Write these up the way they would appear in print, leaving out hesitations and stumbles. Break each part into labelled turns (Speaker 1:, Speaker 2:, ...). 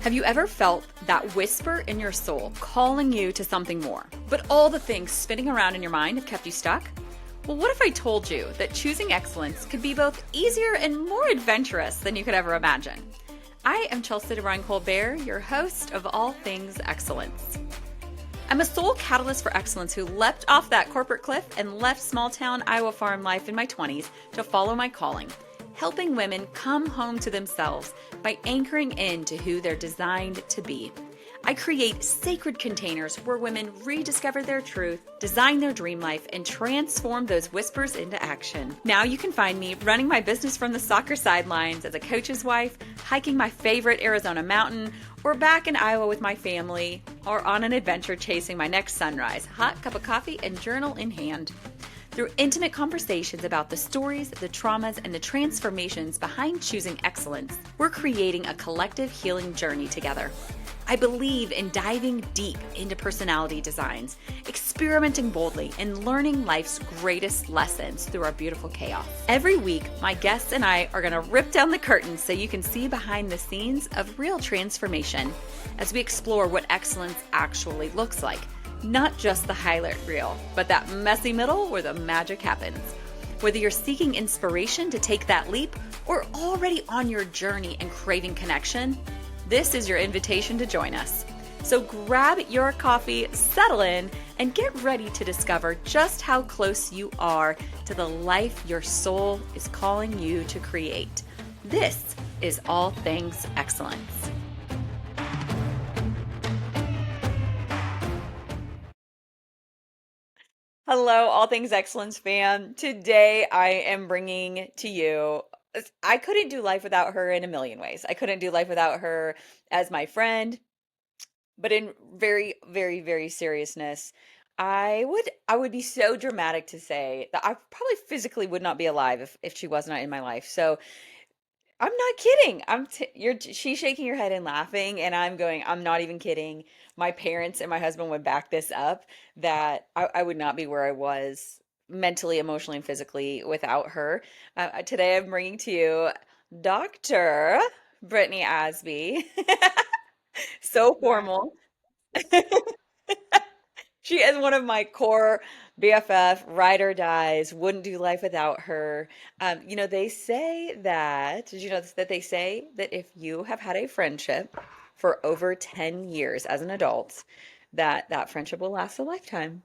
Speaker 1: Have you ever felt that whisper in your soul calling you to something more, but all the things spinning around in your mind have kept you stuck? Well, what if I told you that choosing excellence could be both easier and more adventurous than you could ever imagine? I am Chelsea DeBruin-Colbert, your host of All Things Excellence. I'm a soul catalyst for excellence who leapt off that corporate cliff and left small town Iowa farm life in my 20s to follow my calling, helping women come home to themselves by anchoring into who they're designed to be. I create sacred containers where women rediscover their truth, design their dream life, and transform those whispers into action. Now you can find me running my business from the soccer sidelines as a coach's wife, hiking my favorite Arizona mountain, or back in Iowa with my family, or on an adventure chasing my next sunrise, hot cup of coffee and journal in hand. Through intimate conversations about the stories, the traumas, and the transformations behind choosing excellence, we're creating a collective healing journey together. I believe in diving deep into personality designs, experimenting boldly, and learning life's greatest lessons through our beautiful chaos. Every week, my guests and I are going to rip down the curtains so you can see behind the scenes of real transformation as we explore what excellence actually looks like. Not just the highlight reel, but that messy middle where the magic happens. Whether you're seeking inspiration to take that leap or already on your journey and craving connection, this is your invitation to join us. So grab your coffee, settle in, and get ready to discover just how close you are to the life your soul is calling you to create. This is All Things Excellence. Hello, All Things Excellence fam. Today I am bringing to you, I couldn't do life without her in a million ways. I couldn't do life without her as my friend, but in very, very, very seriousness, I would be so dramatic to say that I probably physically would not be alive if she was not in my life. So I'm not kidding. She's shaking her head and laughing, and I'm going, I'm not even kidding. My parents and my husband would back this up that I would not be where I was mentally, emotionally, and physically without her. Today I'm bringing to you Dr. Brittney Asby. So formal. She is one of my core BFF, ride or dies, wouldn't do life without her. They say that, did you know this, that they say that if you have had a friendship for over 10 years as an adult, that friendship will last a lifetime.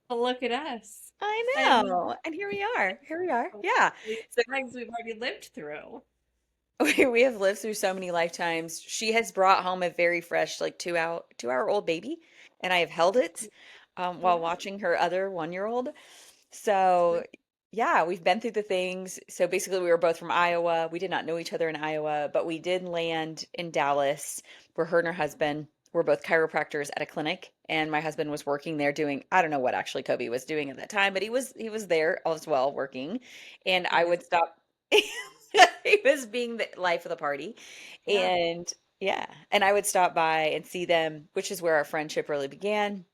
Speaker 2: Well, look at us.
Speaker 1: I
Speaker 2: And
Speaker 1: know. And here we are. Here we are. Yeah.
Speaker 2: the
Speaker 1: So
Speaker 2: times we've already lived through.
Speaker 1: we have lived through so many lifetimes. She has brought home a very fresh, like 2 hour old baby, and I have held it while
Speaker 2: Yeah.
Speaker 1: watching her other 1 year old. So, yeah, we've been through the things. So basically, we were both from Iowa. We did not know each other in Iowa, but we did land in Dallas, where her and her husband were both chiropractors at a clinic, and my husband was working there doing, I don't know what actually Kobe was doing at that time, but he was there as well working, and I
Speaker 2: Yeah.
Speaker 1: would stop. He was being the life of the party,
Speaker 2: Yeah.
Speaker 1: and yeah, and I would stop by and see them, which is where our friendship really began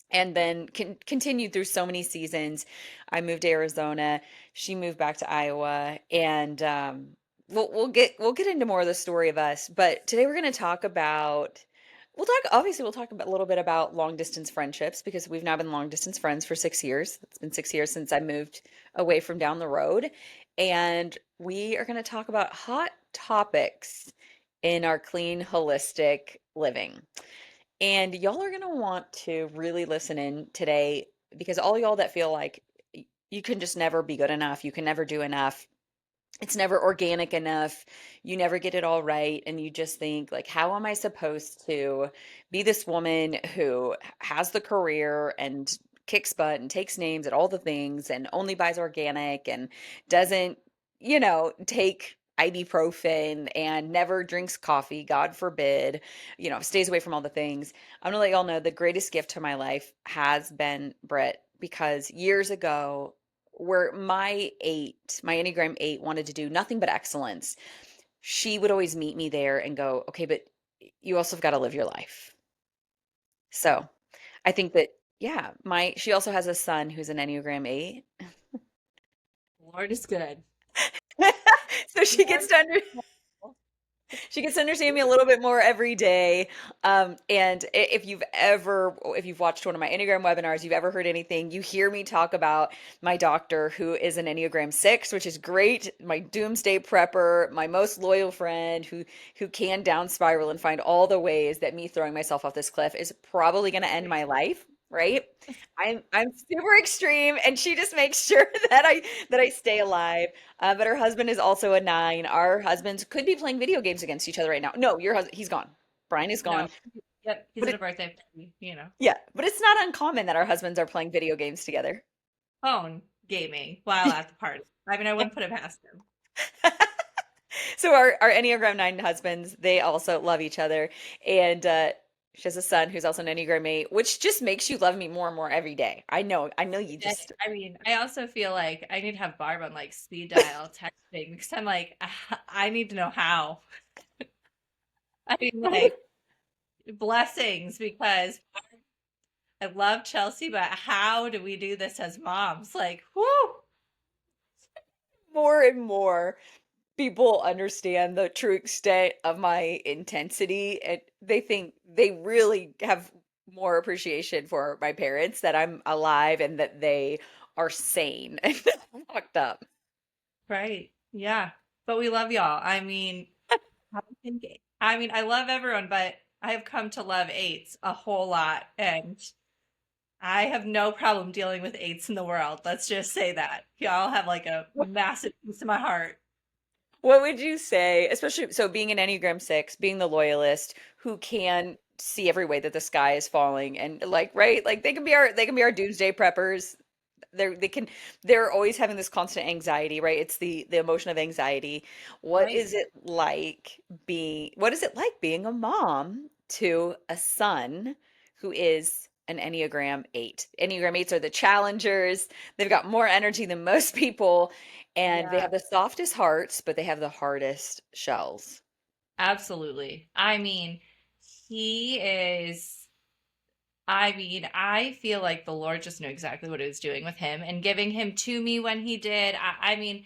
Speaker 1: and then continued through so many seasons. I moved to Arizona. She moved back to Iowa, and we'll get into more of the story of us. But today we're going to talk about. We'll talk about a little bit about long distance friendships because we've now been long distance friends for 6 years. It's been 6 years since I moved away from down the road. And we are going to talk about hot topics in our clean, holistic living. And y'all are going to want to really listen in today because all y'all that feel like you can just never be good enough, you can never do enough, it's never organic enough, you never get it all right, and you just think, like, how am I supposed to be this woman who has the career and kicks butt and takes names at all the things and only buys organic and doesn't, take ibuprofen and never drinks coffee, God forbid, stays away from all the things. I'm gonna let y'all know the greatest gift to my life has been Britt because years ago, where my Enneagram 8 wanted to do nothing but excellence, she would always meet me there and go, okay, but you also have got to live your life. So I think that, yeah, she also has a son who's an Enneagram 8.
Speaker 2: Lord is good.
Speaker 1: So she
Speaker 2: Lord
Speaker 1: gets to
Speaker 2: is good.
Speaker 1: She gets to understand me a little bit more every day. And if you've watched one of my Enneagram webinars, you've ever heard anything, you hear me talk about my doctor who is an Enneagram 6, which is great, my doomsday prepper, my most loyal friend who can down spiral and find all the ways that me throwing myself off this cliff is probably going to end my life, right? I'm super extreme, and she just makes sure that I stay alive. But her husband is also a 9. Our husbands could be playing video games against each other right now. No, your husband, he's gone. Brian is
Speaker 2: No.
Speaker 1: gone.
Speaker 2: Yep. He's
Speaker 1: But
Speaker 2: at a
Speaker 1: it,
Speaker 2: birthday party.
Speaker 1: yeah, but it's not uncommon that our husbands are playing video games together.
Speaker 2: Phone gaming while at the party. I mean, I wouldn't put it past him.
Speaker 1: So our Enneagram 9 husbands, they also love each other. And she has a son who's also an Enneagram 8, which just makes you love me more and more every day. I know you
Speaker 2: And,
Speaker 1: just
Speaker 2: I mean, I also feel like I need to have Barb on like speed dial texting because I'm like, I need to know how. I mean, like blessings because I love Chelsea, but how do we do this as moms? Like, whoo.
Speaker 1: more and more people understand the true extent of my intensity, and they think they really have more appreciation for my parents, that I'm alive and that they are sane and not fucked up.
Speaker 2: Right. Yeah. But we love y'all. I mean, I love everyone, but I have come to love eights a whole lot, and I have no problem dealing with eights in the world. Let's just say that. Y'all have like a massive piece of my heart.
Speaker 1: What would you say, especially so being an Enneagram 6, being the loyalist who can see every way that the sky is falling, and like, right, like they can be our doomsday preppers. They can, they're always having this constant anxiety, right? It's the emotion of anxiety.
Speaker 2: Right.
Speaker 1: What is it like being a mom to a son who is an Enneagram 8? Enneagram 8s are the challengers. They've got more energy than most people, and they
Speaker 2: Yeah,
Speaker 1: have the softest hearts, but they have the hardest shells.
Speaker 2: absolutely. I mean, he is, I mean, I feel like the Lord just knew exactly what he was doing with him and giving him to me when he did. I mean,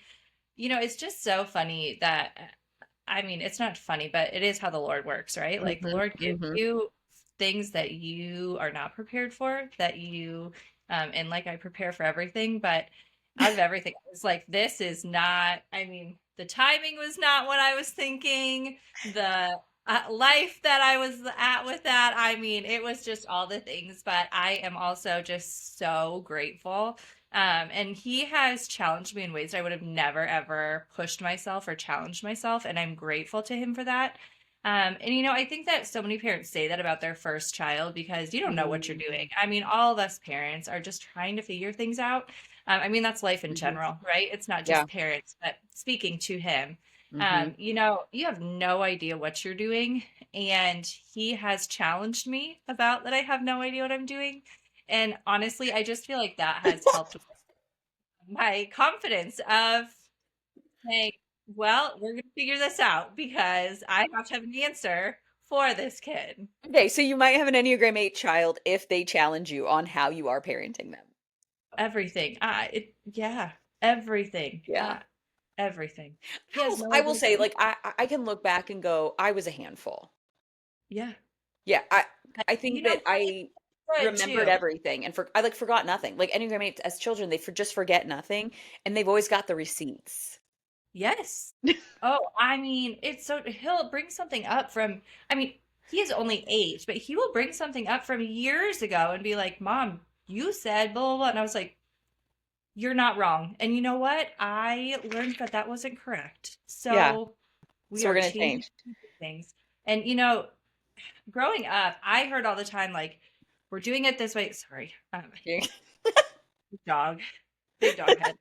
Speaker 2: it's just so funny that I mean, it's not funny, but it is how the Lord works, right? Like the
Speaker 1: Hmm.
Speaker 2: Lord gives
Speaker 1: Hmm.
Speaker 2: you things that you are not prepared for, and like I prepare for everything, but out of everything, it's like, this is not, I mean, the timing was not what I was thinking. The life that I was at with that, I mean, it was just all the things, but I am also just so grateful and he has challenged me in ways I would have never ever pushed myself or challenged myself. And I'm grateful to him for that. And I think that so many parents say that about their first child because you don't know what you're doing. I mean, all of us parents are just trying to figure things out. I mean, that's life in
Speaker 1: Hmm.
Speaker 2: general, right? It's not
Speaker 1: Yeah.
Speaker 2: just parents, but speaking to him,
Speaker 1: Hmm.
Speaker 2: you have no idea what you're doing. And he has challenged me about that I have no idea what I'm doing. And honestly, I just feel like that has helped my confidence of saying, well, we're going to figure this out because I have to have an answer for this kid.
Speaker 1: Okay, so you might have an Enneagram 8 child if they challenge you on how you are parenting them.
Speaker 2: Everything. Yeah, everything.
Speaker 1: Yeah.
Speaker 2: Everything. He has no
Speaker 1: I will
Speaker 2: idea.
Speaker 1: say, like, I can look back and go, I was a handful.
Speaker 2: Yeah.
Speaker 1: Yeah, I think that
Speaker 2: He
Speaker 1: I
Speaker 2: could
Speaker 1: remembered
Speaker 2: too.
Speaker 1: everything, and I like forgot nothing. Like Enneagram 8 as children, just forget nothing, and they've always got the receipts.
Speaker 2: Yes. Oh, I mean, he'll bring something up from, I mean, he is only 8, but he will bring something up from years ago and be like, Mom, you said blah, blah, blah. And I was like, you're not wrong. And you know what? I learned that that wasn't correct.
Speaker 1: Yeah,
Speaker 2: So we
Speaker 1: so we're
Speaker 2: are
Speaker 1: gonna
Speaker 2: changing
Speaker 1: change.
Speaker 2: things. And growing up, I heard all the time, like, we're doing it this way. Sorry, dog, big dog head.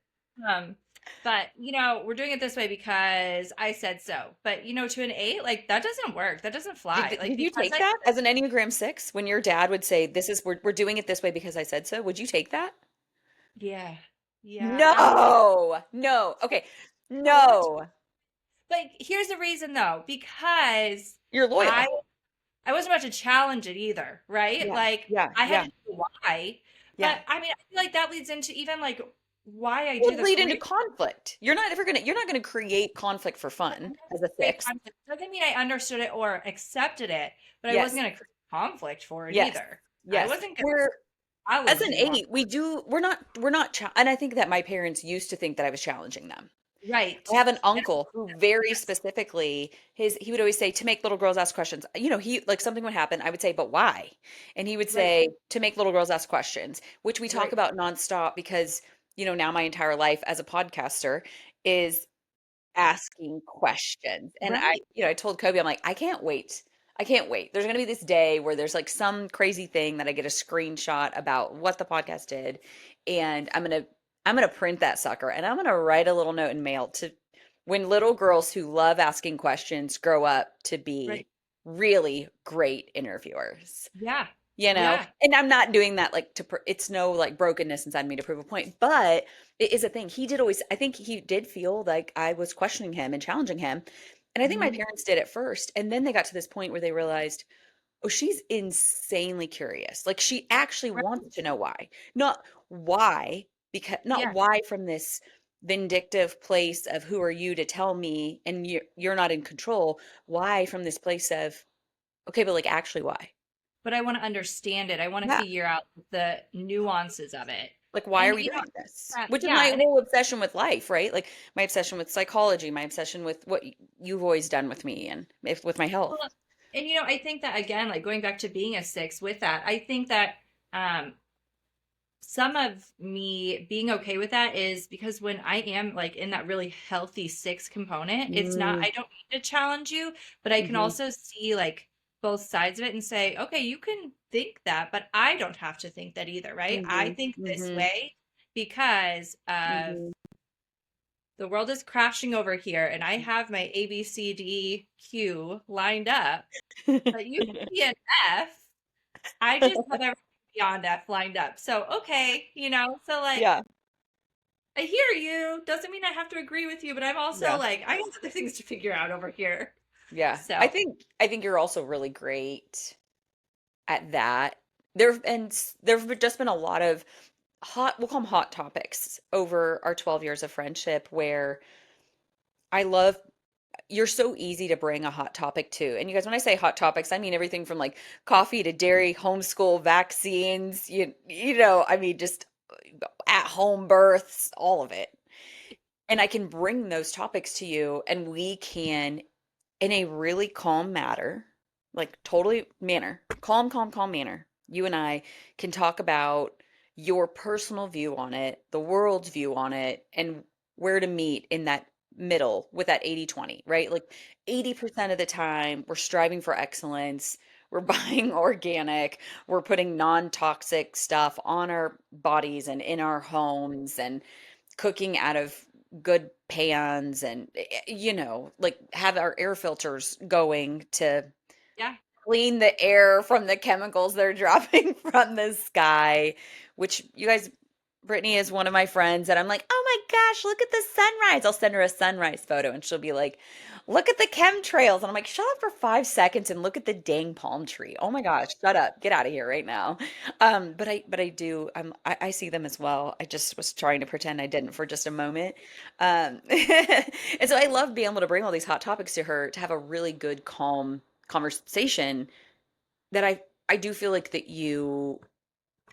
Speaker 2: Um, but we're doing it this way because I said so. But to an 8, like that doesn't work. That doesn't fly. Like
Speaker 1: Did you
Speaker 2: because
Speaker 1: take that as an Enneagram 6 when your dad would say, "This is we're doing it this way because I said so"? Would you take that?
Speaker 2: yeah, yeah.
Speaker 1: No, no. Okay,
Speaker 2: I want to.
Speaker 1: no.
Speaker 2: But here's the reason though, because
Speaker 1: You're
Speaker 2: I
Speaker 1: loyal.
Speaker 2: I wasn't about to challenge it either, right?
Speaker 1: Yeah,
Speaker 2: Like
Speaker 1: yeah,
Speaker 2: I had
Speaker 1: yeah,
Speaker 2: to know why.
Speaker 1: yeah.
Speaker 2: But I mean, I feel like that leads into even like why I do
Speaker 1: Will
Speaker 2: the
Speaker 1: lead into
Speaker 2: curriculum.
Speaker 1: conflict. You're not gonna create conflict for fun as a
Speaker 2: Create
Speaker 1: six.
Speaker 2: conflict. Doesn't mean I understood it or accepted it, but I
Speaker 1: Yes,
Speaker 2: wasn't going to create conflict for it
Speaker 1: yes,
Speaker 2: either. I
Speaker 1: yes.
Speaker 2: wasn't going to
Speaker 1: We're as
Speaker 2: challenge
Speaker 1: an
Speaker 2: you on.
Speaker 1: eight, we're not and I think that my parents used to think that I was challenging them.
Speaker 2: Right.
Speaker 1: I have an
Speaker 2: And
Speaker 1: uncle who very
Speaker 2: yes,
Speaker 1: specifically he would always say to make little girls ask questions. You know, he like something would happen, I would say, but why? And he would
Speaker 2: right,
Speaker 1: say to make little girls ask questions, which we talk
Speaker 2: right,
Speaker 1: about nonstop because, you know, now my entire life as a podcaster is asking questions. And
Speaker 2: right.
Speaker 1: I told Kobe, I'm like, I can't wait. I can't wait. There's going to be this day where there's like some crazy thing that I get a screenshot about what the podcast did. And I'm going to print that sucker and I'm going to write a little note and mail to when little girls who love asking questions grow up to be
Speaker 2: Right.
Speaker 1: really great interviewers.
Speaker 2: Yeah.
Speaker 1: You know,
Speaker 2: Yeah.
Speaker 1: and I'm not doing that like it's no like brokenness inside me to prove a point, but it is a thing. He did always, I think he did feel like I was questioning him and challenging him. And I think my
Speaker 2: Mhm.
Speaker 1: parents did at first. And then they got to this point where they realized, oh, she's insanely curious. Like she actually wants
Speaker 2: Right.
Speaker 1: to know why. Not why, because not
Speaker 2: Yeah.
Speaker 1: why from this vindictive place of who are you to tell me and you're not in control. Why from this place of, okay, but like actually why?
Speaker 2: But I want to understand it. I want to
Speaker 1: Yeah.
Speaker 2: figure out the nuances of it.
Speaker 1: Like, why
Speaker 2: And
Speaker 1: are we
Speaker 2: you know,
Speaker 1: doing this? Which is
Speaker 2: yeah,
Speaker 1: my
Speaker 2: and
Speaker 1: whole obsession with life, right? Like my obsession with psychology, my obsession with what you've always done with me and if with my health.
Speaker 2: well, and you know, I think that again, like going back to being a six with that, I think that um some of me being okay with that is because when I am like in that really healthy six component, it's not,
Speaker 1: Mm,
Speaker 2: I don't need to challenge you, but I can
Speaker 1: hmm.
Speaker 2: also see like both sides of it and say, okay, you can think that, but I don't have to think that either, right? I
Speaker 1: Hmm.
Speaker 2: think this
Speaker 1: Hmm.
Speaker 2: way because of
Speaker 1: Hmm.
Speaker 2: the world is crashing over here and I have my A, B, C, D, Q lined up, but you see an F. I just have everything beyond F lined up. So, okay, you know, so like,
Speaker 1: Yeah.
Speaker 2: I hear you. Doesn't mean I have to agree with you, but I'm also
Speaker 1: Yeah.
Speaker 2: like, I got other things to figure out over here.
Speaker 1: Yeah.
Speaker 2: So,
Speaker 1: I think you're also really great at that. There've just been a lot of we'll call them hot topics over our 12 years of friendship where I love you're so easy to bring a hot topic to. And you guys, when I say hot topics, I mean everything from like coffee to dairy, homeschool, vaccines, I mean just at home births, all of it. And I can bring those topics to you and we can in a really calm manner, like totally manner, calm manner. You and I can talk about your personal view on it, the world's view on it, and where to meet in that middle with that 80/20, right? Like 80% of the time, we're striving for excellence. We're buying organic. We're putting non-toxic stuff on our bodies and in our homes and cooking out of good pans and like have our air filters going to
Speaker 2: yeah.
Speaker 1: clean the air from the chemicals they're dropping from the sky, which you guys Brittany is one of my friends and I'm like, "Oh my gosh, look at the sunrise." I'll send her a sunrise photo and she'll be like, "Look at the chemtrails." And I'm like, "Shut up for 5 seconds and look at the dang palm tree. Oh my gosh, shut up. Get out of here right now." But I do I see them as well. I just was trying to pretend I didn't for just a moment. And so I love being able to bring all these hot topics to her to have a really good calm conversation that I do feel like that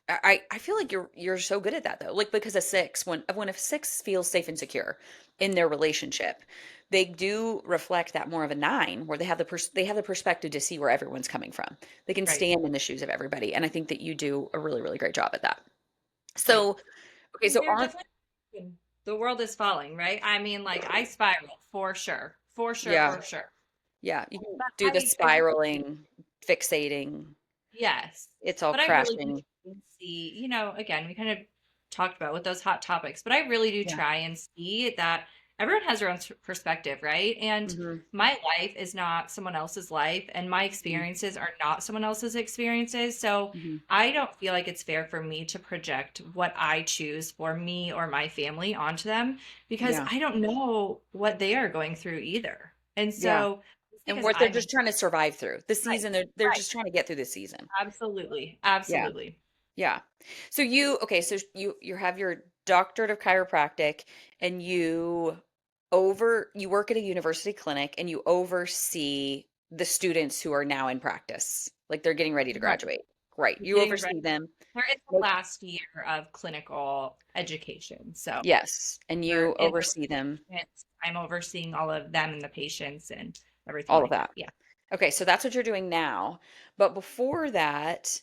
Speaker 1: I feel like you're so good at that though. Like because a six, when a six feels safe and secure in their relationship, they do reflect that more of a nine, where they have the perspective to see where everyone's coming from. They can
Speaker 2: Right.
Speaker 1: stand in the shoes of everybody, and I think that you do a really really great job at that.
Speaker 2: Right.
Speaker 1: So okay, so
Speaker 2: They're
Speaker 1: on
Speaker 2: definitely, the world is falling, right? I mean, like I spiral for sure,
Speaker 1: yeah
Speaker 2: for sure.
Speaker 1: yeah you can
Speaker 2: But
Speaker 1: do the
Speaker 2: I really,
Speaker 1: spiraling, fixating.
Speaker 2: yes.
Speaker 1: It's all
Speaker 2: But I really do
Speaker 1: crashing.
Speaker 2: see, you know, again, we kind of talked about with those hot topics, but I really do
Speaker 1: Yeah.
Speaker 2: try and see that everyone has their own perspective, right? And
Speaker 1: Hmm.
Speaker 2: my life is not someone else's life, and my
Speaker 1: Hmm.
Speaker 2: experiences are not someone else's experiences. So
Speaker 1: Hmm.
Speaker 2: I don't feel like it's fair for me to project what I choose for me or my family onto them because
Speaker 1: Yeah.
Speaker 2: I don't know what they are going through either. And
Speaker 1: Yeah.
Speaker 2: so just
Speaker 1: And
Speaker 2: because
Speaker 1: what they're
Speaker 2: I'm
Speaker 1: just trying to survive through the
Speaker 2: right,
Speaker 1: season, they're
Speaker 2: right,
Speaker 1: just trying to get through the season.
Speaker 2: absolutely,
Speaker 1: Yeah.
Speaker 2: absolutely.
Speaker 1: Yeah. So you have doctorate of chiropractic and you work at a university clinic and you oversee the students who are now in practice. Like they're getting ready to
Speaker 2: Right.
Speaker 1: graduate. Right. You
Speaker 2: Getting ready.
Speaker 1: oversee them.
Speaker 2: They're in the
Speaker 1: Like,
Speaker 2: last year of clinical education. So
Speaker 1: yes, and
Speaker 2: they're
Speaker 1: you
Speaker 2: in their
Speaker 1: oversee them,
Speaker 2: patients. I'm overseeing all of them and the patients and everything
Speaker 1: all of
Speaker 2: like that.
Speaker 1: that.
Speaker 2: Yeah.
Speaker 1: Okay, so that's what you're doing now. But before that,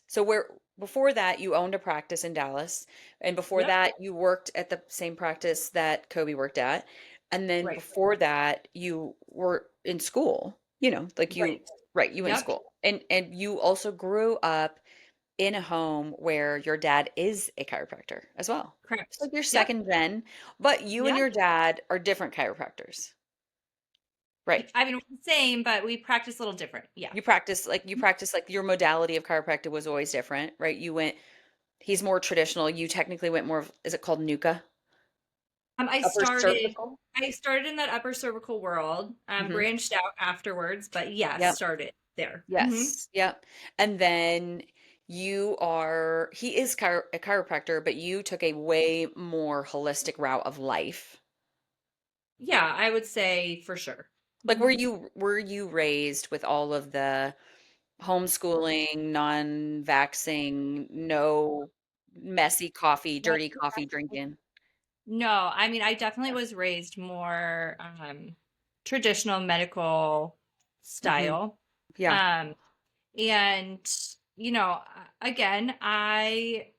Speaker 1: before that you owned a practice in Dallas, and before
Speaker 2: Yep.
Speaker 1: that you worked at the same practice that Kobe worked at. And then
Speaker 2: Right.
Speaker 1: before that you were in school, like
Speaker 2: Right.
Speaker 1: you went to
Speaker 2: Yep.
Speaker 1: school. And you also grew up in a home where your dad is a chiropractor as well. It's
Speaker 2: Correct.
Speaker 1: like your
Speaker 2: Yep.
Speaker 1: second gen, but you and
Speaker 2: Yeah.
Speaker 1: your dad are different chiropractors. Right.
Speaker 2: I mean, we're the same, but we practice a little different. Yeah.
Speaker 1: You practice like your modality of chiropractic was always different, right? He's more traditional. You technically went more of, is it called Nuka?
Speaker 2: I
Speaker 1: Upper
Speaker 2: started
Speaker 1: cervical?
Speaker 2: I started in that upper cervical world,
Speaker 1: Hmm.
Speaker 2: branched out afterwards, but yes,
Speaker 1: Yep.
Speaker 2: started there.
Speaker 1: Yes. Yep. And then he is a chiropractor, but you took a way more holistic route of life.
Speaker 2: Yeah, I would say for sure.
Speaker 1: Like
Speaker 2: Mhm.
Speaker 1: were you raised with all of the homeschooling, non-vaxxing, no messy coffee,
Speaker 2: No,
Speaker 1: dirty coffee drinking?
Speaker 2: no, I mean, I definitely was raised more traditional medical
Speaker 1: Hmm.
Speaker 2: style.
Speaker 1: Yeah.
Speaker 2: Um, and again, I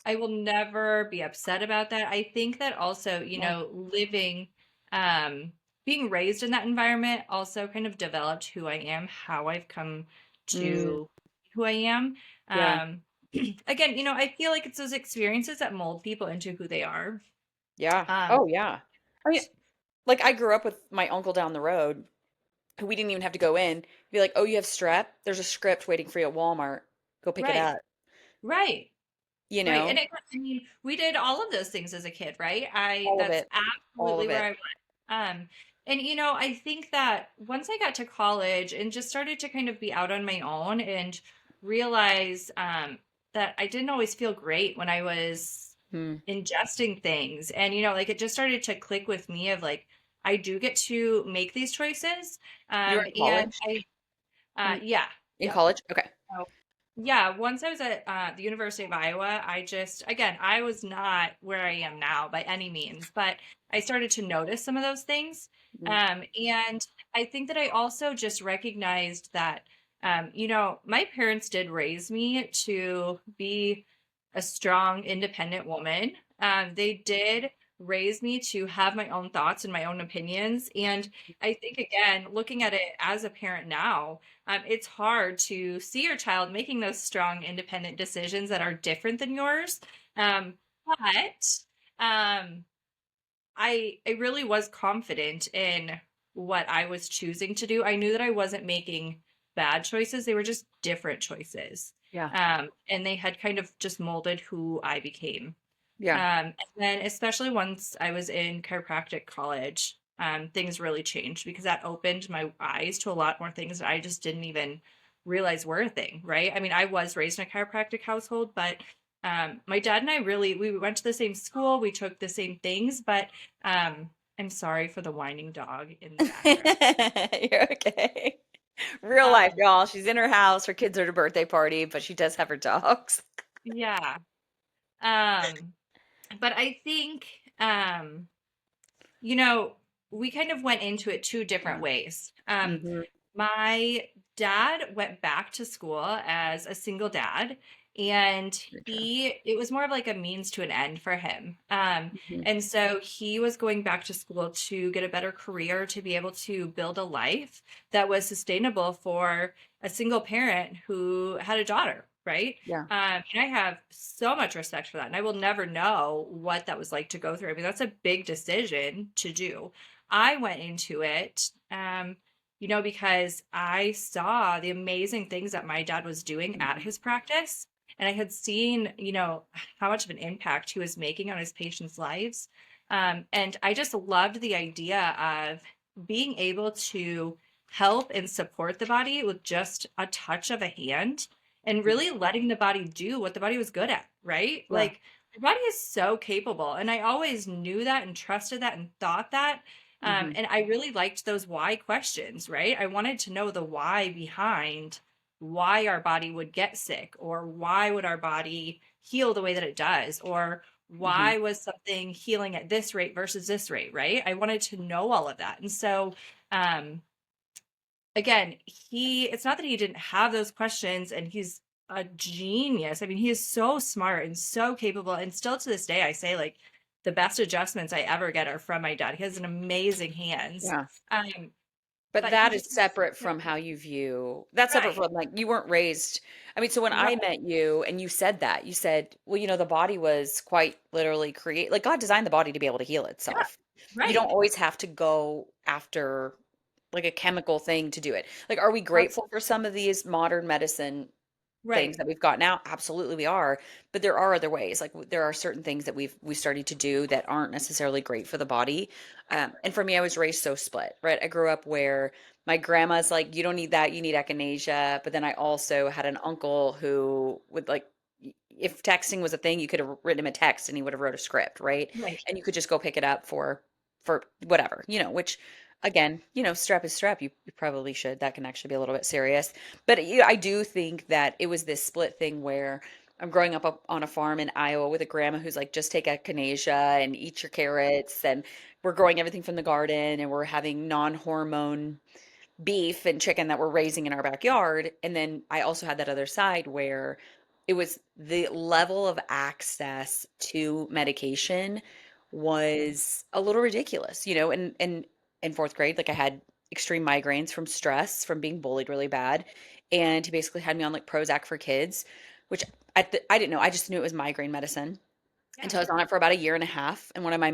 Speaker 2: will never be upset about that. I think that also,
Speaker 1: Yeah.
Speaker 2: living, um, being raised in that environment also kind of developed who I am, how I've come
Speaker 1: Mm,
Speaker 2: to who I am.
Speaker 1: yeah.
Speaker 2: Um, again, I feel like it's those experiences that mold people into who they are.
Speaker 1: Yeah.
Speaker 2: Um,
Speaker 1: Oh, yeah. I mean, like I grew up with my uncle down the road who we didn't even have to go in. Be like, "Oh, you have strep? There's a script waiting for you at Walmart. Go pick it
Speaker 2: right,
Speaker 1: up."
Speaker 2: right.
Speaker 1: You
Speaker 2: Right. And
Speaker 1: know?
Speaker 2: I mean, we did all of those things as a kid, right?
Speaker 1: All of
Speaker 2: That's
Speaker 1: it. All
Speaker 2: absolutely
Speaker 1: of
Speaker 2: where
Speaker 1: it.
Speaker 2: I went. And I think that once I got to college and just started to kind of be out on my own and realize that I didn't always feel great when I was
Speaker 1: Hmm.
Speaker 2: ingesting things. And, like it just started to click with me of like, I do get to make these choices.
Speaker 1: You were in
Speaker 2: And
Speaker 1: college?
Speaker 2: yeah,
Speaker 1: In
Speaker 2: yep.
Speaker 1: college? Okay.
Speaker 2: Yeah, once I was at the University of Iowa, again, I was not where I am now by any means, but I started to notice some of those things.
Speaker 1: Mm,
Speaker 2: And I think that I also just recognized that, my parents did raise me to be a strong, independent woman. They did raise me to have my own thoughts and my own opinions. And I think, again, looking at it as a parent now, it's hard to see your child making those strong, independent decisions that are different than yours. But I really was confident in what I was choosing to do. I knew that I wasn't making bad choices; they were just different choices,
Speaker 1: yeah.
Speaker 2: and they had kind of just molded who I became.
Speaker 1: Yeah.
Speaker 2: And then, especially once I was in chiropractic college, things really changed because that opened my eyes to a lot more things that I just didn't even realize were a thing, right? I mean, I was raised in a chiropractic household, but my dad and I we went to the same school, we took the same things, but I'm sorry for the whining dog in the background.
Speaker 1: You're okay. Real life,
Speaker 2: Um,
Speaker 1: y'all. She's in her house. Her kids are at a birthday party, but she does have her dogs.
Speaker 2: yeah. Um, but I think, um, you know, we kind of went into it two different
Speaker 1: Yeah.
Speaker 2: ways.
Speaker 1: Hmm.
Speaker 2: My dad went back to school as a single dad, and
Speaker 1: Very true.
Speaker 2: it was more of like a means to an end for him.
Speaker 1: Hmm.
Speaker 2: And so he was going back to school to get a better career, to be able to build a life that was sustainable for a single parent who had a daughter, right?
Speaker 1: Yeah.
Speaker 2: And I have so much respect for that. And I will never know what that was like to go through. I mean, that's a big decision to do. I went into it, because I saw the amazing things that my dad was doing at
Speaker 1: Mhm.
Speaker 2: his practice. And I had seen, how much of an impact he was making on his patients' lives. And I just loved the idea of being able to help and support the body with just a touch of a hand and really letting the body do what the body was good at, right?
Speaker 1: Yeah.
Speaker 2: Like your body is so capable. And I always knew that and trusted that and thought that.
Speaker 1: Hmm.
Speaker 2: And I really liked those why questions, right? I wanted to know the why behind why our body would get sick, or why would our body heal the way that it does, or
Speaker 1: Hmm.
Speaker 2: why was something healing at this rate versus this rate, right? I wanted to know all of that. And so, um, again, it's not that he didn't have those questions, and he's a genius. I mean, he is so smart and so capable. And still to this day, I say, like, the best adjustments I ever get are from my dad. He has an amazing hands.
Speaker 1: Yeah.
Speaker 2: Um,
Speaker 1: But
Speaker 2: but he
Speaker 1: that
Speaker 2: just
Speaker 1: is separate
Speaker 2: yeah,
Speaker 1: from how you view, that's separate
Speaker 2: right.
Speaker 1: from like you weren't raised. I mean, so when I
Speaker 2: Right.
Speaker 1: met you and you said that, you said, well, the body was quite literally like God designed the body to be able to heal
Speaker 2: Yeah.
Speaker 1: itself. You don't
Speaker 2: Right.
Speaker 1: always have to go after like a chemical thing to do it. Like, are we grateful
Speaker 2: Absolutely.
Speaker 1: for some of these modern medicine things
Speaker 2: Right.
Speaker 1: that we've got now? Absolutely we are. But there are other ways. Like there are certain things that we started to do that aren't necessarily great for the body. And for me, I was raised so split, right? I grew up where my grandma's like, you don't need that, you need echinacea. But then I also had an uncle who would like, if texting was a thing, you could have written him a text and he would have wrote a script, right?
Speaker 2: Right.
Speaker 1: And you could just go pick it up for whatever, which again, strep is strep. You probably should. That can actually be a little bit serious. But I do think that it was this split thing where I'm growing up on a farm in Iowa with a grandma who's like, just take echinacea and eat your carrots. And we're growing everything from the garden and we're having non-hormone beef and chicken that we're raising in our backyard. And then I also had that other side where it was the level of access to medication was a little ridiculous, and in fourth grade, like I had extreme migraines from stress, from being bullied really bad. And he basically had me on like Prozac for kids, which I didn't know. I just knew it was migraine medicine
Speaker 2: Yeah.
Speaker 1: until I was on it for about a year and a half. And one of my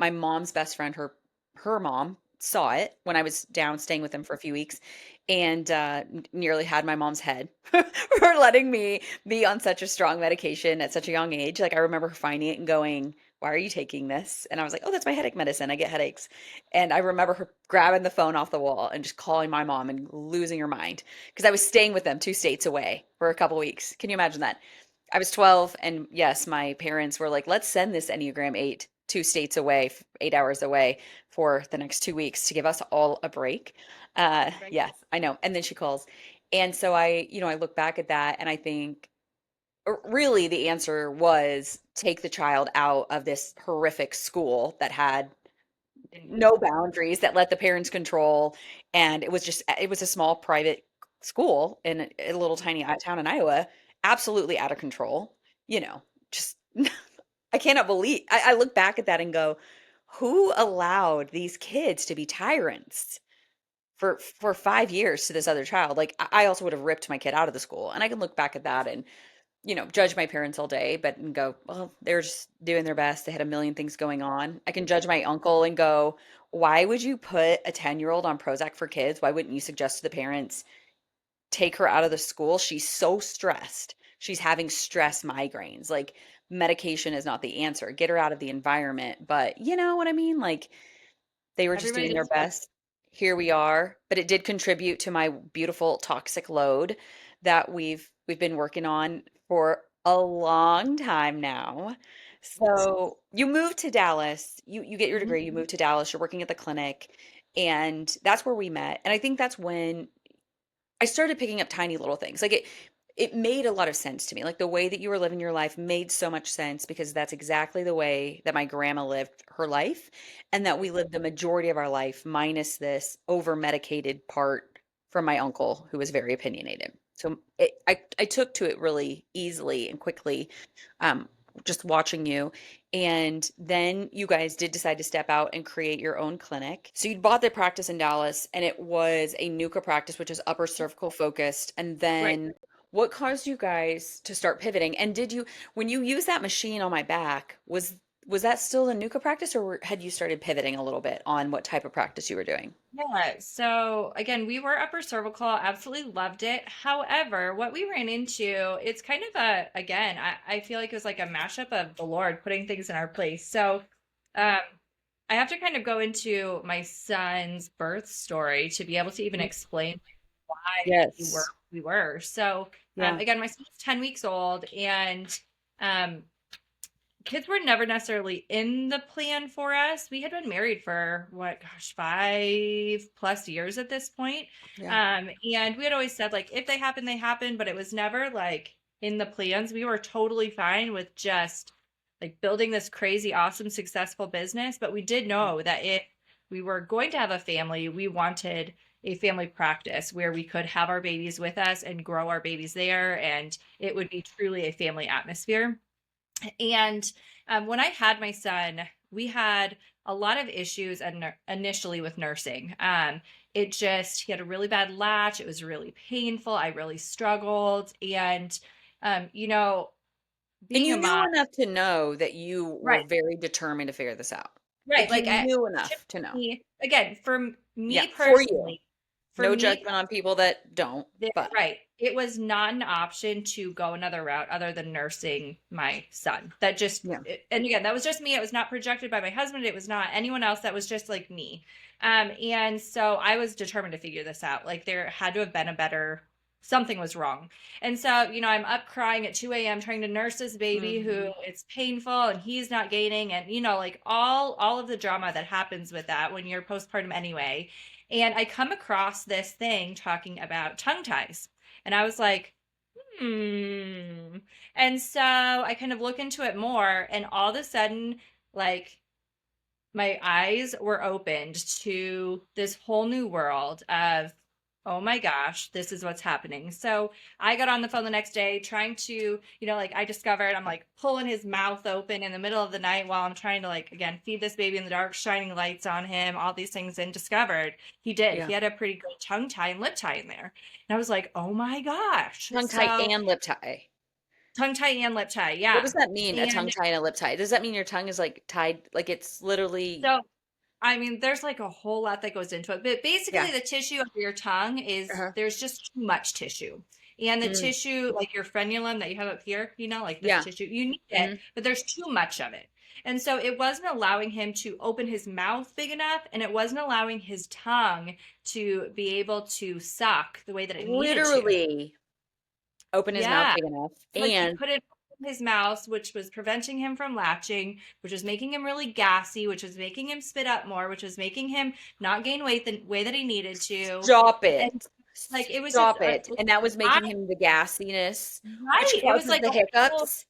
Speaker 1: mom's best friend, her mom saw it when I was down staying with them for a few weeks, and nearly had my mom's head for letting me be on such a strong medication at such a young age. Like I remember her finding it and going, "Why are you taking this?" And I was like, "Oh, that's my headache medicine. I get headaches." And I remember her grabbing the phone off the wall and just calling my mom and losing her mind because I was staying with them 2 states away for a couple weeks. Can you imagine that? I was 12, and yes, my parents were like, let's send this Enneagram 8 2 states away, 8 hours away for the next 2 weeks to give us all a break.
Speaker 2: Right.
Speaker 1: Yes, I know. And then she calls. And so I look back at that and I think really the answer was take the child out of this horrific school that had
Speaker 2: Didn't need
Speaker 1: no
Speaker 2: that.
Speaker 1: boundaries, that let the parents control. And it was a small private school in a little tiny town in Iowa, absolutely out of control, just I cannot believe I look back at that and go, who allowed these kids to be tyrants for 5 years to this other child? Like I also would have ripped my kid out of the school. And I can look back at that and judge my parents all day, but and go, well, they're just doing their best. They had a million things going on. I can judge my uncle and go, why would you put a 10-year-old on Prozac for kids? Why wouldn't you suggest to the parents, take her out of the school? She's so stressed. She's having stress migraines. Like medication is not the answer. Get her out of the environment. But you know what I mean? Like they were just
Speaker 2: Everybody
Speaker 1: doing their
Speaker 2: does what
Speaker 1: best. Here we are, but it did contribute to my beautiful toxic load that we've been working on for a long time now. So you moved to Dallas, you get your
Speaker 2: Mhm.
Speaker 1: degree, you moved to Dallas, you're working at the clinic, and that's where we met. And I think that's when I started picking up tiny little things. Like it made a lot of sense to me. Like the way that you were living your life made so much sense because that's exactly the way that my grandma lived her life and that we lived the majority of our life minus this over medicated part from my uncle who was very opinionated. So I took to it really easily and quickly, um, just watching you. And then you guys did decide to step out and create your own clinic. So you bought the practice in Dallas and it was a NUCA practice, which is upper cervical focused. And
Speaker 2: Right.
Speaker 1: then what caused you guys to start pivoting? And when you used that machine on my back, was that still the NUCA practice or had you started pivoting a little bit on what type of practice you were doing?
Speaker 2: Yeah. So again, we were upper cervical, absolutely loved it. However, what we ran into, it's kind of again, I feel like it was like a mashup of the Lord putting things in our place. So um, I have to kind of go into my son's birth story to be able to even
Speaker 1: Mhm.
Speaker 2: explain why
Speaker 1: Yes.
Speaker 2: we were. So
Speaker 1: Yeah.
Speaker 2: again, my son was 10 weeks old, and um, kids were never necessarily in the plan for us. We had been married for what, gosh, 5+ years at this point.
Speaker 1: Yeah.
Speaker 2: And we had always said, like, if they happen, they happen, but it was never like in the plans. We were totally fine with just like building this crazy, awesome, successful business. But we did know that if we were going to have a family, we wanted a family practice where we could have our babies with us and grow our babies there. And it would be truly a family atmosphere. And when I had my son, we had a lot of issues initially with nursing. He had a really bad latch. It was really painful. I really struggled. And, you know,
Speaker 1: And
Speaker 2: being
Speaker 1: you
Speaker 2: a
Speaker 1: knew
Speaker 2: mom,
Speaker 1: enough to know that you were
Speaker 2: right,
Speaker 1: very determined to figure this out.
Speaker 2: right.
Speaker 1: Like you
Speaker 2: Like,
Speaker 1: knew enough to know.
Speaker 2: again, for
Speaker 1: Yeah,
Speaker 2: me
Speaker 1: for you.
Speaker 2: personally, for
Speaker 1: No
Speaker 2: me
Speaker 1: judgment on people that don't, but
Speaker 2: Right. It was not an option to go another route other than nursing my son. That just,
Speaker 1: yeah.
Speaker 2: and again, that was just me. It was not projected by my husband. It was not anyone else. That was just like me. And so I was determined to figure this out. Like there had to have been something was wrong. And so, I'm up crying at 2 a.m. trying to nurse this baby who it's painful and he's not gaining. And, like all of the drama that happens with that when you're postpartum anyway. And I come across this thing talking about tongue ties. And I was like, hmm. And so I kind of look into it more, and all of a sudden, like, my eyes were opened to this whole new world of, oh my gosh, this is what's happening. So I got on the phone the next day trying to, like I discovered I'm like pulling his mouth open in the middle of the night while I'm trying to like, again, feed this baby in the dark, shining lights on him, all these things, and discovered he did.
Speaker 1: Yeah.
Speaker 2: He had a pretty good tongue tie and lip tie in there. And I was like, oh my gosh.
Speaker 1: Tongue tie
Speaker 2: So
Speaker 1: and lip tie.
Speaker 2: tongue tie and lip tie.
Speaker 1: What
Speaker 2: Yeah.
Speaker 1: does that mean? A tongue
Speaker 2: And
Speaker 1: tie and a lip tie? Does that mean your tongue is like tied? Like it's literally,
Speaker 2: so I mean, there's like a whole lot that goes into it, but
Speaker 1: yeah.
Speaker 2: basically the tissue of your tongue
Speaker 1: Uh-huh.
Speaker 2: there's just too much tissue. And the
Speaker 1: Mm,
Speaker 2: tissue, like your frenulum that you have up here, like this
Speaker 1: yeah.
Speaker 2: tissue, you need it,
Speaker 1: Hmm.
Speaker 2: but there's too much of it. And so it wasn't allowing him to open his mouth big enough, and it wasn't allowing his tongue to be able to suck the way that it needed to.
Speaker 1: Literally open his mouth
Speaker 2: Yeah.
Speaker 1: big enough.
Speaker 2: Like he
Speaker 1: And
Speaker 2: couldn't open his mouth, which was preventing him from latching, which was making him really gassy, which was making him spit up more, which was making him not gain weight the way that he needed to.
Speaker 1: stop it.
Speaker 2: And like it was just
Speaker 1: Stop it. And that was
Speaker 2: I
Speaker 1: making him the gassiness, which
Speaker 2: right. It was
Speaker 1: causes
Speaker 2: like
Speaker 1: the
Speaker 2: a whole
Speaker 1: hiccups.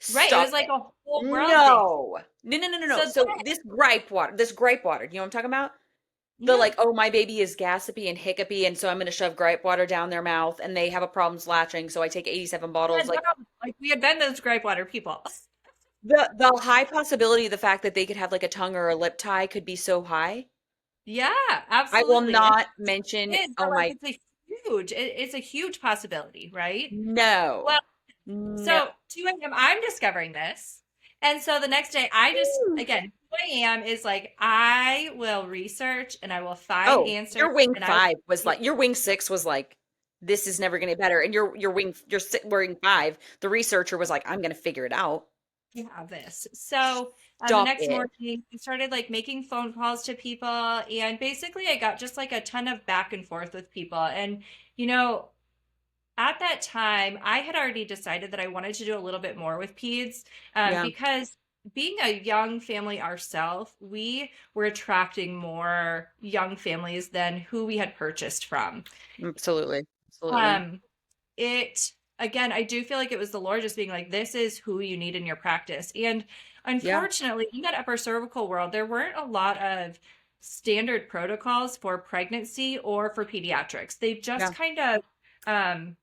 Speaker 2: right. It
Speaker 1: Stop
Speaker 2: was like
Speaker 1: it.
Speaker 2: a whole world thing.
Speaker 1: No. No, no, no, no, no.
Speaker 2: So
Speaker 1: So
Speaker 2: then,
Speaker 1: this gripe water, you know what I'm talking about? The
Speaker 2: yeah.
Speaker 1: like, oh, my baby is gassy and hiccupy, and so I'm going to shove gripe water down their mouth, and they have a problem latching, so I take 87
Speaker 2: Yeah,
Speaker 1: bottles. Like
Speaker 2: no, like we had been those gripe water people.
Speaker 1: the high possibility, the fact that they could have like a tongue or a lip tie could be so high.
Speaker 2: Yeah,
Speaker 1: I will
Speaker 2: absolutely. And
Speaker 1: not mention.
Speaker 2: it is, but
Speaker 1: Oh
Speaker 2: like
Speaker 1: my,
Speaker 2: it's a huge possibility, right?
Speaker 1: no,
Speaker 2: Well,
Speaker 1: no.
Speaker 2: so 2 a.m. I'm discovering this. And so the next day I just again 2 a.m. is like I will research and I will find
Speaker 1: Oh,
Speaker 2: answers
Speaker 1: your wing
Speaker 2: and I
Speaker 1: five was
Speaker 2: will
Speaker 1: like your wing six was like, this is never going to get better, and wing five. The researcher was like, I'm going to figure it out.
Speaker 2: have this. So the
Speaker 1: Stop
Speaker 2: next
Speaker 1: it.
Speaker 2: morning I started like making phone calls to people, and basically I got just like a ton of back and forth with people. And you know, at that time, I had already decided that I wanted to do a little bit more with peds
Speaker 1: Yeah,
Speaker 2: because being a young family ourselves, we were attracting more young families than who we had purchased from.
Speaker 1: absolutely, absolutely.
Speaker 2: Um, it again, I do feel like it was the Lord just being like, this is who you need in your practice. And
Speaker 1: Yeah,
Speaker 2: unfortunately, in that upper cervical world, there weren't a lot of standard protocols for pregnancy or for pediatrics. They
Speaker 1: yeah,
Speaker 2: just kind of um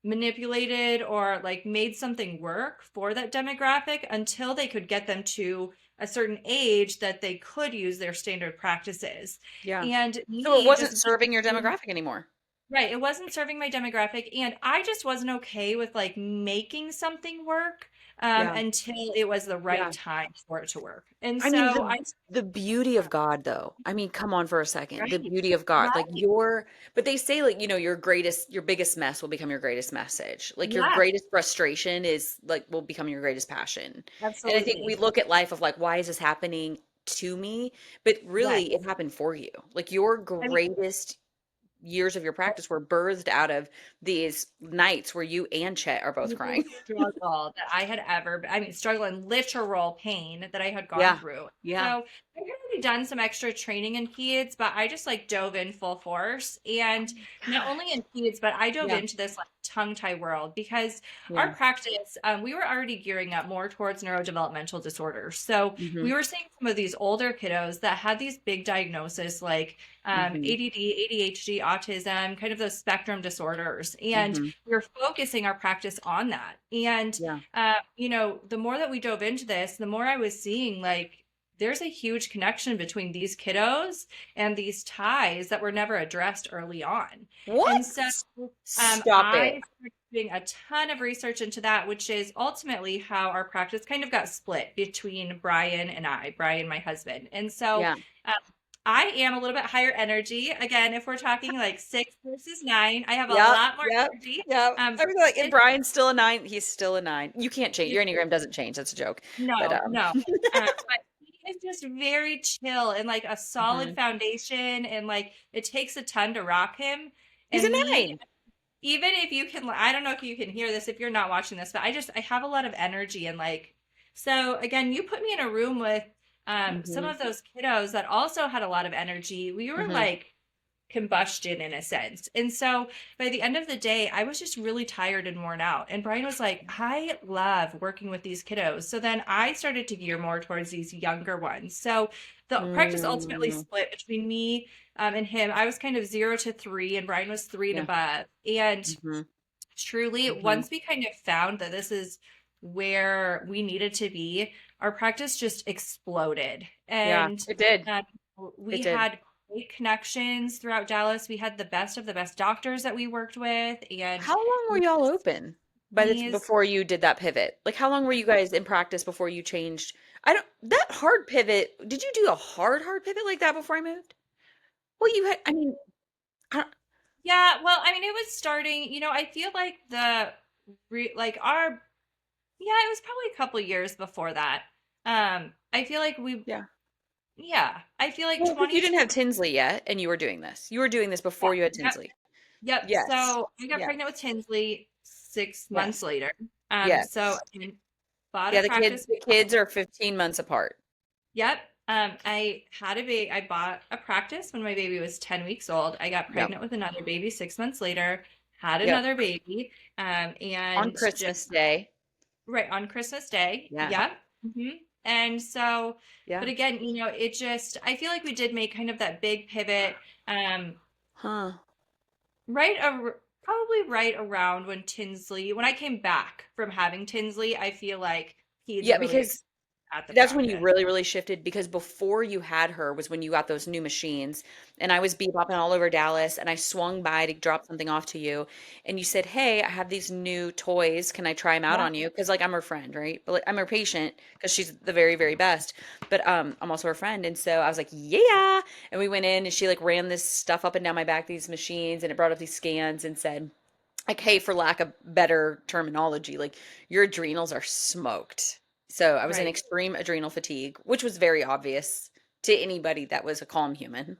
Speaker 2: manipulated or like made something work for that demographic until they could get them to a certain age that they could use their standard practices.
Speaker 1: yeah.
Speaker 2: And
Speaker 1: So it
Speaker 2: me
Speaker 1: wasn't
Speaker 2: just
Speaker 1: serving your
Speaker 2: being
Speaker 1: demographic anymore.
Speaker 2: right, it wasn't serving my demographic, and I just wasn't okay with like making something work
Speaker 1: Yeah,
Speaker 2: until it was the right
Speaker 1: yeah.
Speaker 2: time for it to work. And
Speaker 1: I mean,
Speaker 2: so I
Speaker 1: the beauty of God, though. I mean, come on for a second. The
Speaker 2: right,
Speaker 1: beauty of God, like
Speaker 2: right,
Speaker 1: but they say like, your biggest mess will become your greatest message. Like your
Speaker 2: yes,
Speaker 1: greatest frustration is like will become your greatest passion. And I think we
Speaker 2: absolutely,
Speaker 1: look at life of like, why is this happening to me? But
Speaker 2: yes.
Speaker 1: really, it happened for you. Like your
Speaker 2: I mean,
Speaker 1: greatest years of your practice were birthed out of these nights where you and Chet are both crying.
Speaker 2: Struggle that I had ever, I mean, struggle and literal pain that I had gone
Speaker 1: Yeah.
Speaker 2: through. So
Speaker 1: Yeah.
Speaker 2: I had already done some extra training in peds, but I just like dove in full force. And not only in peds, but I dove
Speaker 1: Yeah.
Speaker 2: into this like tongue tie world because our
Speaker 1: Yeah.
Speaker 2: practice, we were already gearing up more towards neurodevelopmental disorders. So
Speaker 1: Mm-hmm.
Speaker 2: we were seeing some of these older kiddos that had these big diagnoses like
Speaker 1: Mm-hmm.
Speaker 2: ADD, ADHD, autism, kind of those spectrum disorders. And
Speaker 1: Mm-hmm.
Speaker 2: we were focusing our practice on that. And,
Speaker 1: Yeah.
Speaker 2: the more that we dove into this, the more I was seeing like there's a huge connection between these kiddos and these ties that were never addressed early on.
Speaker 1: What?
Speaker 2: And so
Speaker 1: Stop it.
Speaker 2: I started doing a ton of research into that, which is ultimately how our practice kind of got split between Brian and I, Brian, my husband. And so
Speaker 1: Yeah.
Speaker 2: um, I am a little bit higher energy. Again, if we're talking like 6 versus 9, I have a
Speaker 1: Yep.
Speaker 2: lot more
Speaker 1: Yep.
Speaker 2: energy.
Speaker 1: Yep. I was like, and
Speaker 2: And
Speaker 1: Brian's still a 9. He's still a 9. You can't change. Your Enneagram doesn't change. That's a joke. But
Speaker 2: no, no. But he is just very chill and like a solid
Speaker 1: mhm.
Speaker 2: foundation, and like it takes a ton to rock him.
Speaker 1: He's a
Speaker 2: And me,
Speaker 1: 9.
Speaker 2: even if you can, I don't know if you can hear this if you're not watching this, but I have a lot of energy and like, so again, you put me in a room with some
Speaker 1: Mhm.
Speaker 2: of those kiddos that also had a lot of energy. We were
Speaker 1: Mhm.
Speaker 2: like combustion in a sense. And so by the end of the day, I was just really tired and worn out. And Brian was like, I love working with these kiddos. So then I started to gear more towards these younger ones. So the practice ultimately
Speaker 1: Mm.
Speaker 2: split between me and him. I was kind of 0 to 3, and Brian was 3 and
Speaker 1: Yeah.
Speaker 2: above. And
Speaker 1: Mhm.
Speaker 2: truly,
Speaker 1: Mhm.
Speaker 2: once we kind of found that this is where we needed to be, our practice just exploded.
Speaker 1: Yeah.
Speaker 2: And
Speaker 1: It did.
Speaker 2: um,
Speaker 1: It
Speaker 2: we
Speaker 1: did.
Speaker 2: had great connections throughout Dallas. We had the best of the best doctors that we worked with, and
Speaker 1: How long were y'all open
Speaker 2: these.
Speaker 1: before you did that pivot? Like, how long were you guys in practice before you changed? I don't, that hard pivot, did you do a hard pivot like that before I moved? Well, you had, I mean, I don't,
Speaker 2: Yeah, well, I mean, it was starting. I feel like like our yeah, it was probably a couple years before that. I feel like
Speaker 1: yeah.
Speaker 2: I feel like
Speaker 1: Well, because you
Speaker 2: 2020.
Speaker 1: didn't have Tinsley yet, and you were doing this. You were doing this before you had
Speaker 2: Yeah.
Speaker 1: Tinsley.
Speaker 2: Yep.
Speaker 1: Yes.
Speaker 2: So I got
Speaker 1: Yes.
Speaker 2: pregnant with Tinsley 6 months
Speaker 1: Yes.
Speaker 2: later. So
Speaker 1: Yes.
Speaker 2: I bought a
Speaker 1: Yeah, the kids
Speaker 2: practice.
Speaker 1: the kids are 15 months apart.
Speaker 2: Yep. I had a baby. I bought a practice when my baby was 10 weeks old. I got
Speaker 1: Yep.
Speaker 2: pregnant with another baby 6 months later, had
Speaker 1: Yep.
Speaker 2: another baby,
Speaker 1: On
Speaker 2: and just
Speaker 1: Christmas Day.
Speaker 2: right on Christmas Day.
Speaker 1: Yeah.
Speaker 2: Yep. And so,
Speaker 1: Yeah.
Speaker 2: but again, it just, I feel like we did make kind of that big pivot. Um,
Speaker 1: Huh.
Speaker 2: right probably right around when I came back from having Tinsley, I feel like he's
Speaker 1: Yeah,
Speaker 2: really
Speaker 1: because
Speaker 2: at the
Speaker 1: that's when you
Speaker 2: practice.
Speaker 1: really, really shifted because before you had her was when you got those new machines. And I was bebopping all over Dallas and I swung by to drop something off to you. And you said, "Hey, I have these new toys. Can I try them out
Speaker 2: Yeah.
Speaker 1: on you?" Because like I'm her friend, right? But like I'm her patient because she's the very, very best. But I'm also her friend. And so I was like, "Yeah." And we went in and she like ran this stuff up and down my back, these machines, and it brought up these scans and said, like, hey, for lack of better terminology, like your adrenals are smoked. So I was in
Speaker 2: Right.
Speaker 1: extreme adrenal fatigue, which was very obvious to anybody that was a calm human.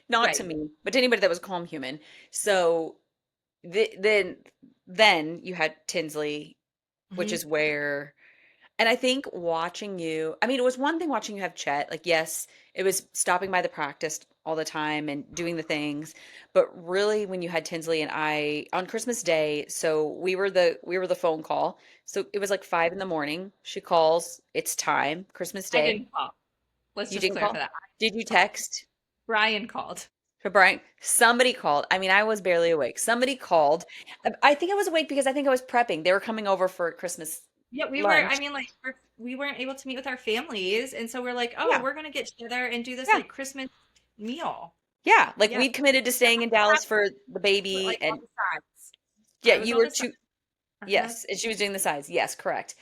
Speaker 1: Not to
Speaker 2: Right.
Speaker 1: me, but to anybody that was a calm human. So then you had Tinsley, which
Speaker 2: Hmm.
Speaker 1: is where, and I think watching you, I mean, it was one thing watching you have Chet. Like, yes, it was stopping by the practice all the time and doing the things, but really when you had Tinsley and I on Christmas Day, so we were the phone call. So it was like 5 in the morning. She calls, it's time, Christmas
Speaker 2: I
Speaker 1: Day.
Speaker 2: didn't call. Let's
Speaker 1: You
Speaker 2: just
Speaker 1: didn't
Speaker 2: clarify
Speaker 1: call?
Speaker 2: that.
Speaker 1: Did you
Speaker 2: I called.
Speaker 1: text?
Speaker 2: Brian called.
Speaker 1: For Brian, somebody called. I mean, I was barely awake. Somebody called. I think I was awake because I think I was prepping. They were coming over for Christmas
Speaker 2: Yeah, we were, I
Speaker 1: lunch.
Speaker 2: mean, like, we weren't able to meet with our families. And so we're like, oh,
Speaker 1: Yeah.
Speaker 2: we're going to get together and do this
Speaker 1: Yeah.
Speaker 2: like Christmas meal.
Speaker 1: Yeah, like
Speaker 2: Yeah.
Speaker 1: we'd committed to staying in Dallas for the baby
Speaker 2: Like all
Speaker 1: and
Speaker 2: the sides.
Speaker 1: yeah,
Speaker 2: I was
Speaker 1: you
Speaker 2: all
Speaker 1: were
Speaker 2: the sides.
Speaker 1: too
Speaker 2: Uh-huh.
Speaker 1: yes, and she was doing the sides. Yes, correct.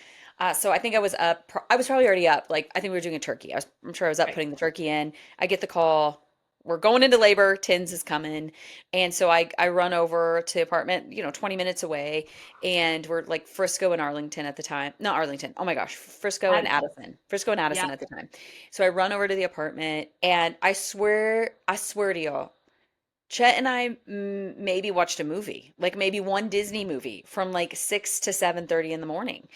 Speaker 1: So I think I was up I was probably already up. Like I think we were doing a turkey. I'm sure I was up
Speaker 2: Right.
Speaker 1: putting the turkey in. I get the call. We're going into labor. Tins is coming. And so I run over to the apartment, 20 minutes away, and we're like Frisco and Arlington at the time. Not Arlington. Oh my gosh, Frisco and
Speaker 2: Addison.
Speaker 1: Addison. Frisco and
Speaker 2: Yeah.
Speaker 1: Addison at the time. So I run over to the apartment and I swear to y'all, Chet and I maybe watched a movie, like maybe one Disney movie from like 6 to 7:30 in the morning.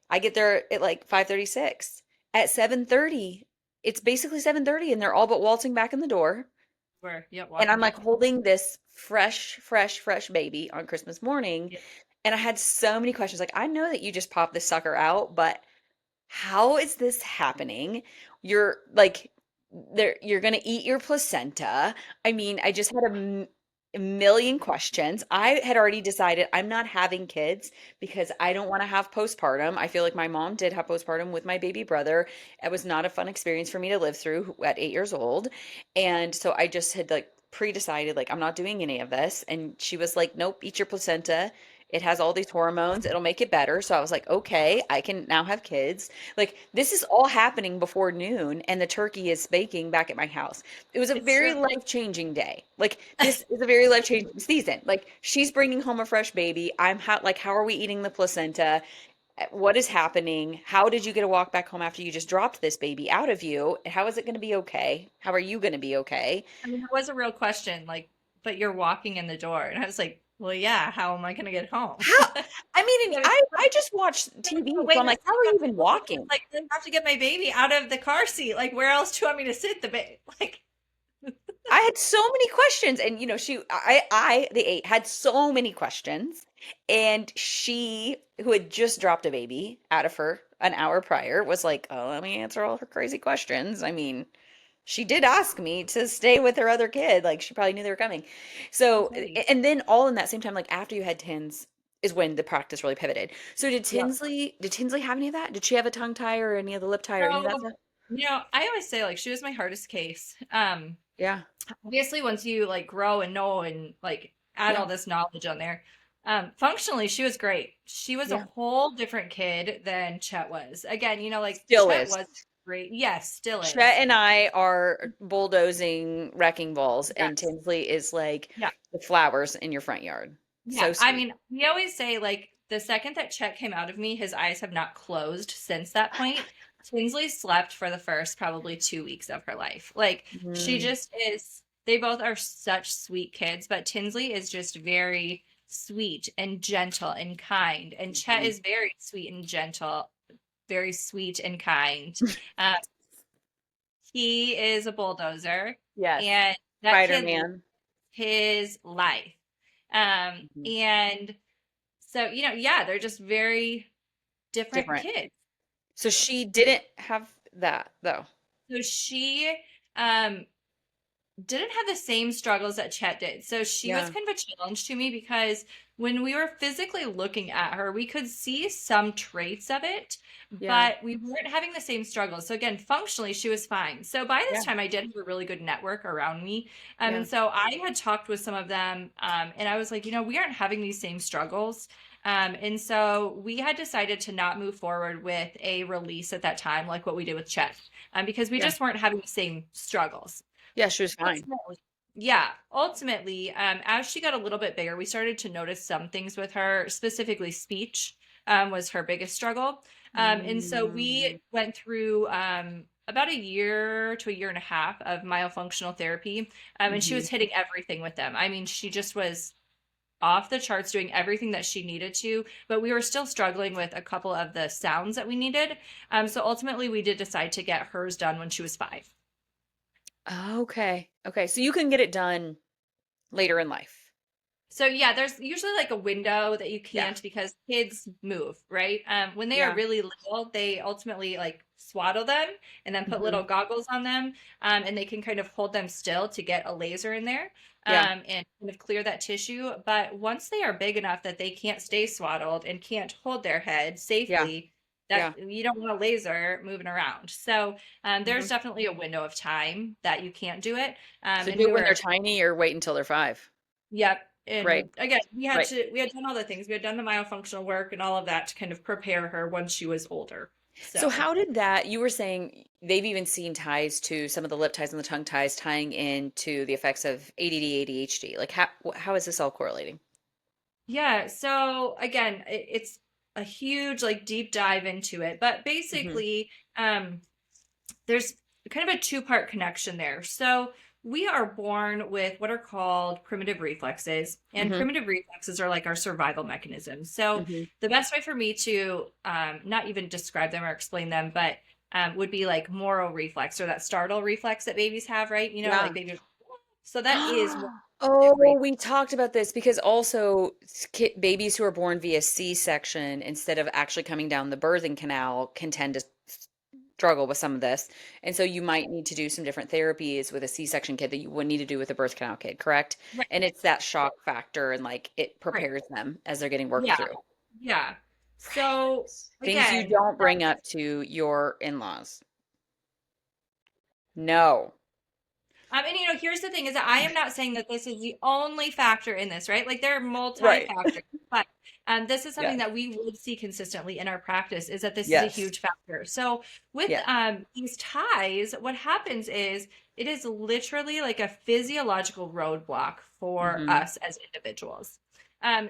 Speaker 1: I get there at like 5:36. At 7:30, it's basically 7:30 and they're all but waltzing back in the door.
Speaker 2: Where, yeah,
Speaker 1: And I'm
Speaker 2: walking
Speaker 1: like
Speaker 2: back.
Speaker 1: holding this fresh baby on Christmas morning.
Speaker 2: Yeah,
Speaker 1: And I had so many questions. Like, I know that you just popped this sucker out, but how is this happening? You're like, you're gonna eat your placenta. I mean, I just had a million questions. I had already decided I'm not having kids because I don't want to have postpartum. I feel like my mom did have postpartum with my baby brother. It was not a fun experience for me to live through at 8 years old. And so I just had like pre-decided, like, I'm not doing any of this. And she was like, nope, eat your placenta. It has all these hormones. It'll make it better. So I was like, okay, I can now have kids. Like, this is all happening before noon, and the turkey is baking back at my house. It was a
Speaker 2: it's
Speaker 1: very
Speaker 2: true.
Speaker 1: life-changing day. Like, this is a very life-changing season. Like, she's bringing home a fresh baby. Like, how are we eating the placenta? What is happening? How did you get a walk back home after you just dropped this baby out of you? How is it going to be okay? How are you going to be okay?
Speaker 2: I mean, it was a real question, like, but you're walking in the door. And I was like, well, yeah, how am I going to get home?
Speaker 1: How? I mean, and
Speaker 2: Yeah,
Speaker 1: I just watch TV, so
Speaker 2: wait
Speaker 1: I'm
Speaker 2: a
Speaker 1: like, how are you even
Speaker 2: second.
Speaker 1: walking?
Speaker 2: Like, I have to get my baby out of the car seat. Like, where else do you want me to sit the baby? Like,
Speaker 1: I had so many questions, and the eight had so many questions, and she, who had just dropped a baby out of her an hour prior, was like, "Oh, let me answer all her crazy questions." I mean, she did ask me to stay with her other kid, like she probably knew they were coming. So,
Speaker 2: okay.
Speaker 1: and then all in that same time, like after you had Tins, is when the practice really pivoted. So
Speaker 2: Yeah.
Speaker 1: Did Tinsley have any of that? Did she have a tongue tie or any of the lip tie or any of that
Speaker 2: So,
Speaker 1: stuff?
Speaker 2: I always say like she was my hardest case.
Speaker 1: Yeah,
Speaker 2: Obviously once you like grow and know and like add
Speaker 1: yeah,
Speaker 2: all this knowledge on there, functionally she was great. She was a
Speaker 1: yeah.
Speaker 2: whole different kid than Chet was. Again, like
Speaker 1: Still
Speaker 2: Chet
Speaker 1: is.
Speaker 2: was great. Yes, still
Speaker 1: Chet
Speaker 2: is.
Speaker 1: and I are bulldozing wrecking balls, and
Speaker 2: Yes.
Speaker 1: Tinsley is like
Speaker 2: Yeah.
Speaker 1: the flowers in your front yard.
Speaker 2: Yeah.
Speaker 1: So
Speaker 2: I
Speaker 1: sweet.
Speaker 2: mean, we always say like the second that Chet came out of me, his eyes have not closed since that point. Tinsley slept for the first probably 2 weeks of her life. Like she
Speaker 1: Mm,
Speaker 2: just is, they both are such sweet kids, but Tinsley is just very sweet and gentle and kind. And Chet
Speaker 1: mhm.
Speaker 2: is very sweet and gentle, very sweet and kind. Uh, he is a bulldozer
Speaker 1: Yes.
Speaker 2: and that kid lives
Speaker 1: Spider-Man.
Speaker 2: his life.
Speaker 1: Mhm.
Speaker 2: And so, yeah, they're just very different
Speaker 1: Different.
Speaker 2: kids.
Speaker 1: So she didn't have that though.
Speaker 2: So she um didn't have the same struggles that Chet did. So she was
Speaker 1: Yeah.
Speaker 2: kind of a challenge to me because when we were physically looking at her, we could see some traits of it,
Speaker 1: Yeah.
Speaker 2: but we weren't having the same struggles. So again, functionally, she was fine. So by
Speaker 1: Yeah.
Speaker 2: this time, I did have a really good network around me.
Speaker 1: Yeah.
Speaker 2: And so I had talked with some of them, and I was like, we aren't having these same struggles. And so we had decided to not move forward with a release at that time, like what we did with Chet, because we
Speaker 1: Yeah.
Speaker 2: just weren't having the same struggles.
Speaker 1: Yeah, she was fine.
Speaker 2: Ultimately, yeah, ultimately, as she got a little bit bigger, we started to notice some things with her, specifically speech, was her biggest struggle. And so
Speaker 1: Mm,
Speaker 2: we went through about a year to a year and a half of myofunctional therapy, and she
Speaker 1: mhm.
Speaker 2: was hitting everything with them. I mean, she just was off the charts doing everything that she needed to, but we were still struggling with a couple of the sounds that we needed. So ultimately, we did decide to get hers done when she was 5.
Speaker 1: Okay. Okay. So you can get it done later in life.
Speaker 2: So yeah, there's usually like a window that you
Speaker 1: Yeah.
Speaker 2: can't because kids move, right? When they are
Speaker 1: Yeah.
Speaker 2: really little, they ultimately like swaddle them and then put
Speaker 1: Mhm.
Speaker 2: little goggles on them, and they can kind of hold them still to get a laser in there,
Speaker 1: Yeah.
Speaker 2: and kind of clear that tissue. But once they are big enough that they can't stay swaddled and can't hold their head
Speaker 1: Yeah.
Speaker 2: safely, that
Speaker 1: Yeah.
Speaker 2: you don't want a laser moving around. So there's
Speaker 1: Mhm.
Speaker 2: definitely a window of time that you can't do it.
Speaker 1: So
Speaker 2: And
Speaker 1: do
Speaker 2: we
Speaker 1: it when they're
Speaker 2: were
Speaker 1: tiny or wait until they're 5.
Speaker 2: Yep.
Speaker 1: Right.
Speaker 2: And again,
Speaker 1: Right.
Speaker 2: we had done all the things. We had done the myofunctional work and all of that to kind of prepare her once she was older.
Speaker 1: So
Speaker 2: So,
Speaker 1: how did that, you were saying they've even seen ties to some of the lip ties and the tongue ties tying into the effects of ADD, ADHD. Like how is this all correlating?
Speaker 2: yeah, so again, it's a huge like deep dive into it, but
Speaker 1: Hmm.
Speaker 2: basically there's kind of a two-part connection there. So, we are born with what are called primitive reflexes, and
Speaker 1: Mm-hmm.
Speaker 2: primitive reflexes are like our survival mechanisms. So
Speaker 1: Mm-hmm.
Speaker 2: the best way for me to not even describe them or explain them, but would be like moral reflex or that startle reflex that babies have, right? You know,
Speaker 1: Yeah.
Speaker 2: like babies. So that is one
Speaker 1: Oh, we talked about this because also babies who are born via C-section instead of actually coming down the birthing canal can tend to struggle with some of this. And so you might need to do some different therapies with a C-section kid that you wouldn't need to do with a birth canal kid, correct?
Speaker 2: right,
Speaker 1: And it's that shock factor and like it
Speaker 2: right.
Speaker 1: prepares them as they're getting worked
Speaker 2: Yeah,
Speaker 1: through.
Speaker 2: yeah.
Speaker 1: Right.
Speaker 2: So
Speaker 1: Things you
Speaker 2: again,
Speaker 1: don't bring up to your in-laws. No.
Speaker 2: and here's the thing is that I am not saying that this is the only factor in this, right? Like there are
Speaker 1: Right.
Speaker 2: multi-factors, but this is something
Speaker 1: Yes.
Speaker 2: that we would see consistently in our practice is that this is a
Speaker 1: Yes.
Speaker 2: huge factor. So with
Speaker 1: Yes.
Speaker 2: these ties, what happens is it is literally like a physiological roadblock for
Speaker 1: Hmm.
Speaker 2: us as individuals.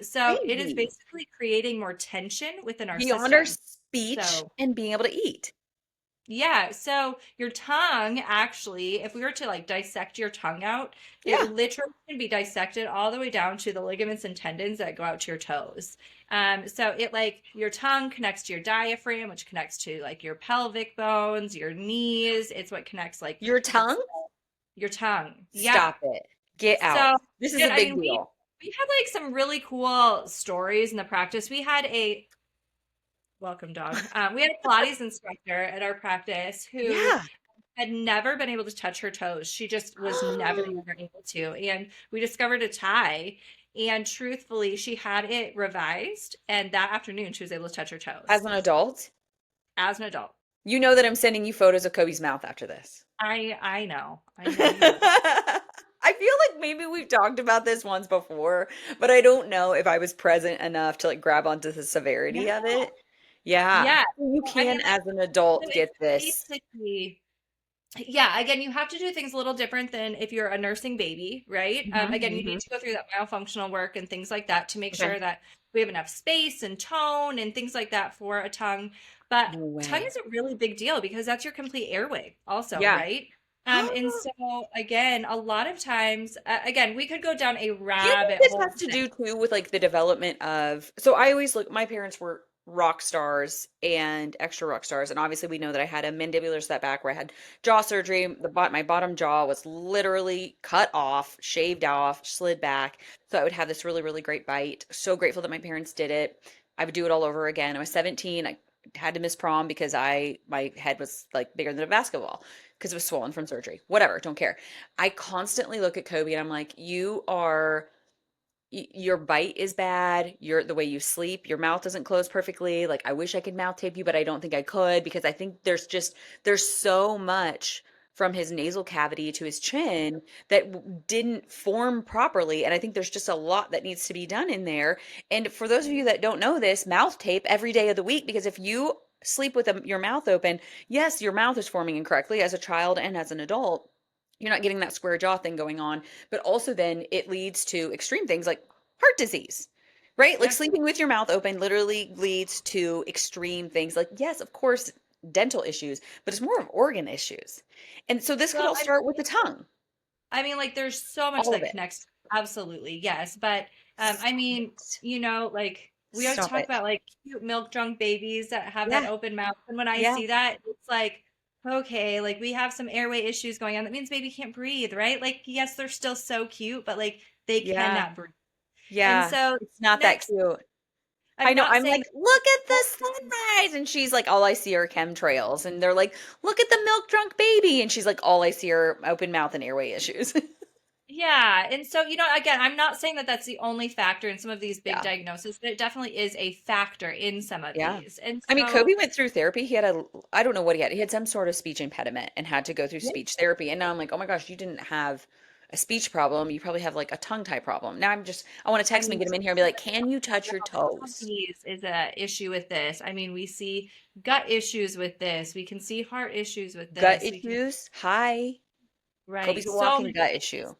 Speaker 2: So it is
Speaker 1: Crazy.
Speaker 2: basically creating more tension within our
Speaker 1: Beyond our
Speaker 2: system.
Speaker 1: speech
Speaker 2: So
Speaker 1: and being able to eat.
Speaker 2: yeah, so your tongue actually, if we were to like dissect your tongue out, it
Speaker 1: Yeah.
Speaker 2: literally can be dissected all the way down to the ligaments and tendons that go out to your toes. So it like your tongue connects to your diaphragm, which connects to like your pelvic bones, your knees. It's what connects like
Speaker 1: Your
Speaker 2: it's
Speaker 1: tongue?
Speaker 2: your tongue. Yeah.
Speaker 1: Stop it. Get out.
Speaker 2: So,
Speaker 1: This is
Speaker 2: and
Speaker 1: a
Speaker 2: I
Speaker 1: big
Speaker 2: mean, we
Speaker 1: deal.
Speaker 2: we had like some really cool stories in the practice. We had a welcome dog. We had a Pilates instructor at our practice who
Speaker 1: Yeah.
Speaker 2: had never been able to touch her toes. She just was never ever able to. And we discovered a tie. And truthfully, she had it revised. And that afternoon, she was able to touch her
Speaker 1: As
Speaker 2: toes
Speaker 1: an adult,
Speaker 2: as an adult.
Speaker 1: you know that I'm sending you photos of Kobe's mouth after this.
Speaker 2: I know. I know you will.
Speaker 1: I feel like maybe we've talked about this once before, but I don't know if I was present enough to like grab onto the
Speaker 2: Yeah.
Speaker 1: severity of it. Yeah.
Speaker 2: Yeah.
Speaker 1: You
Speaker 2: Well, I mean,
Speaker 1: can,
Speaker 2: like,
Speaker 1: as an
Speaker 2: so
Speaker 1: adult,
Speaker 2: it's
Speaker 1: get this.
Speaker 2: basically yeah, again, you have to do things a little different than if you're a nursing baby, right? Again, you need
Speaker 1: Hmm.
Speaker 2: to go through that myofunctional work and things like that to make
Speaker 1: Okay.
Speaker 2: sure that we have enough space and tone and things like that for a tongue. But
Speaker 1: No
Speaker 2: tongue
Speaker 1: way.
Speaker 2: is a really big deal because that's your complete airway, also,
Speaker 1: Yeah.
Speaker 2: right? And so again, a lot of times, again, we could go down a
Speaker 1: Do you think
Speaker 2: rabbit
Speaker 1: this
Speaker 2: hole.
Speaker 1: has to do too with like the development of, so I always look, my parents were rock stars and extra rock stars, and obviously we know that I had a mandibular setback where I had jaw surgery. My bottom jaw was literally cut off, shaved off, slid back, so I would have this really, really great bite. So grateful that my parents did it. I would do it all over again. I was 17. I had to miss prom because my head was like bigger than a basketball because it was swollen from surgery. Whatever, don't care. I constantly look at Kobe and I'm like, your bite is bad. The way you sleep, your mouth doesn't close perfectly. Like I wish I could mouth tape you, but I don't think I could because I think there's so much from his nasal cavity to his chin that didn't form properly. And I think there's just a lot that needs to be done in there. And for those of you that don't know this, mouth tape every day of the week, because if you sleep with your mouth open, yes, your mouth is forming incorrectly as a child and as an adult. You're not getting that square jaw thing going on, but also then it leads to extreme things like heart disease, right? Like
Speaker 2: Yeah.
Speaker 1: sleeping with your mouth open literally leads to extreme things like, yes, of course, dental issues, but it's more of organ issues. And so this could
Speaker 2: Well,
Speaker 1: all start with the tongue,
Speaker 2: like there's so much
Speaker 1: all of
Speaker 2: that
Speaker 1: it.
Speaker 2: connects. Absolutely, yes. But I
Speaker 1: Stop
Speaker 2: mean,
Speaker 1: it.
Speaker 2: like we always
Speaker 1: Stop
Speaker 2: talk
Speaker 1: it.
Speaker 2: about like cute milk drunk babies that have that
Speaker 1: Yeah.
Speaker 2: open mouth. And when I
Speaker 1: Yeah.
Speaker 2: see that, it's like, okay, like we have some airway issues going on. That means baby can't breathe, right? Like, yes, they're still so cute, but like they
Speaker 1: Yeah.
Speaker 2: cannot breathe. And
Speaker 1: Yeah.
Speaker 2: so
Speaker 1: It's not that
Speaker 2: next,
Speaker 1: cute. I
Speaker 2: I'm
Speaker 1: know.
Speaker 2: not
Speaker 1: I'm
Speaker 2: saying
Speaker 1: like, look at the sunrise. And she's like, all I see are chemtrails. And they're like, look at the milk drunk baby. And she's like, all I see are open mouth and airway issues.
Speaker 2: yeah. And so, again, I'm not saying that that's the only factor in some of these big
Speaker 1: Yeah.
Speaker 2: diagnoses, but it definitely is a factor in some of
Speaker 1: Yeah.
Speaker 2: these. And
Speaker 1: I mean,
Speaker 2: so,
Speaker 1: Kobe went through therapy. I don't know what he had. He had some sort of speech impediment and had to go through speech therapy. And now I'm like, oh my gosh, you didn't have a speech problem. You probably have like a tongue tie problem. Now I want to
Speaker 2: I
Speaker 1: text him,
Speaker 2: mean,
Speaker 1: get him in here and be like, can you touch your toes?
Speaker 2: diabetes is a issue with this. I mean, we see gut issues with this. We can see heart issues with
Speaker 1: Gut
Speaker 2: this. We can
Speaker 1: issues? Hi.
Speaker 2: right.
Speaker 1: Kobe's a
Speaker 2: So
Speaker 1: walking
Speaker 2: many.
Speaker 1: gut issue.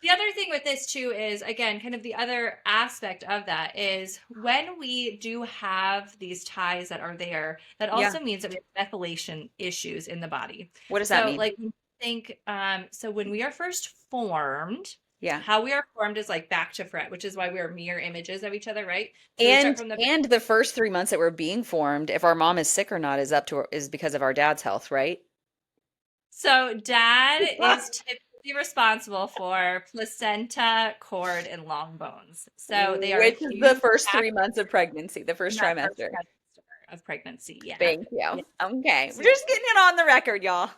Speaker 2: The other thing with this too is again, kind of the other aspect of that is when we do have these ties that are there, that
Speaker 1: Yeah.
Speaker 2: also means that we have methylation issues in the body.
Speaker 1: What does that
Speaker 2: So
Speaker 1: mean?
Speaker 2: like think, so when we are first formed,
Speaker 1: Yeah.
Speaker 2: how we are formed is like back to front, which is why we are mirror images of each other, right? So we start
Speaker 1: And
Speaker 2: from the
Speaker 1: and the first 3 months that we're being formed, if our mom is sick or not, is because of our dad's health, right?
Speaker 2: So dad is typically responsible for placenta, cord, and long bones. So they are a
Speaker 1: Which is the
Speaker 2: huge
Speaker 1: first
Speaker 2: factor
Speaker 1: 3 months of pregnancy, the
Speaker 2: in
Speaker 1: first
Speaker 2: that first
Speaker 1: trimester.
Speaker 2: trimester of pregnancy. Yeah.
Speaker 1: Thank
Speaker 2: Yeah.
Speaker 1: you. Okay. We're
Speaker 2: So
Speaker 1: just getting it on the record, y'all.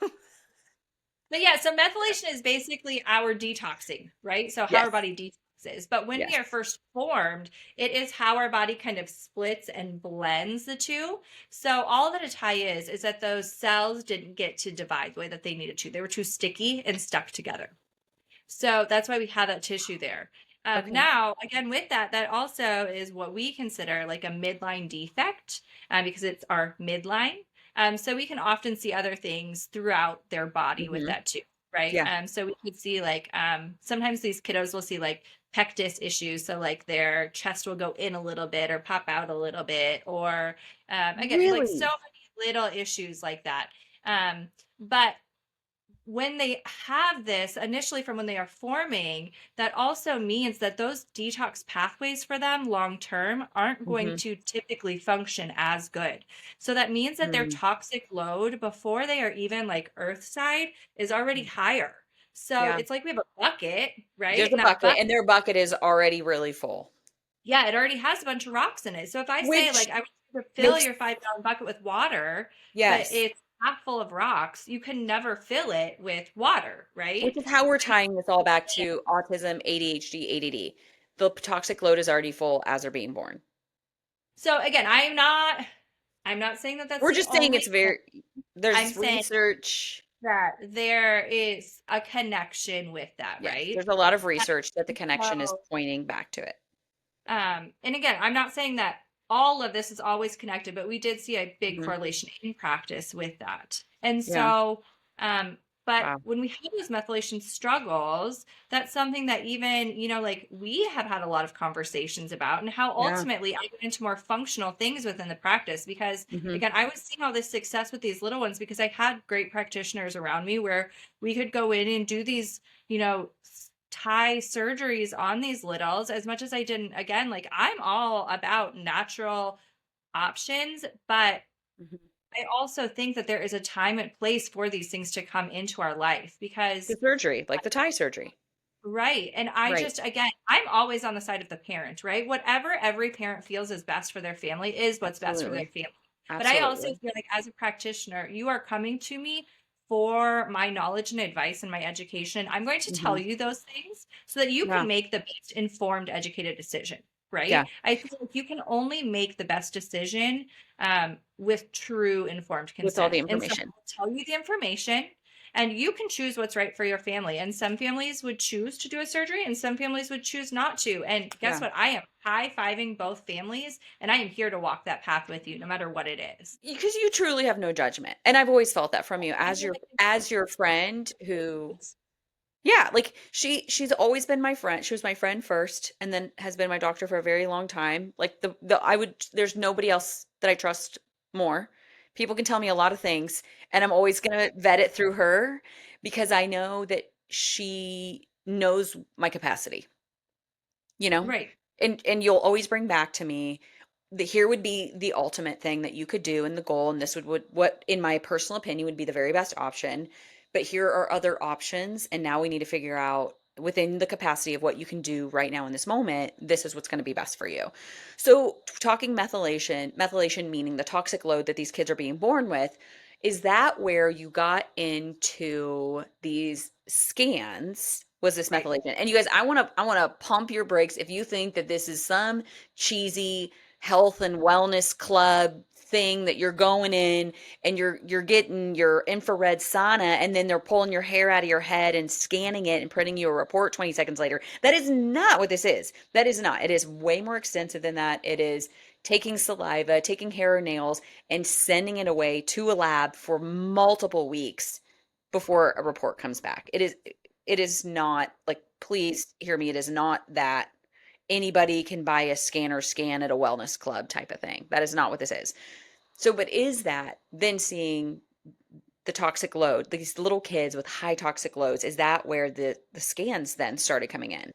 Speaker 2: But yeah, so methylation is basically our detoxing, right? So how our
Speaker 1: Yes.
Speaker 2: body detoxes. But when we
Speaker 1: Yes.
Speaker 2: are first formed, it is how our body kind of splits and blends the two. So all that a tie is that those cells didn't get to divide the way that they needed to. They were too sticky and stuck together. So that's why we have that tissue there.
Speaker 1: Okay.
Speaker 2: Now, again, with that, that also is what we consider like a midline defect because it's our midline. So we can often see other things throughout their body with
Speaker 1: Hmm.
Speaker 2: that too, right?
Speaker 1: Yeah.
Speaker 2: So we could see like sometimes these kiddos will see like pectus issues. So like their chest will go in a little bit or pop out a little bit, or again, like so
Speaker 1: Really?
Speaker 2: many little issues like that. But when they have this initially from when they are forming, that also means that those detox pathways for them long term aren't going
Speaker 1: Hmm.
Speaker 2: to typically function as good. So that means that their
Speaker 1: Hmm.
Speaker 2: toxic load before they are even like earth side is already higher. So
Speaker 1: Yeah.
Speaker 2: it's like we have a bucket, right?
Speaker 1: There's a
Speaker 2: And that
Speaker 1: bucket,
Speaker 2: bucket,
Speaker 1: and their bucket is already really full,
Speaker 2: yeah, it already has a bunch of rocks in it. So if I say
Speaker 1: which
Speaker 2: like I want you to fill
Speaker 1: makes,
Speaker 2: your 5 gallon bucket with water, but
Speaker 1: yes,
Speaker 2: it's half full of rocks, you can never fill it with water, right?
Speaker 1: which is how we're tying this all back to autism, ADHD, ADD. The toxic load is already full as they're being born.
Speaker 2: So again, I'm not saying that that's
Speaker 1: We're
Speaker 2: the
Speaker 1: just saying
Speaker 2: only
Speaker 1: it's
Speaker 2: thing.
Speaker 1: very,
Speaker 2: I'm
Speaker 1: there's
Speaker 2: saying
Speaker 1: research.
Speaker 2: that there is a connection with that,
Speaker 1: Yes,
Speaker 2: right?
Speaker 1: there's a lot of research that the connection is
Speaker 2: So,
Speaker 1: pointing back to it.
Speaker 2: and again, I'm not saying that all of this is always connected, but we did see a big
Speaker 1: Hmm.
Speaker 2: correlation in practice with that. And
Speaker 1: Yeah.
Speaker 2: so, but
Speaker 1: Wow.
Speaker 2: when we have those methylation struggles, that's something that even, like we have had a lot of conversations about, and how
Speaker 1: Yeah.
Speaker 2: ultimately I get into more functional things within the practice. Because
Speaker 1: Hmm.
Speaker 2: again, I was seeing all this success with these little ones because I had great practitioners around me where we could go in and do these, tie surgeries on these littles as much as I didn't. Again, like I'm all about natural options, but
Speaker 1: Hmm.
Speaker 2: I also think that there is a time and place for these things to come into our life
Speaker 1: The
Speaker 2: because,
Speaker 1: surgery, like the tie surgery.
Speaker 2: right. And I
Speaker 1: Right.
Speaker 2: just, again, I'm always on the side of the parent, right? Whatever every parent feels is best for their family is what's best for their
Speaker 1: Absolutely.
Speaker 2: family. But I also
Speaker 1: Absolutely.
Speaker 2: feel like as a practitioner, you are coming to me for my knowledge and advice and my education. I'm going to tell
Speaker 1: Hmm.
Speaker 2: you those things so that you
Speaker 1: Yeah.
Speaker 2: can make the best informed, educated decision, right?
Speaker 1: Yeah.
Speaker 2: I feel like you can only make the best decision with true informed
Speaker 1: With all the
Speaker 2: consent. And so
Speaker 1: information.
Speaker 2: I'll tell you the information and you can choose what's right for your family. And some families would choose to do a surgery and some families would choose not to. And guess
Speaker 1: Yeah.
Speaker 2: what? I am high-fiving both families and I am here to walk that path with you no matter what it is.
Speaker 1: Because you truly have no judgment. And I've always felt that from you
Speaker 2: I
Speaker 1: as
Speaker 2: feel
Speaker 1: your
Speaker 2: like
Speaker 1: as your friend who, yeah, like she's always been my friend. She was my friend first and then has been my doctor for a very long time. Like the I would there's nobody else that I trust more. People can tell me a lot of things and I'm always going to vet it through her because I know that she knows my capacity, you know?
Speaker 2: right.
Speaker 1: And you'll always bring back to me the here would be the ultimate thing that you could do and the goal, and this would what in my personal opinion would be the very best option. But here are other options, and now we need to figure out within the capacity of what you can do right now in this moment, this is what's going to be best for you. So talking methylation meaning the toxic load that these kids are being born with, is that where you got into these scans? Was this
Speaker 2: Right.
Speaker 1: methylation? And you guys, I want to pump your brakes if you think that this is some cheesy health and wellness club thing that you're going in and you're getting your infrared sauna and then they're pulling your hair out of your head and scanning it and printing you a report 20 seconds later. That is not what this is. That is not. It is way more extensive than that. It is taking saliva, taking hair or nails, and sending it away to a lab for multiple weeks before a report comes back. It is not like, please hear me, it is not that anybody can buy a scan at a wellness club type of thing. That is not what this is. So, but is that then seeing the toxic load, these little kids with high toxic loads, is that where the scans then started coming in?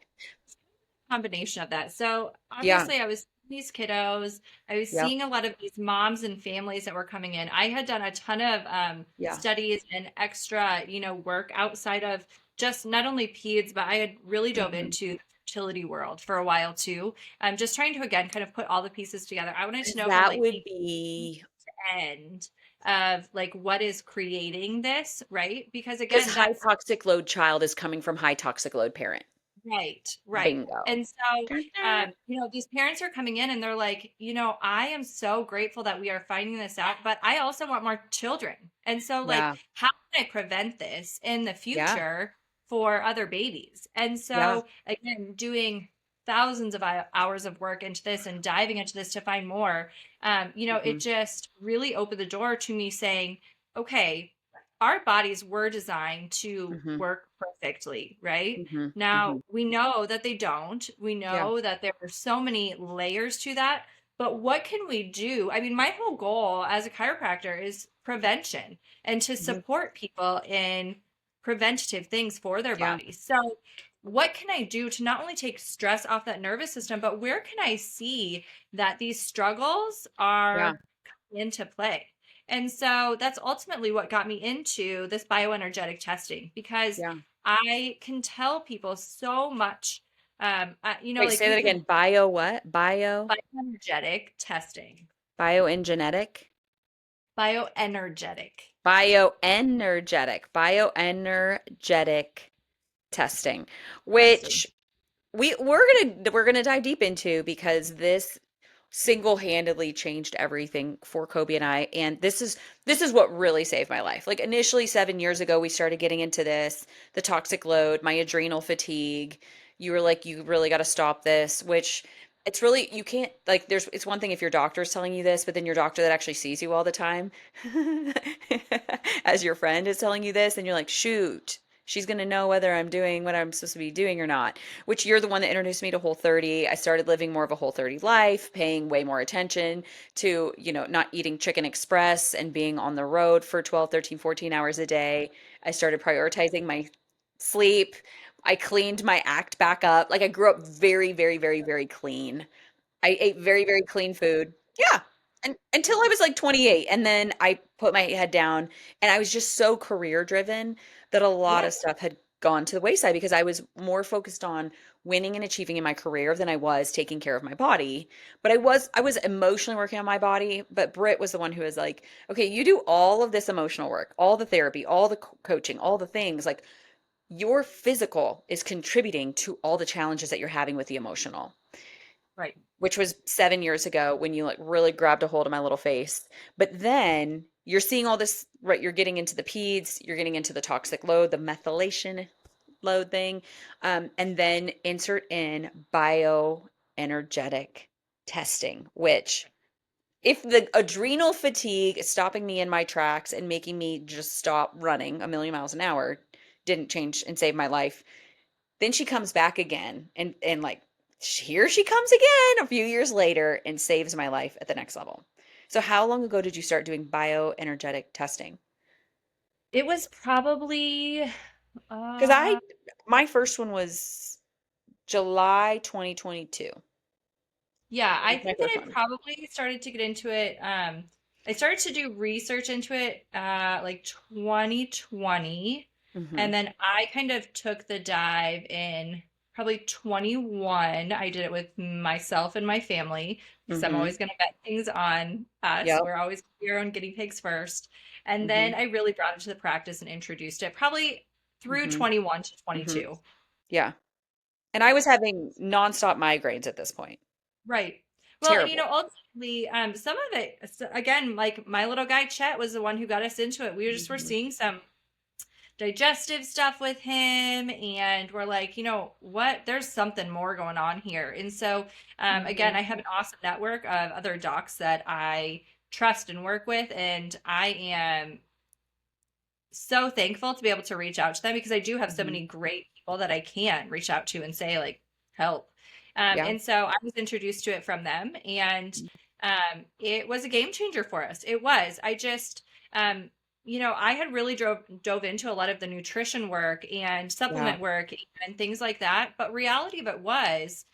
Speaker 2: Combination of that. So
Speaker 1: Yeah,
Speaker 2: obviously I was seeing these kiddos, I was
Speaker 1: yeah,
Speaker 2: seeing a lot of these moms and families that were coming in. I had done a ton of
Speaker 1: yeah.
Speaker 2: studies and extra, work outside of just not only peds, but I had really dove
Speaker 1: Hmm.
Speaker 2: into the fertility world for a while too. Just trying to again kind of put all the pieces together. I wanted to
Speaker 1: 'Cause
Speaker 2: know from
Speaker 1: that
Speaker 2: like
Speaker 1: would
Speaker 2: beginning
Speaker 1: be
Speaker 2: to end of like what is creating this, right? Because
Speaker 1: because
Speaker 2: again,
Speaker 1: high
Speaker 2: that's
Speaker 1: toxic load child is coming from high toxic load parent.
Speaker 2: right, right.
Speaker 1: Bingo.
Speaker 2: And so,
Speaker 1: Gotcha.
Speaker 2: these parents are coming in and they're like, I am so grateful that we are finding this out, but I also want more children. And so, like,
Speaker 1: Yeah,
Speaker 2: how can I prevent this in the
Speaker 1: yeah,
Speaker 2: future for other babies? And
Speaker 1: yeah.
Speaker 2: so, again, doing thousands of hours of work into this and diving into this to find more, it
Speaker 1: Hmm.
Speaker 2: just really opened the door to me saying, okay, our bodies were designed to
Speaker 1: Hmm.
Speaker 2: work perfectly, right?
Speaker 1: Hmm.
Speaker 2: Now,
Speaker 1: Hmm.
Speaker 2: we know that they don't. We
Speaker 1: Yeah,
Speaker 2: know that there are so many layers to that. But what can we do? I mean, my whole goal as a chiropractor is prevention and to
Speaker 1: hmm,
Speaker 2: support people in preventative things for their
Speaker 1: yeah,
Speaker 2: bodies. So, what can I do to not only take stress off that nervous system, but where can I see that these struggles
Speaker 1: yeah,
Speaker 2: are into play? And so that's ultimately what got me into this bioenergetic testing because
Speaker 1: yeah.
Speaker 2: I can tell people so much.
Speaker 1: Wait,
Speaker 2: Like
Speaker 1: say
Speaker 2: we
Speaker 1: that
Speaker 2: can
Speaker 1: again. Bio what? Bio,
Speaker 2: bioenergetic testing,
Speaker 1: bioenergetic,
Speaker 2: bioenergetic
Speaker 1: bioenergetic testing,
Speaker 2: testing.
Speaker 1: which we're gonna dive deep into because this single-handedly changed everything for Kobe and I. And this is what really saved my life. Like initially 7 years ago, we started getting into this, the toxic load, my adrenal fatigue. You were like, you really got to stop this, which it's really you can't like it's one thing if your doctor's telling you this, but then your doctor that actually sees you all the time as your friend is telling you this, and you're like, shoot, she's gonna know whether I'm doing what I'm supposed to be doing or not, which you're the one that introduced me to Whole30. I started living more of a Whole30 life, paying way more attention to, not eating Chicken Express and being on the road for 12, 13, 14 hours a day. I started prioritizing my sleep. I cleaned my act back up. Like I grew up very, very, very, very clean. I ate very, very clean food. Yeah. And until I was like 28. And then I put my head down and I was just so career driven that a lot
Speaker 2: Yeah,
Speaker 1: of stuff had gone to the wayside because I was more focused on winning and achieving in my career than I was taking care of my body. But I was emotionally working on my body, but Britt was the one who was like, "Okay, you do all of this emotional work, all the therapy, all the coaching, all the things. Like your physical is contributing to all the challenges that you're having with the emotional."
Speaker 2: right.
Speaker 1: Which was 7 years ago when you like really grabbed a hold of my little face. But then you're seeing all this, right? You're getting into the peds, you're getting into the toxic load, the methylation load thing, and then insert in bioenergetic testing, which if the adrenal fatigue is stopping me in my tracks and making me just stop running a million miles an hour didn't change and save my life, then she comes back again and like here she comes again a few years later and saves my life at the next level. So how long ago did you start doing bioenergetic testing?
Speaker 2: It was probably
Speaker 1: Because
Speaker 2: uh
Speaker 1: my first one was July 2022.
Speaker 2: yeah, I
Speaker 1: Was my
Speaker 2: think that
Speaker 1: first
Speaker 2: I
Speaker 1: one.
Speaker 2: probably started to get into it. I started to do research into it like 2020.
Speaker 1: Mm-hmm.
Speaker 2: And then I kind of took the dive in probably 21. I did it with myself and my family because I'm
Speaker 1: Mm-hmm.
Speaker 2: always going to bet things on us.
Speaker 1: Yep.
Speaker 2: We're always gonna be our own guinea pigs first. And
Speaker 1: Mm-hmm.
Speaker 2: then I really brought it to the practice and introduced it probably through
Speaker 1: Mm-hmm.
Speaker 2: 21 to
Speaker 1: Mm-hmm.
Speaker 2: 22.
Speaker 1: Yeah. And I was having nonstop migraines at this point.
Speaker 2: Right. Well, and
Speaker 1: Terrible.
Speaker 2: ultimately, some of it, again, like my little guy Chet was the one who got us into it. We just were
Speaker 1: Mm-hmm.
Speaker 2: seeing some digestive stuff with him, and we're like, what? There's something more going on here. And so, again,
Speaker 1: Mm-hmm.
Speaker 2: I have an awesome network of other docs that I trust and work with, and I am so thankful to be able to reach out to them because I do have so
Speaker 1: Mm-hmm.
Speaker 2: many great people that I can reach out to and say, like, help.
Speaker 1: Yeah.
Speaker 2: And so I was introduced to it from them, and it was a game changer for us. It was. I just, I had really dove into a lot of the nutrition work and
Speaker 1: Yeah.
Speaker 2: supplement work and things like that. But reality of it was,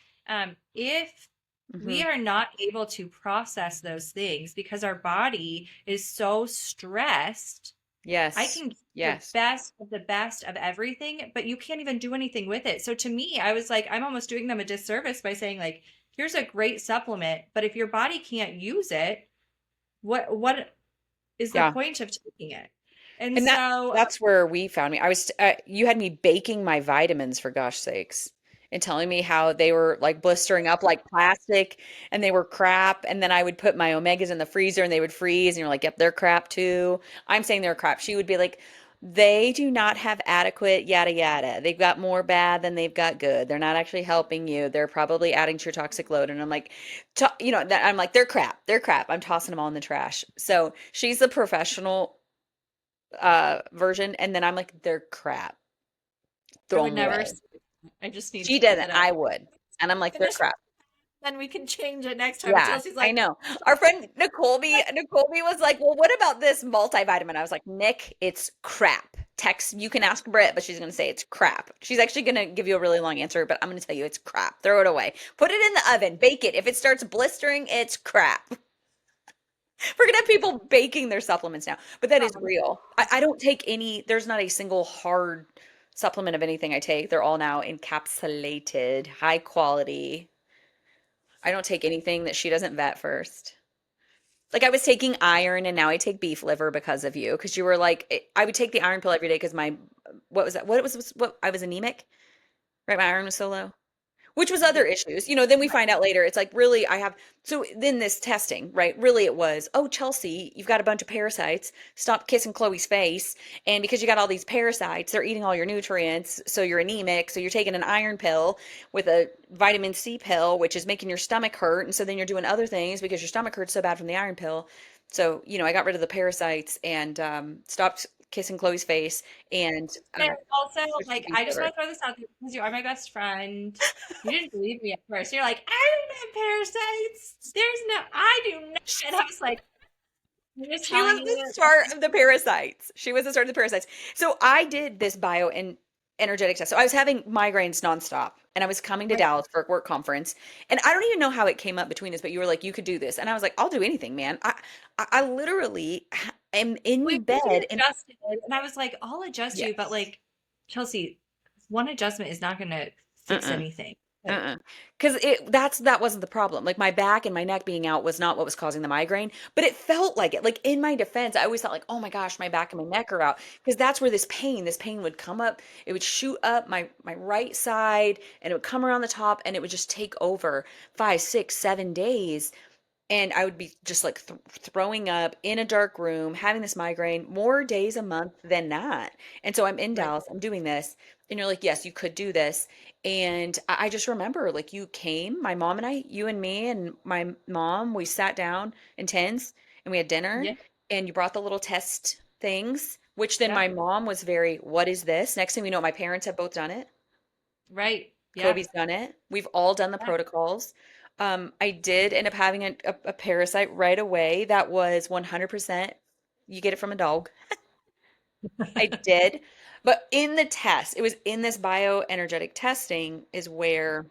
Speaker 2: if
Speaker 1: Hmm.
Speaker 2: we are not able to process those things because our body is so stressed, I
Speaker 1: Yes.
Speaker 2: can give the
Speaker 1: Yes.
Speaker 2: best of the best of everything, but you can't even do anything with it. So to me, I was like, I'm almost doing them a disservice by saying like, here's a great supplement, but if your body can't use it, what is the
Speaker 1: Yeah.
Speaker 2: point of taking it? And
Speaker 1: And
Speaker 2: so,
Speaker 1: that's where we found me. You had me baking my vitamins for gosh sakes and telling me how they were like blistering up like plastic and they were crap. And then I would put my omegas in the freezer and they would freeze. And you're like, yep, they're crap too. I'm saying they're crap. She would be like, they do not have adequate yada yada. They've got more bad than they've got good. They're not actually helping you. They're probably adding to your toxic load. And I'm like, I'm like, they're crap. They're crap. I'm tossing them all in the trash. So she's the professional version, and then I'm like, they're crap.
Speaker 2: I
Speaker 1: Throw
Speaker 2: would
Speaker 1: them
Speaker 2: never
Speaker 1: away.
Speaker 2: say that. I just need
Speaker 1: She
Speaker 2: to keep
Speaker 1: didn't.
Speaker 2: it up.
Speaker 1: I would. And I'm like, they're
Speaker 2: Finish,
Speaker 1: crap.
Speaker 2: then we can change it next time. And
Speaker 1: Yeah,
Speaker 2: Chelsea's
Speaker 1: I
Speaker 2: like,
Speaker 1: know. Our friend Nicole was like, well, what about this multivitamin? I was like, Nick, it's crap. Text, you can ask Britt, but she's going to say it's crap. She's actually going to give you a really long answer, but I'm going to tell you it's crap. Throw it away. Put it in the oven, bake it. If it starts blistering, it's crap. We're gonna have people baking their supplements now, but that is real. I don't take any, there's not a single hard supplement of anything I take. They're all now encapsulated, high quality. I don't take anything that she doesn't vet first. Like I was taking iron and now I take beef liver because of you. Because you were like, I would take the iron pill every day because what was that? What I was anemic, right? My iron was so low. Which was
Speaker 2: yeah,
Speaker 1: other issues. Then we find out later, it's like, really, so then this testing, right? Really, it was, oh, Chelsea, you've got a bunch of parasites. Stop kissing Chloe's face. And because you got all these parasites, they're eating all your nutrients. So you're anemic. So you're taking an iron pill with a vitamin C pill, which is making your stomach hurt. And so then you're doing other things because your stomach hurts so bad from the iron pill. So, I got rid of the parasites and stopped kissing Chloe's face and
Speaker 2: and also,
Speaker 1: switched to
Speaker 2: like,
Speaker 1: beef
Speaker 2: I just
Speaker 1: liver.
Speaker 2: want to throw this out there because you are my best friend. You didn't believe me at first. You're like, I don't have parasites. I do not. And I was like, I'm just
Speaker 1: She
Speaker 2: telling
Speaker 1: was the
Speaker 2: you.
Speaker 1: start of the parasites. She was the start of the parasites. So I did this bio and energetic test. So I was having migraines nonstop and I was coming to
Speaker 2: Right.
Speaker 1: Dallas for a work conference. And I don't even know how it came up between us, but you were like, you could do this. And I was like, I'll do anything, man. I literally am
Speaker 2: We
Speaker 1: in
Speaker 2: need to
Speaker 1: bed
Speaker 2: get
Speaker 1: and
Speaker 2: adjusted. And I was like, I'll adjust you, but
Speaker 1: yes.
Speaker 2: like, Chelsea, one adjustment is not going to fix
Speaker 1: Uh-uh.
Speaker 2: anything. Like,
Speaker 1: Uh-uh. Because that wasn't the problem. Like my back and my neck being out was not what was causing the migraine, but it felt like it. Like in my defense, I always thought like, oh my gosh, my back and my neck are out. Because that's where this pain would come up. It would shoot up my right side and it would come around the top and it would just take over 5, 6, 7 days. And I would be just like throwing up in a dark room, having this migraine more days a month than not. And so I'm in
Speaker 2: right.
Speaker 1: Dallas, I'm doing this, and you're like, yes, you could do this. And I just remember like you came, my mom and I, you and me and my mom, we sat down in tents and we had dinner,
Speaker 2: Yeah.
Speaker 1: and you brought the little test things, which then
Speaker 2: Yep.
Speaker 1: my mom was very, what is this? Next thing we know, my parents have both done it.
Speaker 2: Right. Yeah.
Speaker 1: Kobe's done it. We've all done the
Speaker 2: Yeah.
Speaker 1: protocols. I did end up having a parasite right away that was 100%. You get it from a dog. I did. But in the test, it was in this bioenergetic testing is where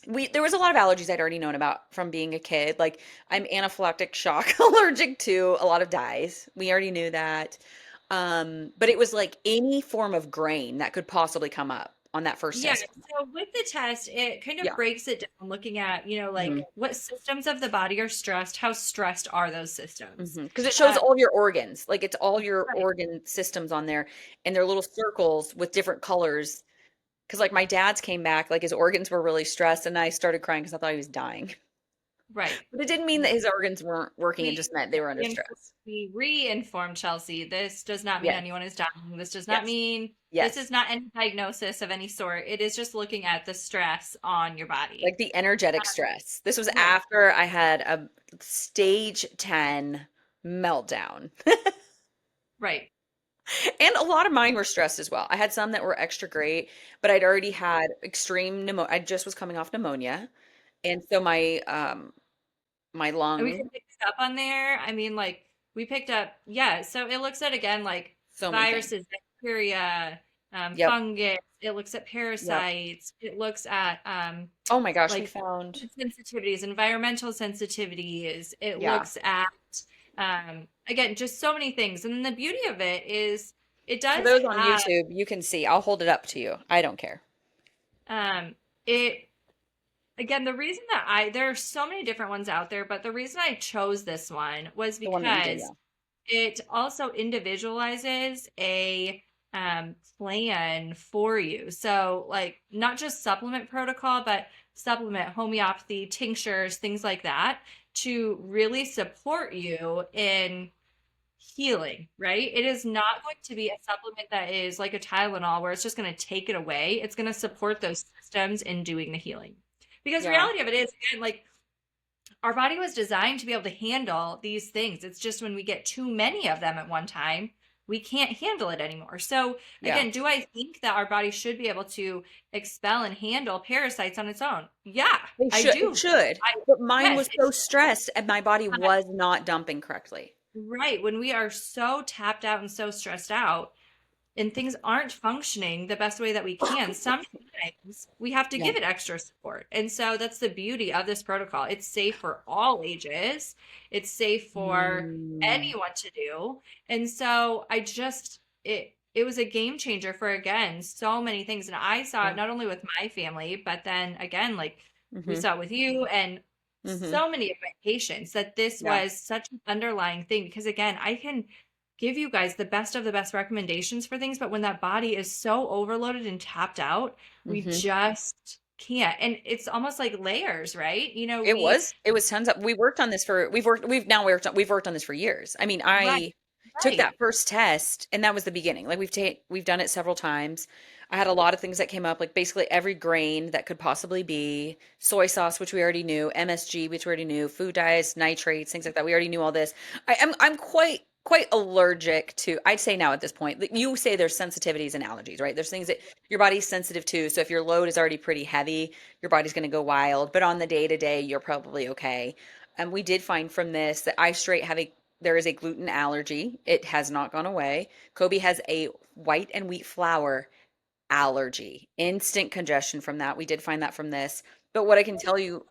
Speaker 1: there was a lot of allergies I'd already known about from being a kid. Like I'm anaphylactic shock allergic to a lot of dyes. We already knew that. But it was like any form of grain that could possibly come up on that first
Speaker 2: Yeah,
Speaker 1: test.
Speaker 2: so with the test, it kind of
Speaker 1: Yeah.
Speaker 2: breaks it down looking at, like
Speaker 1: Mhm.
Speaker 2: what systems of the body are stressed, how stressed are those systems?
Speaker 1: Because it shows
Speaker 2: Uh,
Speaker 1: all your organs, like it's all your
Speaker 2: right.
Speaker 1: organ systems on there, and they're little circles with different colors. Because like my dad's came back, like his organs were really stressed, and I started crying because I thought he was dying.
Speaker 2: Right.
Speaker 1: But it didn't mean that his organs weren't working; it
Speaker 2: We
Speaker 1: just meant they were under stress.
Speaker 2: we re-informed Chelsea. This does not mean
Speaker 1: Yes,
Speaker 2: anyone is dying. This does not
Speaker 1: yes,
Speaker 2: mean this is
Speaker 1: yes.
Speaker 2: not any diagnosis of any sort. It is just looking at the stress on your body.
Speaker 1: Like the energetic stress. This was
Speaker 2: Right.
Speaker 1: after I had a stage 10 meltdown.
Speaker 2: Right.
Speaker 1: And a lot of mine were stressed as well. I had some that were extra great, but I'd already had extreme pneumonia. I just was coming off pneumonia. And so my
Speaker 2: And we
Speaker 1: lung,
Speaker 2: can pick this up on there. I mean, like we picked up, yeah. So it looks at, again, like
Speaker 1: So many things.
Speaker 2: viruses, bacteria,
Speaker 1: Yep.
Speaker 2: fungus. It looks at
Speaker 1: Yep.
Speaker 2: parasites. It looks at
Speaker 1: Oh my gosh, we
Speaker 2: like
Speaker 1: found,
Speaker 2: food sensitivities, environmental sensitivities. It
Speaker 1: yeah.
Speaker 2: looks at again, just so many things. And the beauty of it is it
Speaker 1: For
Speaker 2: does
Speaker 1: those on
Speaker 2: have
Speaker 1: YouTube, you can see. I'll hold it up to you. I don't care.
Speaker 2: it again, the reason that there are so many different ones out there, but the reason I chose this one was
Speaker 1: The one that you did,
Speaker 2: because
Speaker 1: yeah.
Speaker 2: it also individualizes a plan for you. So, like, not just supplement protocol, but supplement, homeopathy, tinctures, things like that, to really support you in healing, right? It is not going to be a supplement that is like a Tylenol where it's just going to take it away. It's going to support those systems in doing the healing. Because the
Speaker 1: Yeah.
Speaker 2: reality of it is, again, like, our body was designed to be able to handle these things. It's just when we get too many of them at one time, we can't handle it anymore. So,
Speaker 1: Yeah.
Speaker 2: again, do I think that our body should be able to expel and handle parasites on its own? Yeah,
Speaker 1: They
Speaker 2: I
Speaker 1: should, it
Speaker 2: do.
Speaker 1: should.
Speaker 2: I
Speaker 1: But mine
Speaker 2: Yes,
Speaker 1: was
Speaker 2: it's
Speaker 1: so stressed and my body was not dumping correctly.
Speaker 2: right. When we are so tapped out and so stressed out, and things aren't functioning the best way that we can, sometimes we have to
Speaker 1: Yeah.
Speaker 2: give it extra support. And so that's the beauty of this protocol. It's safe for all ages, it's safe for
Speaker 1: Mm.
Speaker 2: anyone to do. And so it was a game changer for, again, so many things. And I saw it
Speaker 1: Yeah.
Speaker 2: not only with my family, but then again, like, we
Speaker 1: Mm-hmm.
Speaker 2: saw it with you and
Speaker 1: Mm-hmm.
Speaker 2: so many of my patients, that this
Speaker 1: Yeah.
Speaker 2: was such an underlying thing. Because, again, I can give you guys the best recommendations for things, but when that body is so overloaded and tapped out, we
Speaker 1: Mm-hmm.
Speaker 2: just can't. And it's almost like layers, right?
Speaker 1: It was tons of, we worked on this for, we've worked on this for years. I mean,
Speaker 2: Right,
Speaker 1: I took
Speaker 2: right,
Speaker 1: that first test and that was the beginning. Like we've done it several times. I had a lot of things that came up, like basically every grain that could possibly be, soy sauce, which we already knew, MSG, which we already knew, food dyes, nitrates, things like that. We already knew all this. I'm quite allergic to, I'd say now at this point, like, you say there's sensitivities and allergies, right? There's things that your body's sensitive to. So if your load is already pretty heavy, your body's going to go wild. But on the day to day, you're probably okay. And we did find from this that I straight have there is a gluten allergy. It has not gone away. Kobe has a white and wheat flour allergy, instant congestion from that. We did find that from this. But what I can tell you,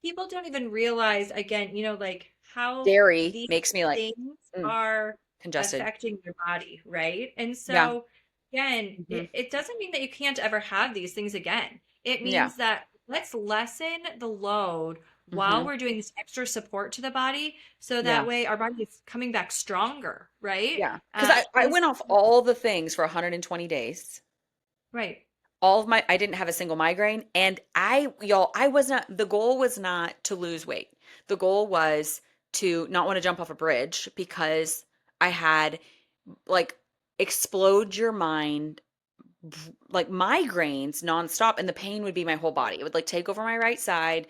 Speaker 2: people don't even realize, again, like, how
Speaker 1: dairy
Speaker 2: these
Speaker 1: makes me like
Speaker 2: things
Speaker 1: mm,
Speaker 2: are
Speaker 1: congested.
Speaker 2: affecting your body, right? And
Speaker 1: Yeah.
Speaker 2: so, again,
Speaker 1: Hmm.
Speaker 2: it doesn't mean that you can't ever have these things again. It
Speaker 1: Yeah.
Speaker 2: means that let's lessen the load while
Speaker 1: Hmm.
Speaker 2: we're doing this extra support to the body, so that
Speaker 1: Yeah.
Speaker 2: way our body is coming back stronger, right?
Speaker 1: Yeah. Because I
Speaker 2: And
Speaker 1: went off all the things for 120 days.
Speaker 2: right,
Speaker 1: I didn't have a single migraine. And y'all, the goal was not to lose weight. The goal was to not want to jump off a bridge because I had like explode your mind, like migraines nonstop. And the pain would be my whole body. It would like take over my right side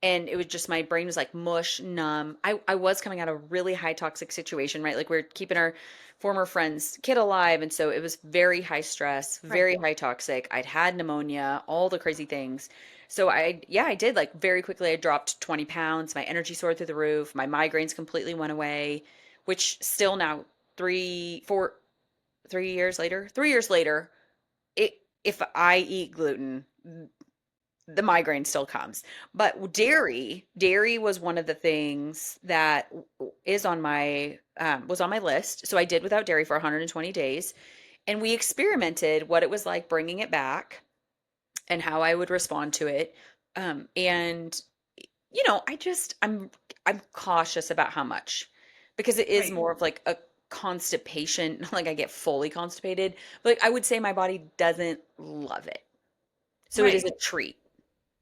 Speaker 1: and it was just my brain was like mush numb. I was coming out of a really high toxic situation, right? Like we're keeping our former friend's kid alive, and so it was very high stress,
Speaker 2: right.
Speaker 1: very high toxic. I'd had pneumonia, all the crazy things. So I did, like, very quickly. I dropped 20 pounds. My energy soared through the roof. My migraines completely went away, which still now, 3 years later, it if I eat gluten, the migraine still comes. But dairy was one of the things that is on my was on my list. So I did without dairy for 120 days, and we experimented what it was like bringing it back and how I would respond to it. And I'm cautious about how much, because it is
Speaker 2: Right.
Speaker 1: more of like a constipation. Not like I get fully constipated, but like I would say my body doesn't love it. So it is
Speaker 2: Right.
Speaker 1: a treat.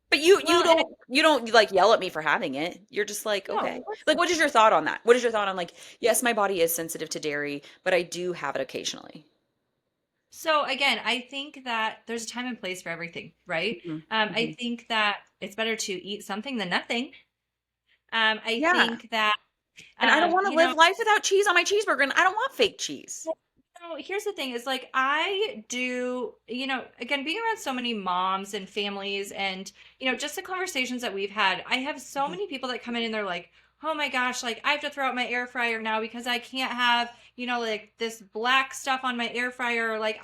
Speaker 1: But you
Speaker 2: Well, and
Speaker 1: don't like yell at me for having it. You're just like,
Speaker 2: no,
Speaker 1: okay.
Speaker 2: of course
Speaker 1: Like,
Speaker 2: not.
Speaker 1: what is your thought on that? What is your thought on, like, yes, my body is sensitive to dairy, but I do have it occasionally.
Speaker 2: So, again, I think that there's a time and place for everything, right?
Speaker 1: Mhm,
Speaker 2: I
Speaker 1: mhm.
Speaker 2: think that it's better to eat something than nothing. I
Speaker 1: Yeah.
Speaker 2: think that,
Speaker 1: And I don't
Speaker 2: um,
Speaker 1: want to
Speaker 2: you know,
Speaker 1: live life without cheese on my cheeseburger, and I don't want fake cheese.
Speaker 2: here's the thing is, like, I do, again, being around so many moms and families and, just the conversations that we've had, I have so
Speaker 1: Mhm.
Speaker 2: many people that come in and they're like, oh my gosh, like I have to throw out my air fryer now because I can't have, like this black stuff on my air fryer. Like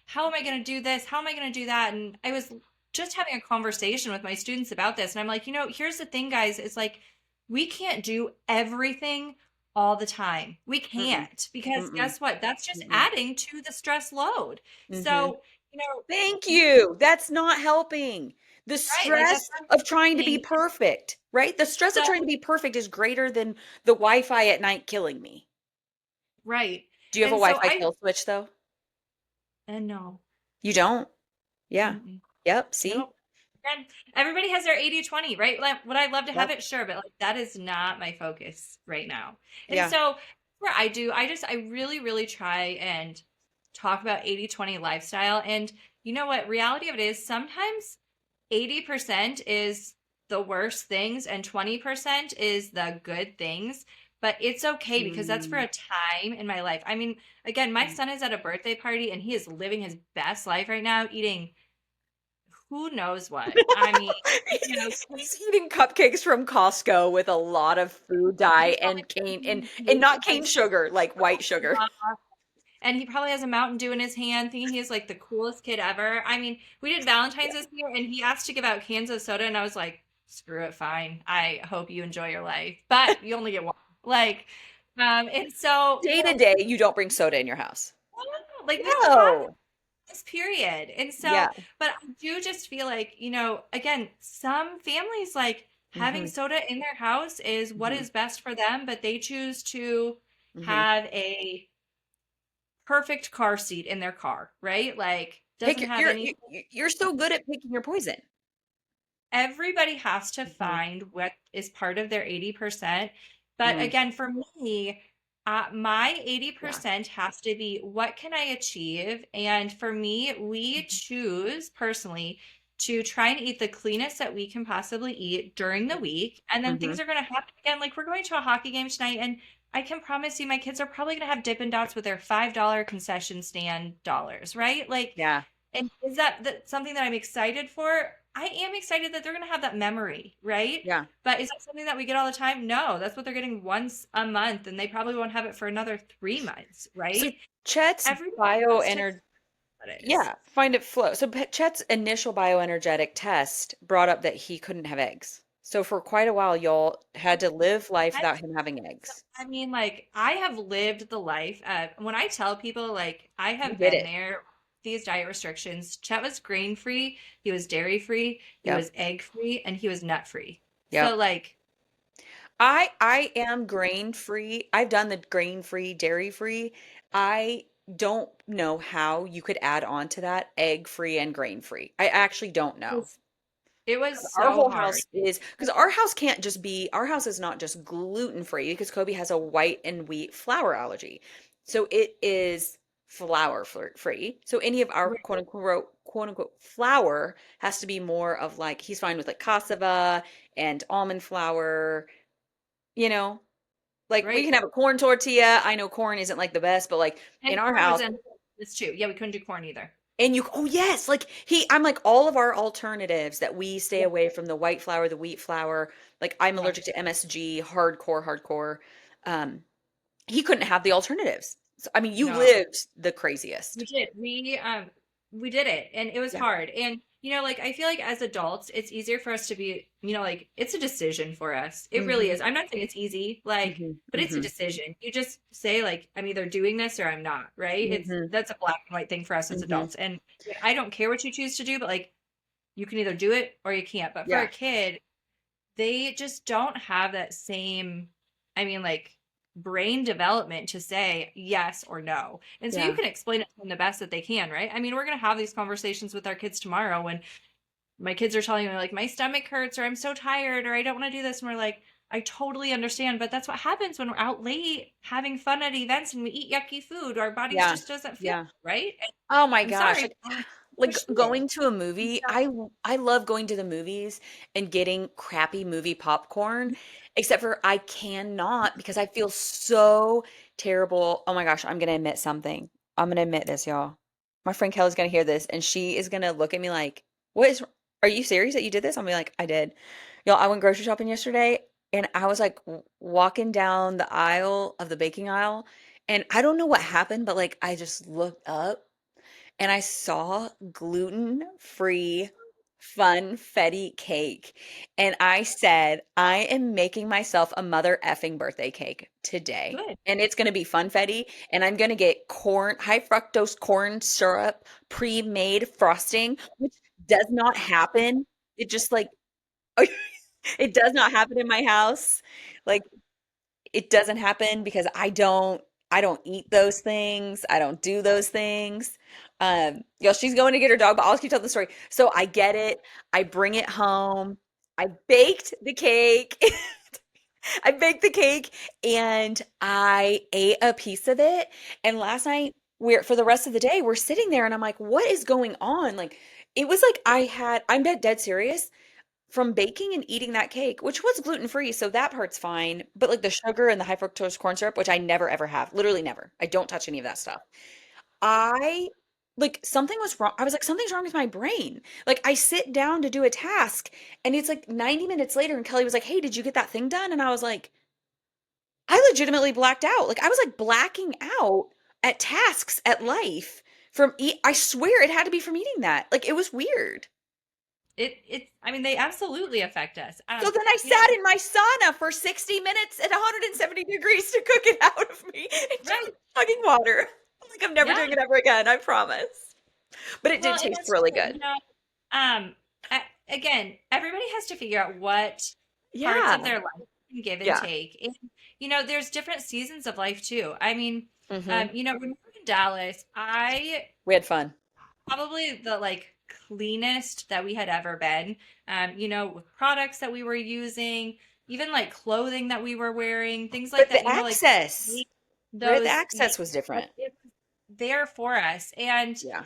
Speaker 2: how am I going to do this? How am I going to do that? And I was just having a conversation with my students about this. And I'm like, here's the thing, guys. It's like, we can't do everything all the time. We
Speaker 1: Mm-mm.
Speaker 2: can't, because
Speaker 1: Mm-mm.
Speaker 2: guess what? That's just
Speaker 1: Mm-mm.
Speaker 2: adding to the stress load.
Speaker 1: Mm-hmm.
Speaker 2: So,
Speaker 1: Thank you. That's not helping. The
Speaker 2: right. Like that's
Speaker 1: stress
Speaker 2: what I'm
Speaker 1: of trying to be
Speaker 2: saying.
Speaker 1: perfect, right? The stress of
Speaker 2: So,
Speaker 1: trying to be perfect is greater than the Wi-Fi at night killing me.
Speaker 2: right.
Speaker 1: Do you have a
Speaker 2: And so
Speaker 1: Wi-Fi kill switch though?
Speaker 2: and no.
Speaker 1: You don't? Yeah.
Speaker 2: Mm-mm.
Speaker 1: Yep. See?
Speaker 2: Nope. And everybody has their 80/20, right? Like, would I love to have
Speaker 1: Yep.
Speaker 2: it? Sure, but like that is not my focus right now. And
Speaker 1: Yeah.
Speaker 2: so where I really, really try and talk about 80/20 lifestyle. And you know what? Reality of it is sometimes 80% is the worst things and 20% is the good things. But it's okay because that's for
Speaker 1: Mm.
Speaker 2: a time in my life. I mean, again, my son is at a birthday party and he is living his best life right now, eating who knows what. I mean, you know,
Speaker 1: He's eating cupcakes from Costco with a lot of food dye
Speaker 2: he's
Speaker 1: and
Speaker 2: probably
Speaker 1: cane and
Speaker 2: eating,
Speaker 1: not cane
Speaker 2: like
Speaker 1: sugar, like white sugar.
Speaker 2: and he probably has a Mountain Dew in his hand, thinking he's like the coolest kid ever. I mean, we did Valentine's this year, and he asked to give out cans of soda, and I was like, "Screw it, fine. I hope you enjoy your life, but you only get one." Like, and so
Speaker 1: Day to day, you don't bring soda in your house.
Speaker 2: like this is happening
Speaker 1: No.
Speaker 2: this period. And so,
Speaker 1: Yeah.
Speaker 2: but I do just feel like, again, some families like having
Speaker 1: Hmm.
Speaker 2: soda in their house is what
Speaker 1: Hmm.
Speaker 2: is best for them, but they choose to
Speaker 1: Hmm.
Speaker 2: have a perfect car seat in their car, right? Like
Speaker 1: Pick
Speaker 2: doesn't have
Speaker 1: you're
Speaker 2: any.
Speaker 1: you're so good at picking your poison.
Speaker 2: Everybody has to
Speaker 1: Hmm.
Speaker 2: find what is part of their 80%. But
Speaker 1: Mm.
Speaker 2: again, for me, my
Speaker 1: Yeah.
Speaker 2: 80% has to be what can I achieve? And for me, we
Speaker 1: Mhm.
Speaker 2: choose personally to try and eat the cleanest that we can possibly eat during the week. And then
Speaker 1: Mhm.
Speaker 2: things are going to happen again. Like we're going to a hockey game tonight, and I can promise you my kids are probably going to have Dippin' Dots with their $5 concession stand dollars, right? Like,
Speaker 1: Yeah.
Speaker 2: and is that something that I'm excited for? I am excited that they're going to have that memory, right?
Speaker 1: Yeah.
Speaker 2: But is that something that we get all the time? No, that's what they're getting once a month, and they probably won't have it for another 3 months,
Speaker 1: So
Speaker 2: right?
Speaker 1: Chet's
Speaker 2: Everybody has to
Speaker 1: bioener
Speaker 2: what it is.
Speaker 1: yeah, find it flow. So Chet's initial bioenergetic test brought up that he couldn't have eggs. So for quite a while, y'all had to live life
Speaker 2: That's,
Speaker 1: without him having eggs.
Speaker 2: I mean, like, I have lived the life. When I tell people, like, I
Speaker 1: You
Speaker 2: have
Speaker 1: did
Speaker 2: been
Speaker 1: it.
Speaker 2: there, these diet restrictions. Chet was grain free, he was dairy free, he
Speaker 1: Yep.
Speaker 2: was egg free, and he was nut free. So,
Speaker 1: Yep.
Speaker 2: like,
Speaker 1: I am grain free. I've done the grain free, dairy free. I don't know how you could add on to that egg free and grain free. I actually don't know.
Speaker 2: it was
Speaker 1: Our
Speaker 2: so
Speaker 1: whole
Speaker 2: hard.
Speaker 1: house is because our house can't just be our house is not just gluten free because Kobe has a white and wheat flour allergy. So it is flour free. So any of our quote unquote flour has to be more of like he's fine with like cassava and almond flour, you know. Like we
Speaker 2: Right.
Speaker 1: can have a corn tortilla. I know corn isn't like the best, but like in
Speaker 2: And
Speaker 1: our
Speaker 2: corn was
Speaker 1: house
Speaker 2: in this too. Yeah, we couldn't do corn either.
Speaker 1: and you, oh yes, like I'm like all of our alternatives that we stay
Speaker 2: Yeah.
Speaker 1: away from the white flour, the wheat flour. Like I'm
Speaker 2: Yeah.
Speaker 1: allergic to MSG, hardcore, hardcore. Um, he couldn't have the alternatives. So, I mean, you
Speaker 2: No.
Speaker 1: lived the
Speaker 2: We
Speaker 1: craziest.
Speaker 2: did. We did it, and it was
Speaker 1: Yeah.
Speaker 2: hard. And like I feel like as adults, it's easier for us to be, like it's a decision for us. It really
Speaker 1: Mm-hmm.
Speaker 2: is. I'm not saying it's easy, like,
Speaker 1: Mm-hmm.
Speaker 2: but it's a
Speaker 1: Mm-hmm.
Speaker 2: decision. You just say like I'm either doing this or I'm not, right?
Speaker 1: Mm-hmm.
Speaker 2: That's a black and white thing for us as
Speaker 1: Mm-hmm.
Speaker 2: adults. And I don't care what you choose to do, but like you can either do it or you can't. But for a
Speaker 1: Yeah.
Speaker 2: kid, they just don't have that same, I mean, like brain development to say yes or no. And so you
Speaker 1: Yeah.
Speaker 2: can explain it to them the best that they can, right? I mean, we're going to have these conversations with our kids tomorrow when my kids are telling me, like, my stomach hurts or I'm so tired or I don't want to do this. And we're like, I totally understand, but that's what happens when we're out late having fun at events and we eat yucky food. Our bodies
Speaker 1: Yeah.
Speaker 2: just doesn't feel
Speaker 1: Yeah.
Speaker 2: right. And
Speaker 1: Oh my
Speaker 2: I'm
Speaker 1: gosh.
Speaker 2: sorry,
Speaker 1: Like
Speaker 2: push it.
Speaker 1: going to a movie. I love going to the movies and getting crappy movie popcorn, except for I cannot because I feel so terrible. Oh my gosh, I'm gonna admit something. I'm gonna admit this, y'all. My friend Kelly's gonna hear this and she is gonna look at me like, are you serious that you did this? I'm gonna be like, I did. Y'all, I went grocery shopping yesterday and I was like walking down the aisle of the baking aisle, and I don't know what happened, but like I just looked up and I saw gluten-free funfetti cake. And I said, I am making myself a mother effing birthday cake today.
Speaker 2: Good.
Speaker 1: And it's going to be funfetti. And I'm going to get corn, high fructose corn syrup, pre-made frosting, which does not happen. It just like, it does not happen in my house. Like, it doesn't happen because I don't eat those things. I don't do those things. She's going to get her dog, but I'll keep telling the story. So I get it. I bring it home. I baked the cake. I baked the cake and I ate a piece of it. And last night, we're for the rest of the day, we're sitting there and I'm like, what is going on? Like, it was like I'm dead serious from baking and eating that cake, which was gluten free, so that part's fine. But like the sugar and the high fructose corn syrup, which I never ever have, literally never. I don't touch any of that stuff. I like something was wrong. I was like, something's wrong with my brain. Like I sit down to do a task and it's like 90 minutes later and Kelly was like, "Hey, did you get that thing done?" And I was like, I legitimately blacked out. Like I was like blacking out at tasks at life I swear it had to be from eating that. Like it was weird.
Speaker 2: I mean, they absolutely affect us.
Speaker 1: So then I
Speaker 2: You know,
Speaker 1: sat in my sauna for 60 minutes at 170 degrees to cook it out of me and just
Speaker 2: right.
Speaker 1: chugging water. I'm like, I'm never
Speaker 2: Yeah.
Speaker 1: doing it ever again, I promise. But it did
Speaker 2: Well, and
Speaker 1: taste
Speaker 2: that's
Speaker 1: really
Speaker 2: just it,
Speaker 1: good.
Speaker 2: um, again, everybody has to figure out what parts
Speaker 1: Yeah.
Speaker 2: of their life can give and
Speaker 1: Yeah.
Speaker 2: take. And, there's different seasons of life too. I mean,
Speaker 1: Hmm.
Speaker 2: when we were in Dallas, I
Speaker 1: We had fun.
Speaker 2: probably the like cleanest that we had ever been. With products that we were using, even like clothing that we were wearing, things like
Speaker 1: But
Speaker 2: that,
Speaker 1: the
Speaker 2: like
Speaker 1: access,
Speaker 2: make
Speaker 1: Britt, the
Speaker 2: those make
Speaker 1: access was
Speaker 2: like
Speaker 1: different.
Speaker 2: it was there for us. And
Speaker 1: Yeah.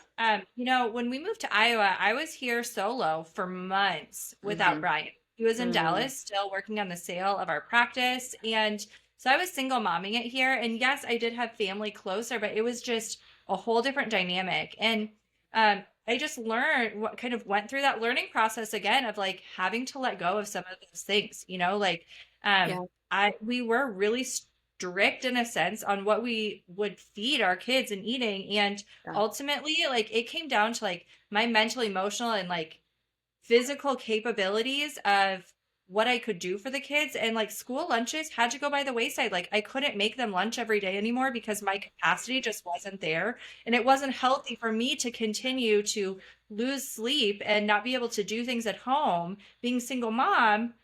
Speaker 2: when we moved to Iowa, I was here solo for months without
Speaker 1: Hmm.
Speaker 2: Brian. He was in
Speaker 1: Mm.
Speaker 2: Dallas still working on the sale of our practice. And so I was single momming it here. And yes, I did have family closer, but it was just a whole different dynamic. And I just learned what kind of went through that learning process again of like having to let go of some of those things, like
Speaker 1: Yeah.
Speaker 2: we were really strict in a sense on what we would feed our kids and eating. And
Speaker 1: Yeah.
Speaker 2: ultimately, like it came down to like my mental, emotional, and like physical capabilities of what I could do for the kids. And like school lunches had to go by the wayside. Like I couldn't make them lunch every day anymore because my capacity just wasn't there. And it wasn't healthy for me to continue to lose sleep and not be able to do things at home, being single mom,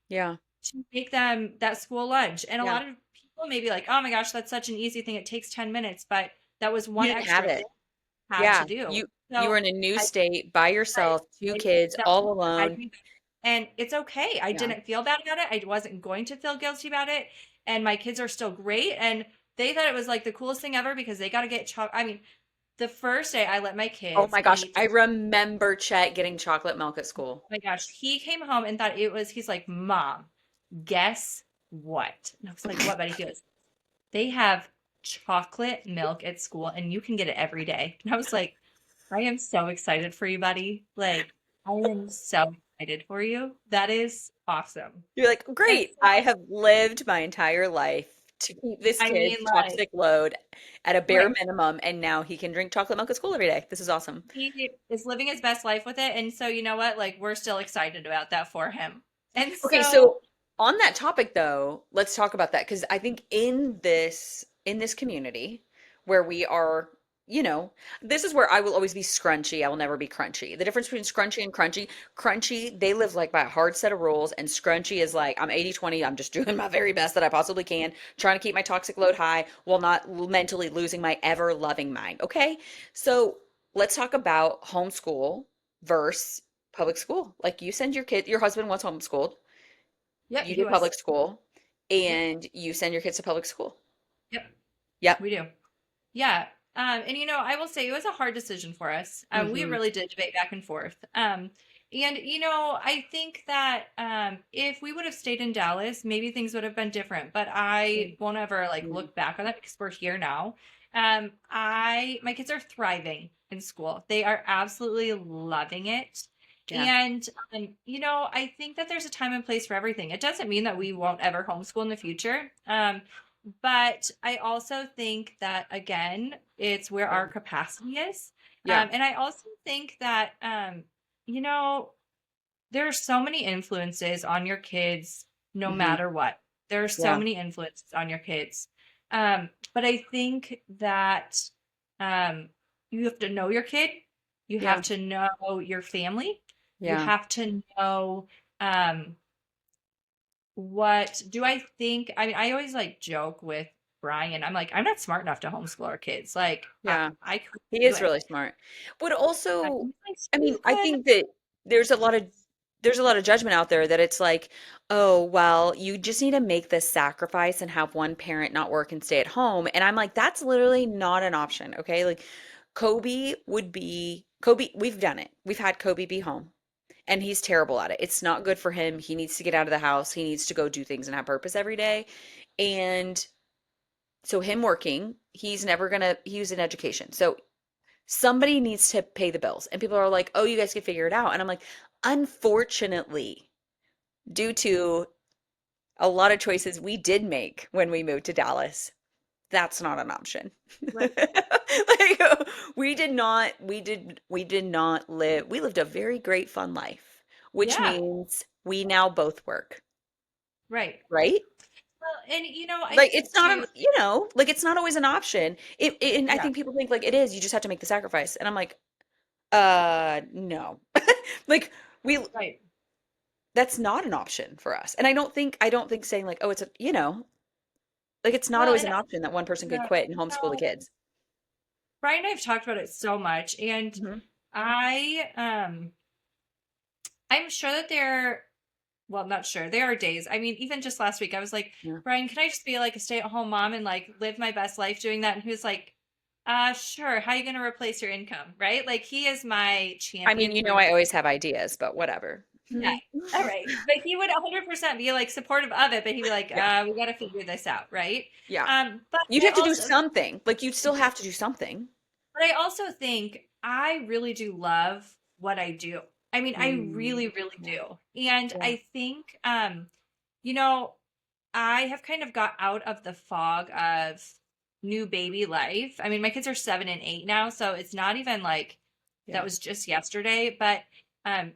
Speaker 1: Yeah.
Speaker 2: to make them that school lunch. And a
Speaker 1: Yeah.
Speaker 2: lot of people may be like, oh my gosh, that's such an easy thing. It takes 10 minutes. But that was
Speaker 1: You
Speaker 2: one
Speaker 1: didn't have
Speaker 2: extra thing
Speaker 1: it.
Speaker 2: I had
Speaker 1: Yeah.
Speaker 2: to do.
Speaker 1: You
Speaker 2: So
Speaker 1: were in a new
Speaker 2: I
Speaker 1: state by
Speaker 2: Right.
Speaker 1: yourself, two
Speaker 2: And
Speaker 1: kids,
Speaker 2: that
Speaker 1: all
Speaker 2: I
Speaker 1: alone.
Speaker 2: think and it's okay. I
Speaker 1: Yeah.
Speaker 2: didn't feel bad about it. I wasn't going to feel guilty about it. And my kids are still great. And they thought it was like the coolest thing ever because they got to get I mean, the first day I let my
Speaker 1: Oh
Speaker 2: kids
Speaker 1: my gosh,
Speaker 2: eat,
Speaker 1: I remember Chet getting chocolate milk at school.
Speaker 2: my gosh, he came home and thought he's like, Mom, guess what? And I was like, what, buddy? He goes, they have chocolate milk at school and you can get it every day. And I was like, I am so excited for you, buddy. Like, I am so excited for you. That is awesome.
Speaker 1: You're like,
Speaker 2: And
Speaker 1: great. I
Speaker 2: so,
Speaker 1: have lived my entire life to keep this
Speaker 2: I mean,
Speaker 1: kid's
Speaker 2: like,
Speaker 1: toxic load at a bare
Speaker 2: right.
Speaker 1: minimum, and now he can drink chocolate milk at school every day. This is awesome.
Speaker 2: He is living his best life with it. And so, you know what? Like, we're still excited about that for him. And
Speaker 1: Okay,
Speaker 2: so,
Speaker 1: so on that topic though, let's talk about that because I think in this community where we are, this is where I will always be scrunchy. I will never be crunchy. The difference between scrunchy and crunchy, they live like by a hard set of rules, and scrunchy is like I'm 80/20. I'm just doing my very best that I possibly can, trying to keep my toxic load high while not mentally losing my ever loving mind. Okay? So let's talk about homeschool versus public school. Like you send your husband was homeschooled,
Speaker 2: yep,
Speaker 1: you
Speaker 2: he
Speaker 1: did
Speaker 2: was.
Speaker 1: public school,
Speaker 2: Yep.
Speaker 1: and you send your kids to public school.
Speaker 2: Yep.
Speaker 1: Yep.
Speaker 2: We do. Yeah. And I will say it was a hard decision for us. We
Speaker 1: Hmm.
Speaker 2: really did debate back and forth. And I think that if we would have stayed in Dallas, maybe things would have been different. But I won't ever like
Speaker 1: Hmm.
Speaker 2: look back on that because we're here now. My kids are thriving in school. They are absolutely loving it.
Speaker 1: Yeah.
Speaker 2: And, I think that there's a time and place for everything. It doesn't mean that we won't ever homeschool in the future. But I also think that, again, it's where our capacity is.
Speaker 1: Yeah.
Speaker 2: And I also think that, you know, there are so many influences on your kids, no
Speaker 1: Hmm.
Speaker 2: matter what. There are so
Speaker 1: Yeah.
Speaker 2: many influences on your kids. But I think that you have to know your kid. You
Speaker 1: Yeah.
Speaker 2: have to know your family. You
Speaker 1: Yeah.
Speaker 2: have to know um, what do I think? I mean, I always like joke with Brian. I'm like, I'm not smart enough to homeschool our kids. Like,
Speaker 1: Yeah.
Speaker 2: I couldn't
Speaker 1: He
Speaker 2: do
Speaker 1: is
Speaker 2: it.
Speaker 1: really smart. But also,
Speaker 2: He's like,
Speaker 1: I mean,
Speaker 2: you
Speaker 1: I
Speaker 2: could.
Speaker 1: think that there's a lot of judgment out there that it's like, oh, well, you just need to make this sacrifice and have one parent not work and stay at home. And I'm like, that's literally not an option, okay? Like Kobe, we've done it. We've had Kobe be home. And he's terrible at it. It's not good for him. He needs to get out of the house. He needs to go do things and have purpose every day. And so him working, he's never gonna use an education. So somebody needs to pay the bills. And people are like, oh, you guys can figure it out. And I'm like, unfortunately, due to a lot of choices we did make when we moved to Dallas, that's not an option.
Speaker 2: Right.
Speaker 1: Like we lived a very great fun life, which
Speaker 2: Yeah,
Speaker 1: means we now both work,
Speaker 2: right.
Speaker 1: right?
Speaker 2: Well, and I
Speaker 1: Like
Speaker 2: think
Speaker 1: it's not
Speaker 2: too,
Speaker 1: an, like it's not always an option. And I
Speaker 2: yeah,
Speaker 1: think people think like it is, you just have to make the sacrifice. And I'm like, no. Like we
Speaker 2: right.
Speaker 1: that's not an option for us. And I don't think saying like, oh, like it's not
Speaker 2: Well,
Speaker 1: always
Speaker 2: and
Speaker 1: an option that one person could
Speaker 2: yeah,
Speaker 1: quit and homeschool the
Speaker 2: no,
Speaker 1: kids.
Speaker 2: Brian and I have talked about it so much, and
Speaker 1: Hmm.
Speaker 2: I I'm sure that well, not sure. There are days. I mean, even just last week, I was like,
Speaker 1: Yeah.
Speaker 2: Brian, can I just be like a stay-at-home mom and like live my best life doing that? And he was like, sure. How are you going to replace your income? Right? Like he is my
Speaker 1: I mean,
Speaker 2: champion for,
Speaker 1: I always have ideas, but whatever.
Speaker 2: yeah. All right. But he would 100% be like supportive of it, but he'd be like,
Speaker 1: Yeah.
Speaker 2: we got to figure this out. Right.
Speaker 1: Yeah.
Speaker 2: But
Speaker 1: You'd
Speaker 2: I
Speaker 1: have to do
Speaker 2: also,
Speaker 1: something. Like you'd still have to do something.
Speaker 2: but I also think I really do love what I do. I mean, I
Speaker 1: Mm,
Speaker 2: really, really
Speaker 1: yeah.
Speaker 2: do. And
Speaker 1: Yeah.
Speaker 2: I think, you know, I have kind of got out of the fog of new baby life. I mean, my kids are 7 and 8 now, so it's not even like that
Speaker 1: Yeah.
Speaker 2: was just yesterday. But, um,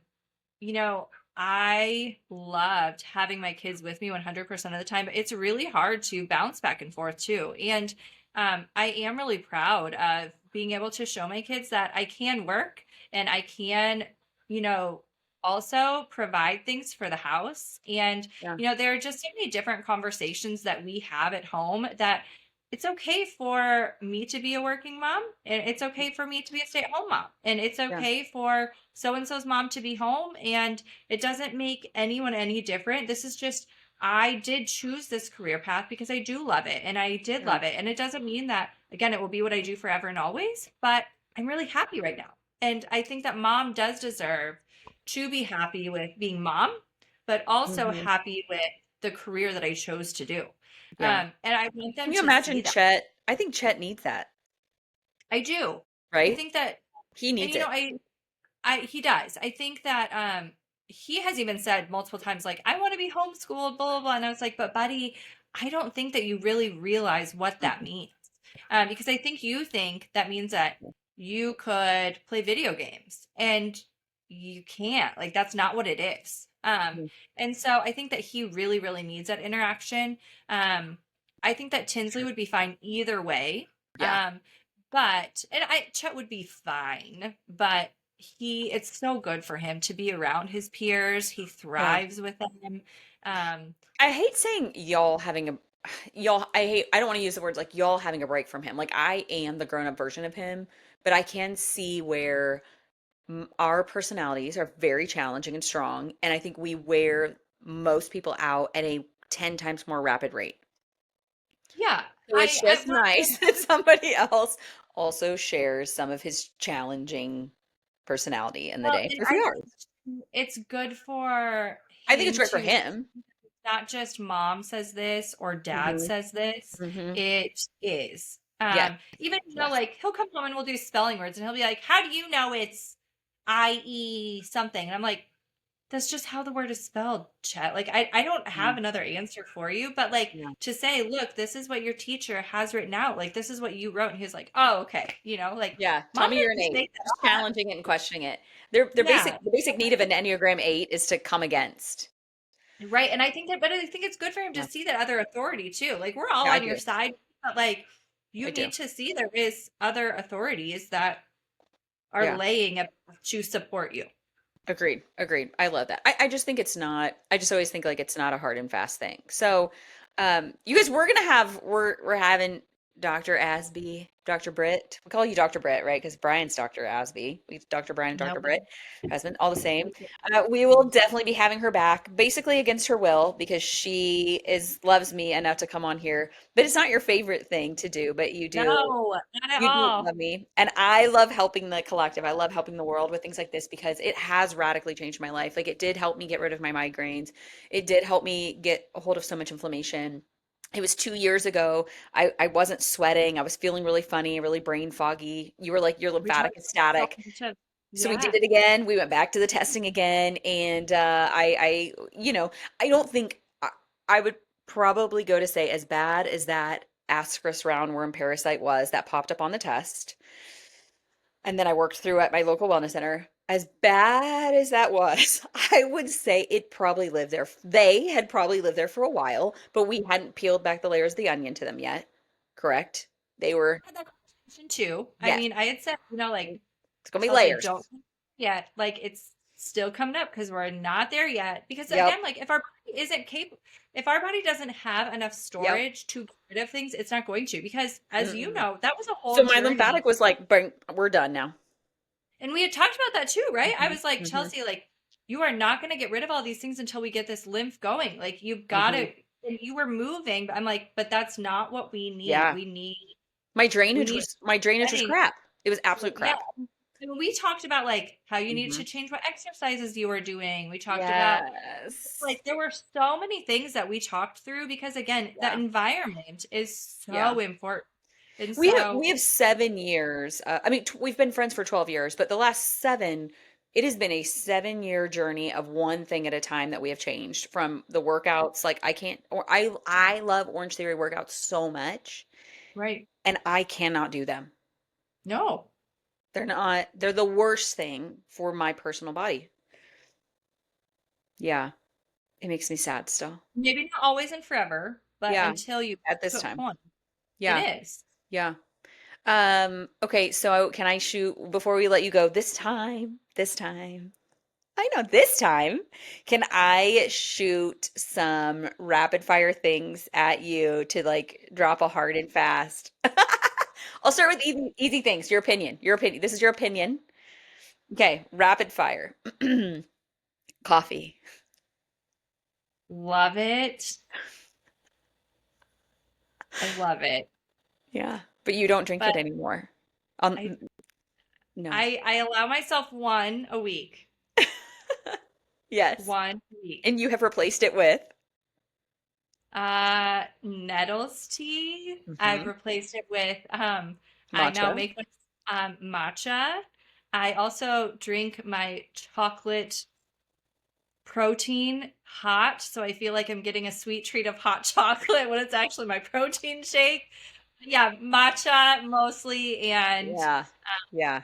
Speaker 2: you know, I loved having my kids with me 100% of the time. But it's really hard to bounce back and forth too. And I am really proud of being able to show my kids that I can work and I can, you know, also provide things for the house. And,
Speaker 1: Yeah.
Speaker 2: there are just so many different conversations that we have at home that it's okay for me to be a working mom and it's okay for me to be a stay-at-home mom and it's
Speaker 1: Yeah.
Speaker 2: okay for so and so's mom to be home and it doesn't make anyone any different. This is just I did choose this career path because I do love it and I did
Speaker 1: Yeah.
Speaker 2: love it. And it doesn't mean that again it will be what I do forever and always, but I'm really happy right now. And I think that mom does deserve to be happy with being mom, but also
Speaker 1: Hmm.
Speaker 2: happy with the career that I chose to do.
Speaker 1: Yeah.
Speaker 2: And I want them
Speaker 1: Can you
Speaker 2: to see
Speaker 1: imagine
Speaker 2: that.
Speaker 1: Chet? I think Chet needs that,
Speaker 2: I do. I
Speaker 1: right?
Speaker 2: think that,
Speaker 1: He
Speaker 2: and
Speaker 1: needs it.
Speaker 2: I he does. I think that he has even said multiple times like I want to be homeschooled, blah blah blah. And I was like, but buddy, I don't think that you really realize what that
Speaker 1: Mhm.
Speaker 2: means. Because I think you think that means that you could play video games and you can't. Like that's not what it is.
Speaker 1: Mhm.
Speaker 2: And so I think that he really, really needs that interaction. I think that Tinsley
Speaker 1: Sure.
Speaker 2: would be fine either way.
Speaker 1: Yeah.
Speaker 2: But and Chet would be fine, but it's so good for him to be around his peers. He
Speaker 1: Yeah.
Speaker 2: thrives with them. Um,
Speaker 1: I hate saying y'all having a I don't want to use the words like y'all having a break from him. Like I am the grown-up version of him, but I can see where our personalities are very challenging and strong, and I think we wear most people out at a 10 times more rapid rate.
Speaker 2: yeah,
Speaker 1: So it's
Speaker 2: I
Speaker 1: just nice that somebody else also shares some of his challenging personality in the
Speaker 2: well,
Speaker 1: day
Speaker 2: and
Speaker 1: for
Speaker 2: I
Speaker 1: 3
Speaker 2: think
Speaker 1: hours.
Speaker 2: it's good for
Speaker 1: I think it's
Speaker 2: him
Speaker 1: great for
Speaker 2: to
Speaker 1: him.
Speaker 2: not just mom says this or dad
Speaker 1: Mhm.
Speaker 2: says this.
Speaker 1: Mhm.
Speaker 2: It is.
Speaker 1: Yes.
Speaker 2: Even
Speaker 1: Yes.
Speaker 2: like he'll come home and we'll do spelling words and he'll be like, "How do you know it's IE something. And I'm like, that's just how the word is spelled, Chet. Like, I don't
Speaker 1: Yeah.
Speaker 2: have another answer for you, but like
Speaker 1: Yeah.
Speaker 2: to say, look, this is what your teacher has written out. Like, this is what you wrote. And he was like, oh, okay. Like
Speaker 1: Yeah. Tell
Speaker 2: mom
Speaker 1: me you're an
Speaker 2: didn't
Speaker 1: 8.
Speaker 2: make
Speaker 1: Just
Speaker 2: that up.
Speaker 1: challenging it and questioning it. Their
Speaker 2: Yeah.
Speaker 1: basic need of an Enneagram 8 is to come against.
Speaker 2: Right. And I think that, but I think it's good for him to
Speaker 1: Yeah.
Speaker 2: see that other authority too. Like, we're all
Speaker 1: Yeah, I
Speaker 2: on
Speaker 1: do.
Speaker 2: your side, but like,
Speaker 1: I
Speaker 2: you
Speaker 1: do.
Speaker 2: need to see there is other authorities that are
Speaker 1: Yeah.
Speaker 2: laying a path to support you.
Speaker 1: Agreed. Agreed. I love that. I just think it's not, I just always think like it's not a hard and fast thing. So, you guys, we're having Dr. Asby, Dr. Britt. We call you Dr. Britt, right? Because Brian's Dr. Asby. We Dr. Brian and
Speaker 2: No,
Speaker 1: Dr. Britt, husband, all the same.
Speaker 2: we-
Speaker 1: We will definitely be having her back, basically against her will, because she loves me enough to come on here. But it's not your favorite thing to do, but you do.
Speaker 2: no, not at
Speaker 1: You do
Speaker 2: all.
Speaker 1: love me. And I love helping the collective. I love helping the world with things like this because it has radically changed my life. Like it did help me get rid of my migraines. It did help me get a hold of so much inflammation. It was 2 years ago. I wasn't sweating. I was feeling really funny, really brain foggy. You were like, your
Speaker 2: We
Speaker 1: lymphatic
Speaker 2: talked
Speaker 1: is
Speaker 2: about so
Speaker 1: static.
Speaker 2: much of,
Speaker 1: So we did
Speaker 2: yeah.
Speaker 1: it again. We went back to the testing again. And I don't think I would probably go to say as bad as that ascaris roundworm parasite was that popped up on the test. And then I worked through at my local wellness center. As bad as that was, I would say it probably lived there. They had probably lived there for a while, but we hadn't peeled back the layers of the onion to them yet. Correct? They were,
Speaker 2: Had that conversation too. I
Speaker 1: yes,
Speaker 2: mean, I had said, like,
Speaker 1: it's gonna be
Speaker 2: Chelsea,
Speaker 1: layers.
Speaker 2: don't yet. Like, it's still coming up because we're not there yet. Because
Speaker 1: Yep.
Speaker 2: again, like, if our body isn't capable, if our body doesn't have enough
Speaker 1: Yep.
Speaker 2: storage to get rid of things, it's not going to. Because as you
Speaker 1: Mm-mm.
Speaker 2: know, that was a whole
Speaker 1: So my
Speaker 2: journey.
Speaker 1: lymphatic was like, bring, we're done now.
Speaker 2: And we had talked about that too, right? I
Speaker 1: Hmm.
Speaker 2: was like,
Speaker 1: Hmm.
Speaker 2: Chelsea, like, you are not going to get rid of all these things until we get this lymph going. Like, you've got
Speaker 1: Hmm.
Speaker 2: to, and you were moving. But I'm like, but that's not what we need.
Speaker 1: Yeah.
Speaker 2: We need
Speaker 1: My drainage was
Speaker 2: setting.
Speaker 1: crap. It was absolute
Speaker 2: Yeah.
Speaker 1: crap.
Speaker 2: And we talked about like how you needed
Speaker 1: Hmm.
Speaker 2: to change what exercises you were doing. We talked about
Speaker 1: Yes.
Speaker 2: like there were so many things that we talked through because again, that
Speaker 1: Yeah.
Speaker 2: environment is
Speaker 1: Yeah.
Speaker 2: so important. And
Speaker 1: We have
Speaker 2: so
Speaker 1: 7 years. I mean, we've been friends for 12 years, but the last seven, it has been a 7 year journey of one thing at a time that we have changed from the workouts. Like I can't, or I love Orange Theory workouts so much,
Speaker 2: right.
Speaker 1: and I cannot do them.
Speaker 2: No.
Speaker 1: They're the worst thing for my personal body. Yeah, it makes me sad still.
Speaker 2: Maybe not always and forever, but
Speaker 1: Yeah,
Speaker 2: until you
Speaker 1: at this
Speaker 2: put
Speaker 1: time.
Speaker 2: one. It
Speaker 1: Yeah,
Speaker 2: is.
Speaker 1: yeah. Okay, so can I shoot before we let you go this time? I know this time. Can I shoot some rapid fire things at you to like drop a hard and fast? I'll start with easy things. Your opinion. Your opinion. This is your opinion. Okay, rapid fire. Coffee.
Speaker 2: Love it. I love it.
Speaker 1: Yeah, but you don't drink
Speaker 2: But
Speaker 1: it anymore.
Speaker 2: I
Speaker 1: No.
Speaker 2: I allow myself one a week.
Speaker 1: Yes.
Speaker 2: One a week.
Speaker 1: And you have replaced it with?
Speaker 2: Nettles tea. I've
Speaker 1: Hmm.
Speaker 2: replaced it with I now
Speaker 1: Matcha.
Speaker 2: make matcha. I also drink my chocolate protein hot, so I feel like I'm getting a sweet treat of hot chocolate when it's actually my protein shake. Yeah, matcha mostly and
Speaker 1: Yeah. Yeah.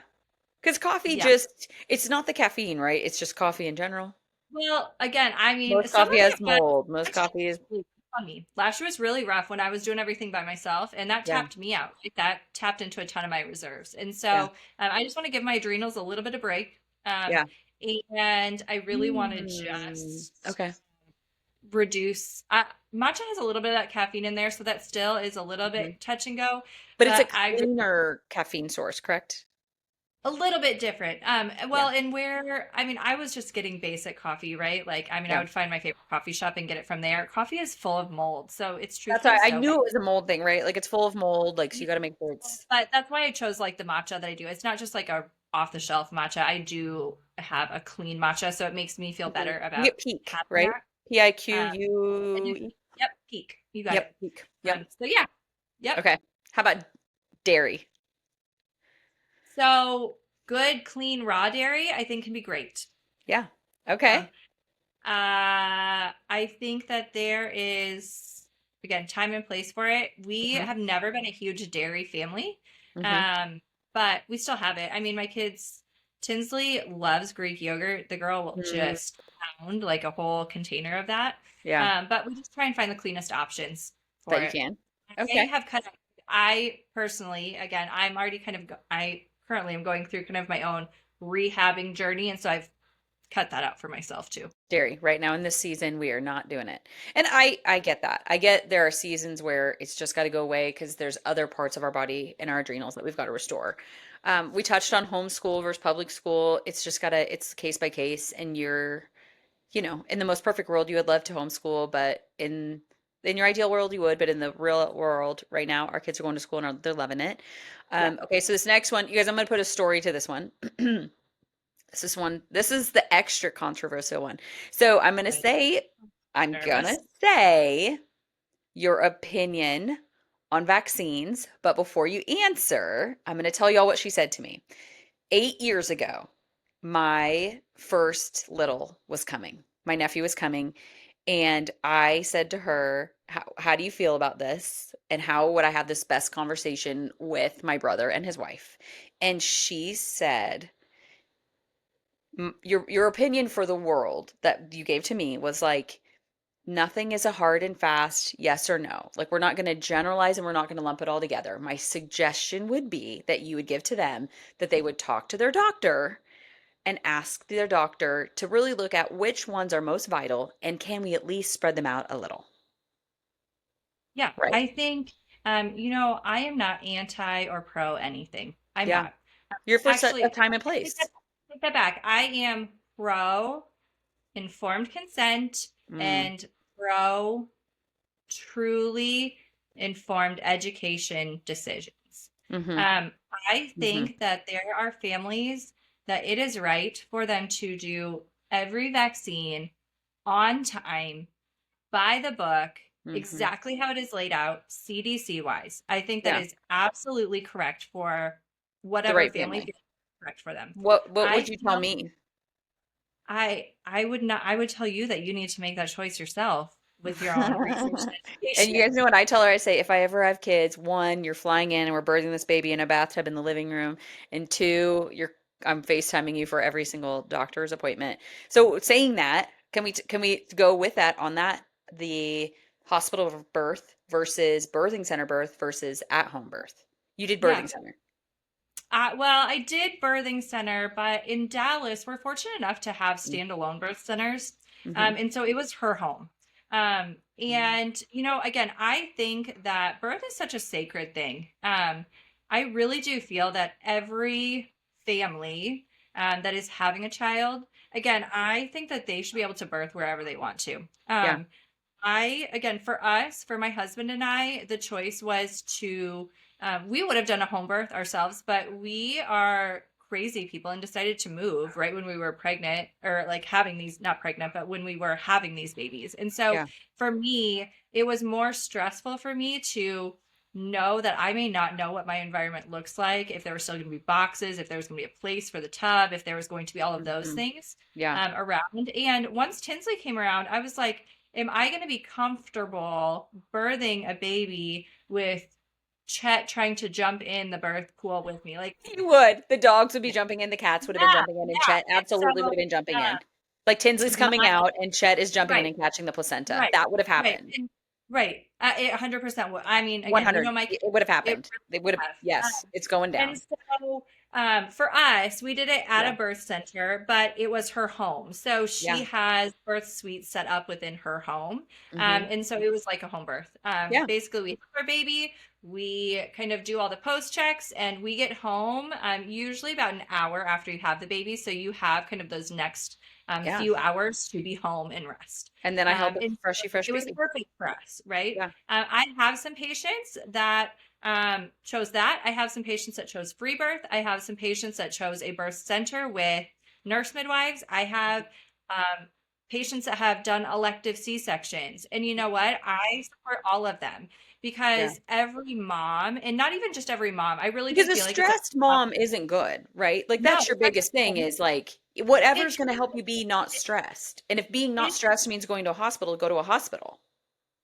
Speaker 1: Because coffee
Speaker 2: yeah.
Speaker 1: just, it's not the caffeine, right? It's just coffee in general.
Speaker 2: Well, again, I mean,
Speaker 1: Most
Speaker 2: some
Speaker 1: coffee
Speaker 2: of
Speaker 1: has
Speaker 2: it was
Speaker 1: mold. Most
Speaker 2: actually
Speaker 1: coffee is,
Speaker 2: really funny. Last year was really rough when I was doing everything by myself, and that
Speaker 1: yeah.
Speaker 2: tapped me out. Like that tapped into a ton of my reserves. And
Speaker 1: Yeah.
Speaker 2: so I just want to give my adrenals a little bit of break. Um,
Speaker 1: Yeah.
Speaker 2: and I really want to just
Speaker 1: Okay.
Speaker 2: reduce. Matcha has a little bit of that caffeine in there, so that still is a little
Speaker 1: Mhm.
Speaker 2: bit touch and go.
Speaker 1: But it's a
Speaker 2: But I
Speaker 1: cleaner caffeine source, correct?
Speaker 2: A little bit different.
Speaker 1: Yeah.
Speaker 2: Well, and where, I mean, I was just getting basic coffee, right? Like, I mean, I
Speaker 1: Yeah.
Speaker 2: would find my favorite coffee shop and get it from there. Coffee is full of mold, so it's
Speaker 1: That's why
Speaker 2: truthfully
Speaker 1: I
Speaker 2: so
Speaker 1: knew
Speaker 2: bad.
Speaker 1: it was a mold thing, right? Like it's full of mold. Like, so you got to make sure it's,
Speaker 2: But that's why I chose like the matcha that I do. It's not just like a off the shelf matcha. I do have a clean matcha, so it makes me feel
Speaker 1: mhm.
Speaker 2: better
Speaker 1: You
Speaker 2: about
Speaker 1: get peak,
Speaker 2: having
Speaker 1: right?
Speaker 2: that. Um, and you,
Speaker 1: PIQUE.
Speaker 2: yep, peak. You got
Speaker 1: Yep.
Speaker 2: it.
Speaker 1: Peak. Yep.
Speaker 2: So yeah, yep.
Speaker 1: Okay. How about dairy?
Speaker 2: So good, clean, raw dairy, I think can be great.
Speaker 1: Yeah. Okay.
Speaker 2: I think that there is, again, time and place for it. We
Speaker 1: Mm-hmm.
Speaker 2: have never been a huge dairy family,
Speaker 1: Mm-hmm.
Speaker 2: um, but we still have it. I mean, my kids, Tinsley loves Greek yogurt. The girl will
Speaker 1: Mm,
Speaker 2: just pound like a whole container of that.
Speaker 1: yeah,
Speaker 2: But we just try and find the cleanest options for
Speaker 1: that you
Speaker 2: it.
Speaker 1: can.
Speaker 2: I
Speaker 1: Okay.
Speaker 2: have kind of, I personally, again, I'm already kind of, I currently am going through kind of my own rehabbing journey. And so I've cut that out for myself too.
Speaker 1: Dairy right now in this season, we are not doing it. And I get that. I get there are seasons where it's just got to go away because there's other parts of our body and our adrenals that we've got to restore. We touched on homeschool versus public school. It's just gotta, it's case by case. And in the most perfect world, you would love to homeschool, but in your ideal world, you would. But in the real world, right now, our kids are going to school and they're loving it.
Speaker 2: Yeah.
Speaker 1: Okay, so this next one, you guys, I'm gonna put a story to this one. This is the extra controversial one. So
Speaker 2: Right.
Speaker 1: I'm gonna
Speaker 2: Nervous.
Speaker 1: say your opinion on vaccines, but before you answer, I'm gonna tell y'all what she said to me. 8 years ago, my first little was coming. My nephew was coming, and I said to her, how do you feel about this? And how would I have this best conversation with my brother and his wife? And she said, your opinion for the world that you gave to me was like nothing is a hard and fast yes or no. Like we're not going to generalize and we're not going to lump it all together. My suggestion would be that you would give to them that they would talk to their doctor and ask their doctor to really look at which ones are most vital and can we at least spread them out a little.
Speaker 2: Yeah,
Speaker 1: Right.
Speaker 2: I think, I am not anti or pro anything. I'm
Speaker 1: Yeah.
Speaker 2: not.
Speaker 1: You're for set
Speaker 2: Actually,
Speaker 1: a time and
Speaker 2: take
Speaker 1: place.
Speaker 2: that, take that back. I am pro informed consent
Speaker 1: Mm,
Speaker 2: and pro truly informed education decisions.
Speaker 1: mm-hmm,
Speaker 2: Um, I
Speaker 1: mm-hmm.
Speaker 2: think that there are families that it is right for them to do every vaccine on time, by the book,
Speaker 1: Mm-hmm.
Speaker 2: exactly how it is laid out, CDC wise. I think that
Speaker 1: Yeah.
Speaker 2: is absolutely correct for
Speaker 1: The
Speaker 2: whatever
Speaker 1: right
Speaker 2: family
Speaker 1: family.
Speaker 2: feels correct for them.
Speaker 1: What
Speaker 2: I
Speaker 1: would you tell
Speaker 2: feel
Speaker 1: me?
Speaker 2: I would not I would tell you that you need to make that choice yourself with your own research and
Speaker 1: And you
Speaker 2: education.
Speaker 1: guys know what I tell her? I say, if I ever have kids, one, you're flying in and we're birthing this baby in a bathtub in the living room, and two, I'm FaceTiming you for every single doctor's appointment. So saying that, can we go with that on that? The hospital of birth versus birthing center birth versus at home birth. You did
Speaker 2: Yeah.
Speaker 1: birthing center.
Speaker 2: Well, I did birthing center, but in Dallas, we're fortunate enough to have standalone birth centers.
Speaker 1: Mm-hmm.
Speaker 2: And so it was her home. And, again, I think that birth is such a sacred thing. I really do feel that every family that is having a child, again, I think that they should be able to birth wherever they want to.
Speaker 1: Yeah.
Speaker 2: Again, for us, for my husband and I, the choice was to, we would have done a home birth ourselves, but we are crazy people and decided to move right when we were pregnant or like having these, not pregnant, but when we were having these babies. And so
Speaker 1: Yeah.
Speaker 2: for me, it was more stressful for me to know that I may not know what my environment looks like, if there were still going to be boxes, if there was going to be a place for the tub, if there was going to be all of those
Speaker 1: Hmm.
Speaker 2: things
Speaker 1: Yeah.
Speaker 2: around. And once Tinsley came around, I was like, am I going to be comfortable birthing a baby with Chet trying to jump in the birth pool with me? Like,
Speaker 1: You would. The dogs would be jumping in, the cats would have been
Speaker 2: yeah,
Speaker 1: jumping in, and
Speaker 2: yeah.
Speaker 1: Chet
Speaker 2: And so,
Speaker 1: absolutely would have been jumping
Speaker 2: uh,
Speaker 1: in. Like Tinsley's coming
Speaker 2: my,
Speaker 1: out and Chet is jumping in
Speaker 2: right,
Speaker 1: and catching the placenta.
Speaker 2: right,
Speaker 1: That would have
Speaker 2: right,
Speaker 1: happened.
Speaker 2: and right. It 100% would. I mean, again,
Speaker 1: 100.
Speaker 2: my
Speaker 1: It
Speaker 2: kids,
Speaker 1: would have
Speaker 2: it
Speaker 1: happened.
Speaker 2: really
Speaker 1: They
Speaker 2: would
Speaker 1: would have,
Speaker 2: have.
Speaker 1: yes, it's going
Speaker 2: And
Speaker 1: down.
Speaker 2: so, for us, we did it at
Speaker 1: Yeah.
Speaker 2: a birth center, but it was her home. So
Speaker 1: Yeah.
Speaker 2: she has birth suites set up within her home.
Speaker 1: Hmm.
Speaker 2: And so it was like a home birth.
Speaker 1: Yeah.
Speaker 2: Basically, we have our baby, we kind of do all the post checks, and we get home usually about an hour after you have the baby. So you have kind of those next
Speaker 1: Yeah.
Speaker 2: few hours to be home and rest.
Speaker 1: And then I help with
Speaker 2: And so
Speaker 1: fresh
Speaker 2: it was
Speaker 1: baby.
Speaker 2: perfect for us, right?
Speaker 1: Yeah.
Speaker 2: I have some patients that chose that. I have some patients that chose free birth. I have some patients that chose a birth center with nurse midwives. I have patients that have done elective C-sections. And you know what? I support all of them
Speaker 1: Yeah.
Speaker 2: because every mom, and not even just every mom, I really do
Speaker 1: Because a
Speaker 2: feel like it's like,
Speaker 1: stressed mom isn't good, right? Like
Speaker 2: no,
Speaker 1: that's your
Speaker 2: it's not
Speaker 1: biggest thing
Speaker 2: good.
Speaker 1: is like
Speaker 2: It
Speaker 1: whatever's going to help you
Speaker 2: truly,
Speaker 1: be not stressed. And if being not
Speaker 2: it,
Speaker 1: stressed means going to a hospital, go to a hospital.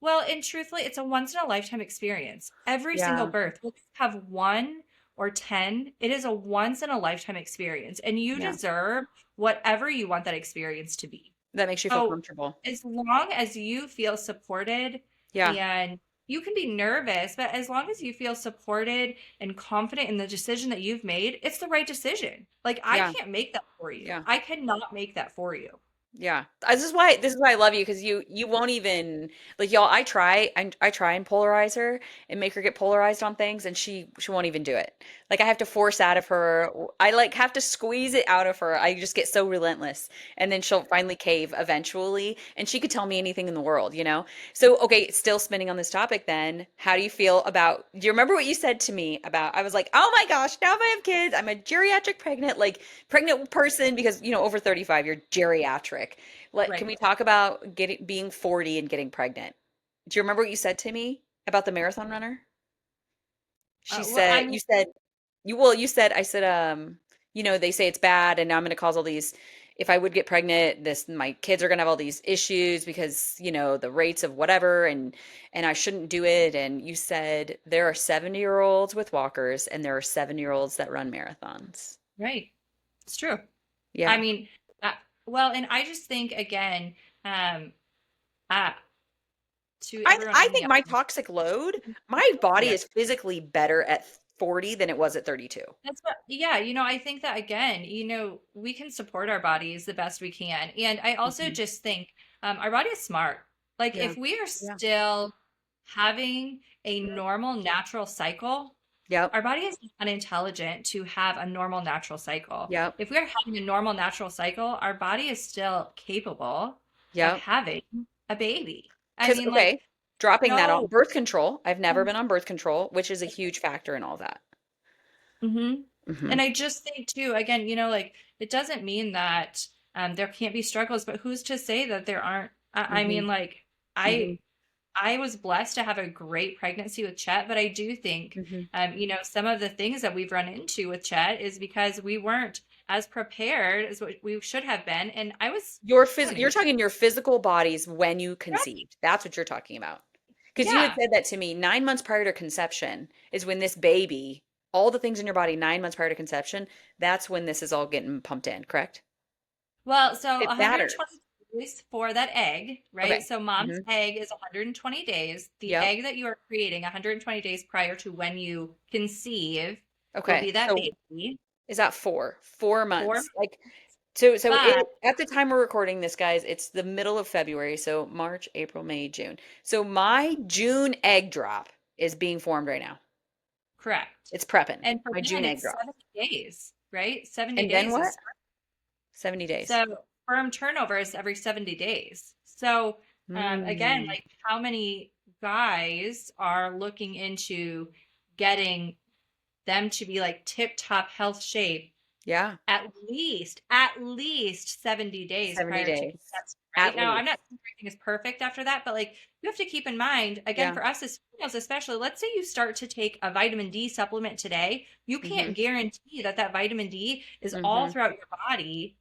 Speaker 2: well, and truthfully, it's a once in a lifetime experience. Every single
Speaker 1: Yeah.
Speaker 2: birth, whether you have one or 10, it is a once in a lifetime experience, and you
Speaker 1: Yeah.
Speaker 2: deserve whatever you want that experience to be.
Speaker 1: That makes you feel
Speaker 2: So,
Speaker 1: comfortable.
Speaker 2: as long as you feel supported,
Speaker 1: Yeah.
Speaker 2: and you can be nervous, but as long as you feel supported and confident in the decision that you've made, it's the right decision. Like, I
Speaker 1: Yeah.
Speaker 2: can't make that for you.
Speaker 1: Yeah.
Speaker 2: I cannot make that for you.
Speaker 1: Yeah. This is why I love you because you won't even like y'all I try and polarize her and make her get polarized on things and she won't even do it. Like I have to force out of her. I like have to squeeze it out of her. I just get so relentless and then she'll finally cave eventually and she could tell me anything in the world, you know? So okay, still spinning on this topic then. How do you feel about do you remember what you said to me about I was like, "Oh my gosh, now if I have kids, I'm a geriatric pregnant like pregnant person because over 35 you're geriatric. Can
Speaker 2: Right.
Speaker 1: we talk about getting being 40 and getting pregnant? Do you remember what you said to me about the marathon runner? She
Speaker 2: Well, I
Speaker 1: said
Speaker 2: mean,
Speaker 1: you said you well you said I said they say it's bad and now I'm going to cause all these if I would get pregnant this my kids are going to have all these issues because the rates of whatever and I shouldn't do it and you said there are 70-year-olds with walkers and there are 7-year-olds that run marathons.
Speaker 2: right. It's true. I
Speaker 1: Yeah.
Speaker 2: mean, uh, well, and I just think again, uh, to everyone
Speaker 1: I
Speaker 2: in the
Speaker 1: think my
Speaker 2: audience,
Speaker 1: toxic load, my body
Speaker 2: yeah,
Speaker 1: is physically better at 40 than it was at 32.
Speaker 2: that's what, yeah, I think that again, we can support our bodies the best we can. And I also
Speaker 1: Mhm.
Speaker 2: just think our body is smart. Like
Speaker 1: Yeah.
Speaker 2: if we are
Speaker 1: Yeah.
Speaker 2: still having a normal natural cycle,
Speaker 1: Yep.
Speaker 2: our body is not intelligent to have a normal natural cycle.
Speaker 1: Yep.
Speaker 2: If we're having a normal natural cycle, our body is still capable of
Speaker 1: Yep.
Speaker 2: having a baby. I
Speaker 1: Because,
Speaker 2: mean, like,
Speaker 1: okay, dropping that on
Speaker 2: no.
Speaker 1: birth control. I've never been on birth control, which is a huge factor in all that.
Speaker 2: Mm-hmm.
Speaker 1: Hmm.
Speaker 2: And I just think too, again, like it doesn't mean that there can't be struggles, but who's to say that there aren't? I
Speaker 1: Hmm.
Speaker 2: mean, like I
Speaker 1: Hmm.
Speaker 2: I was blessed to have a great pregnancy with Chet, but I do think,
Speaker 1: Hmm.
Speaker 2: some of the things that we've run into with Chet is because we weren't as prepared as what we should have been, and I was
Speaker 1: You're
Speaker 2: 20.
Speaker 1: talking your physical bodies when you
Speaker 2: Right.
Speaker 1: conceived. That's what you're talking about. Because you had
Speaker 2: Yeah.
Speaker 1: said that to me 9 months prior to conception is when this baby, all the things in your body 9 months prior to conception, that's when this is all getting pumped in, correct?
Speaker 2: Well, so
Speaker 1: It
Speaker 2: 120
Speaker 1: matters.
Speaker 2: days for that egg, right?
Speaker 1: Okay.
Speaker 2: So mom's
Speaker 1: Hmm.
Speaker 2: egg is 120 days. The
Speaker 1: Yep.
Speaker 2: egg that you are creating 120 days prior to when you conceive will
Speaker 1: Okay.
Speaker 2: be that
Speaker 1: So
Speaker 2: baby.
Speaker 1: is that 4
Speaker 2: 4
Speaker 1: months? Like so
Speaker 2: But
Speaker 1: at the time we're recording this, guys, it's the middle of February, so March, April, May, June. So my June egg drop is being formed right now.
Speaker 2: correct.
Speaker 1: It's prepping.
Speaker 2: And for
Speaker 1: My
Speaker 2: men,
Speaker 1: June egg
Speaker 2: it's
Speaker 1: drop.
Speaker 2: 70 days, right? 70
Speaker 1: And then
Speaker 2: days
Speaker 1: what?
Speaker 2: is
Speaker 1: 70 days.
Speaker 2: so sperm turnover is every 70 days. So again,
Speaker 1: Mm,
Speaker 2: like how many guys are looking into getting them to be like tip top health shape
Speaker 1: yeah.
Speaker 2: at least 70 days
Speaker 1: 70
Speaker 2: prior to
Speaker 1: days.
Speaker 2: conception, right?
Speaker 1: At
Speaker 2: Now, I'm
Speaker 1: least.
Speaker 2: not saying everything is perfect after that, but like you have to keep in mind, again,
Speaker 1: Yeah.
Speaker 2: for us as females, especially, let's say you start to take a vitamin D supplement today, you
Speaker 1: Mm-hmm.
Speaker 2: can't guarantee that that vitamin D is all
Speaker 1: Mm-hmm.
Speaker 2: throughout your body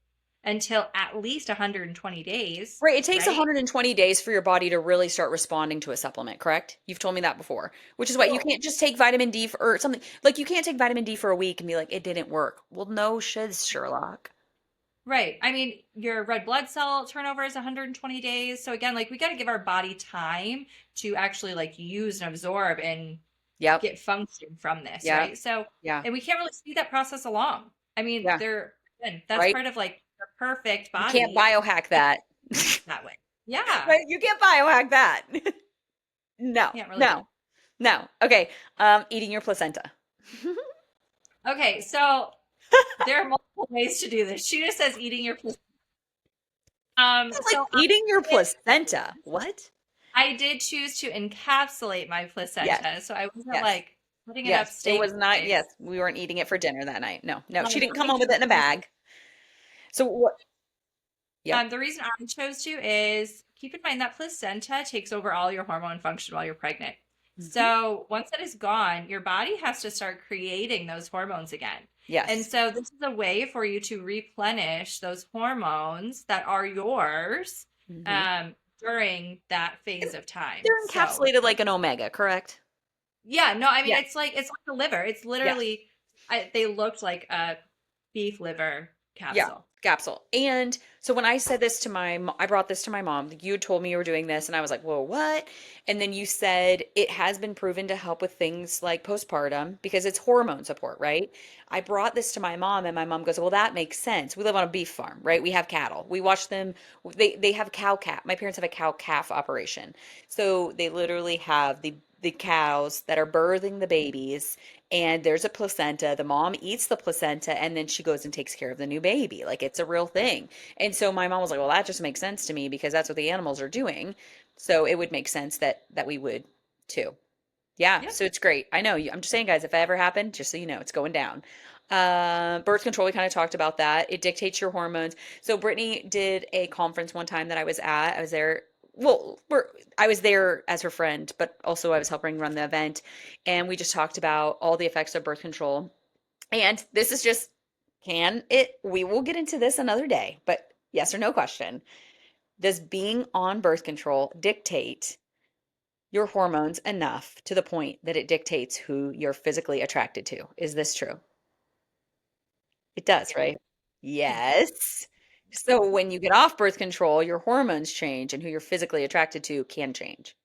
Speaker 2: until at least 120 days,
Speaker 1: Right. It takes
Speaker 2: right?
Speaker 1: 120 days for your body to really start responding to a supplement, correct? You've told me that before, which is why you
Speaker 2: Well,
Speaker 1: can't just take vitamin D for or something. Like you can't take vitamin D for a week and be like, it didn't work. Well, no shiz, Sherlock.
Speaker 2: right. I mean, your red blood cell turnover is 120 days. So again, like we got to give our body time to actually like use and absorb and
Speaker 1: Yep.
Speaker 2: get function from this,
Speaker 1: Yep.
Speaker 2: right? So,
Speaker 1: Yeah.
Speaker 2: and we can't really speed that process along. I mean,
Speaker 1: Yeah.
Speaker 2: again, that's
Speaker 1: Right?
Speaker 2: part of like the perfect
Speaker 1: You can't
Speaker 2: body
Speaker 1: biohack that.
Speaker 2: that way. Yeah,
Speaker 1: Right? You can't biohack that. No.
Speaker 2: can't really do
Speaker 1: No. No. Okay. Eating your placenta.
Speaker 2: it. Okay, so there are multiple ways to do this. She just says eating your placenta.
Speaker 1: Like
Speaker 2: So
Speaker 1: eating your placenta. What?
Speaker 2: I did choose to encapsulate my
Speaker 1: Yes.
Speaker 2: placenta, so I wasn't
Speaker 1: Yes.
Speaker 2: like putting it
Speaker 1: Yes. It
Speaker 2: upstate.
Speaker 1: was not, yes, we weren't eating it for dinner that night. No. No. She didn't come
Speaker 2: I
Speaker 1: home with it in a bag. So what? Yep.
Speaker 2: The reason I chose to is keep in mind that placenta takes over all your hormone function while you're pregnant.
Speaker 1: Hmm.
Speaker 2: So once that is gone, your body has to start creating those hormones again. And
Speaker 1: Yes.
Speaker 2: so this is a way for you to replenish those hormones that are yours
Speaker 1: Hmm.
Speaker 2: during that phase of time.
Speaker 1: They're
Speaker 2: So
Speaker 1: encapsulated like an omega, correct?
Speaker 2: yeah, no, I mean
Speaker 1: Yeah.
Speaker 2: it's like the liver. It's
Speaker 1: Yes.
Speaker 2: literally they looked like a beef liver
Speaker 1: Yeah,
Speaker 2: capsule.
Speaker 1: capsule. And so when I said this to I brought this to my mom. You had told me you were doing this, and I was like, "Whoa, what?" And then you said it has been proven to help with things like postpartum because it's hormone support, right? I brought this to my mom, and my mom goes, "Well, that makes sense. We live on a beef farm, right? We have cattle. We watch them. They have cow calf. My parents have a cow calf operation, so they literally have the cows that are birthing the babies, and there's a placenta. The mom eats the placenta and then she goes and takes care of the new baby. Like it's a real thing. And so my mom was like, "Well, that just makes sense to me because that's what the animals are doing. So it would make sense that we would too." Yeah,
Speaker 2: Yep.
Speaker 1: so it's great. I know. I'm just saying, guys, if that ever happened, just so you know, it's going down. Birth control, we kind of talked about that. It dictates your hormones. So Brittany did a conference one time that I was at. I was there. Well, I was there as her friend, but also I was helping run the event, and we just talked about all the effects of birth control. And this is just, can it? We will get into this another day, but yes or no question. Does being on birth control dictate your hormones enough to the point that it dictates who you're physically attracted to? Is this true? It does,
Speaker 2: Yeah.
Speaker 1: right?
Speaker 2: Yes.
Speaker 1: Yes. So when you get off birth control, your hormones change and who you're physically attracted to can change.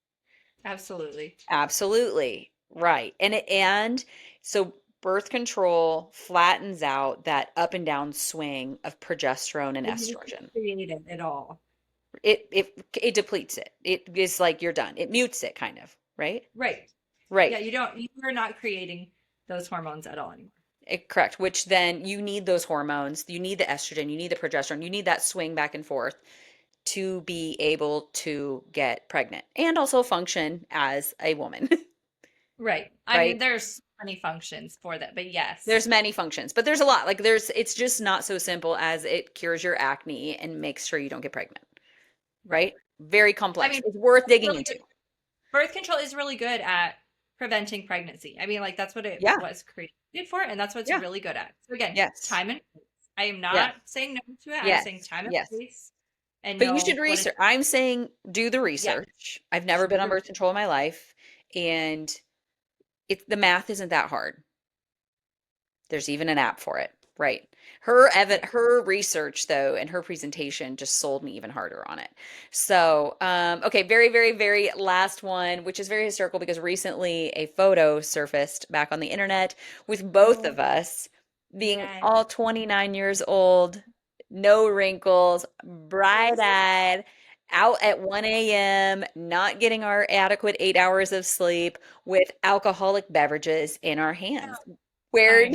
Speaker 2: Absolutely.
Speaker 1: Absolutely. Right. And so birth control flattens out that up and down swing of progesterone and
Speaker 2: But you just
Speaker 1: estrogen.
Speaker 2: create it at all.
Speaker 1: It depletes it. It is like you're done. It mutes it kind of, right?
Speaker 2: Right.
Speaker 1: Right.
Speaker 2: Yeah, you're not creating those hormones at all anymore.
Speaker 1: Correct. Which then you need those hormones. You need the estrogen. You need the progesterone. You need that swing back and forth to be able to get pregnant and also function as a woman,
Speaker 2: Right. I mean,
Speaker 1: right?
Speaker 2: there's many functions for that, but yes.
Speaker 1: There's many functions, but there's a lot. Like it's just not so simple as it cures your acne and makes sure you don't get pregnant,
Speaker 2: Right.
Speaker 1: right? Very
Speaker 2: I
Speaker 1: complex.
Speaker 2: mean,
Speaker 1: It's worth
Speaker 2: that's
Speaker 1: digging
Speaker 2: really
Speaker 1: into.
Speaker 2: good. Birth control is really good at preventing pregnancy. I mean, like that's what it
Speaker 1: Yeah.
Speaker 2: was created for, and that's what it's
Speaker 1: Yeah.
Speaker 2: really good at. So again,
Speaker 1: Yes.
Speaker 2: time and place. I am
Speaker 1: Yes.
Speaker 2: not saying no to it. I'm
Speaker 1: Yes.
Speaker 2: saying time and
Speaker 1: Yes.
Speaker 2: place and
Speaker 1: But you should
Speaker 2: know what
Speaker 1: research.
Speaker 2: it's
Speaker 1: I'm saying do the
Speaker 2: yeah.
Speaker 1: research. I've never been on birth control in my life, and the math isn't that hard. There's even an app for it, right? Her research though and her presentation just sold me even harder on it. So, okay, very, very, very last one, which is very historical because recently a photo surfaced back on the internet with both
Speaker 2: Oh,
Speaker 1: of us being
Speaker 2: yeah.
Speaker 1: all 29 years old, no wrinkles, bright-eyed, out at 1 a.m., not getting our adequate 8 hours of sleep with alcoholic beverages in our hands. Where
Speaker 2: I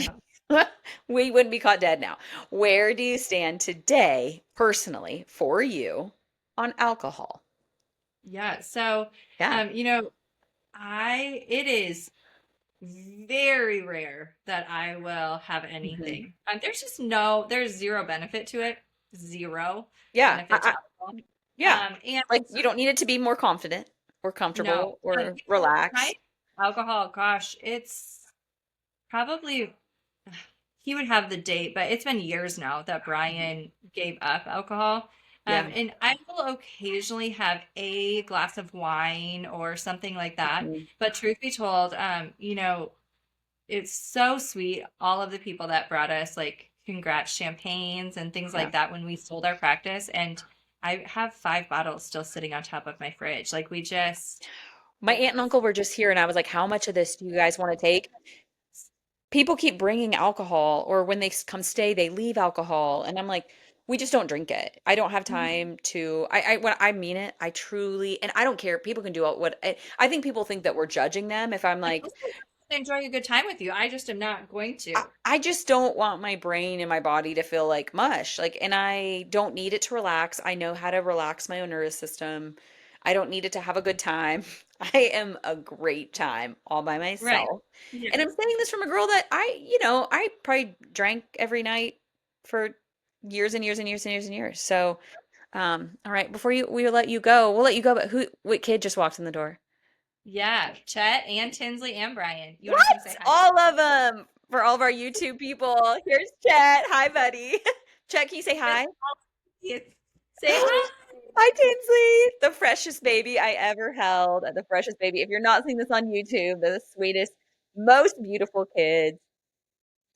Speaker 2: know.
Speaker 1: we wouldn't be caught dead now. Where do you stand today, personally, for you on alcohol?
Speaker 2: Yeah. So,
Speaker 1: Yeah.
Speaker 2: you know, it is very rare that I will have
Speaker 1: Hmm.
Speaker 2: anything. There's zero benefit to it. Zero
Speaker 1: Yeah.
Speaker 2: benefit to alcohol.
Speaker 1: Yeah.
Speaker 2: And
Speaker 1: Like you don't need it to be more confident or
Speaker 2: no,
Speaker 1: comfortable
Speaker 2: and
Speaker 1: or
Speaker 2: my
Speaker 1: relaxed.
Speaker 2: alcohol, gosh, it's probably he would have the date, but it's been years now that
Speaker 1: Mhm.
Speaker 2: Brian gave up alcohol.
Speaker 1: Yeah.
Speaker 2: And I will occasionally have a glass of wine or something like that.
Speaker 1: Mhm.
Speaker 2: But truth be told, it's so sweet. All of the people that brought us like congrats champagnes and things
Speaker 1: Yeah.
Speaker 2: like that when we sold our practice. And I have 5 bottles still sitting on top of my fridge. Like we just,
Speaker 1: My aunt and
Speaker 2: it's,
Speaker 1: uncle were just here, and I was like, "How much of this do you guys want to take?" People keep bringing alcohol, or when they come stay, they leave alcohol, and I'm like, we just don't drink it. I don't have time to. I when I mean it, I truly, and I don't care. People can do all what I think people think that we're judging them if I'm like,
Speaker 2: enjoying a good time with you. I just am not going to.
Speaker 1: I just don't want my brain and my body to feel like mush. Like, and I don't need it to relax. I know how to relax my own nervous system. I don't need it to have a good time. I am a great time all by
Speaker 2: Right.
Speaker 1: myself. And I'm
Speaker 2: Yes.
Speaker 1: saying this from a girl that I probably drank every night for years and years and years and years and years. So All right, before we let you go, we'll let you go, but what kid just walked in the door?
Speaker 2: Yeah, Chet and Tinsley and Brian. You want to come
Speaker 1: What?
Speaker 2: say hi?
Speaker 1: All of them for all of our YouTube people. Here's Chet. Hi, buddy. Chet, can you say
Speaker 2: Yes,
Speaker 1: hi?
Speaker 2: yes. Say hi.
Speaker 1: Hi, Tinsley, the freshest baby I ever held. The freshest baby. If you're not seeing this on YouTube, they're the sweetest, most beautiful kids.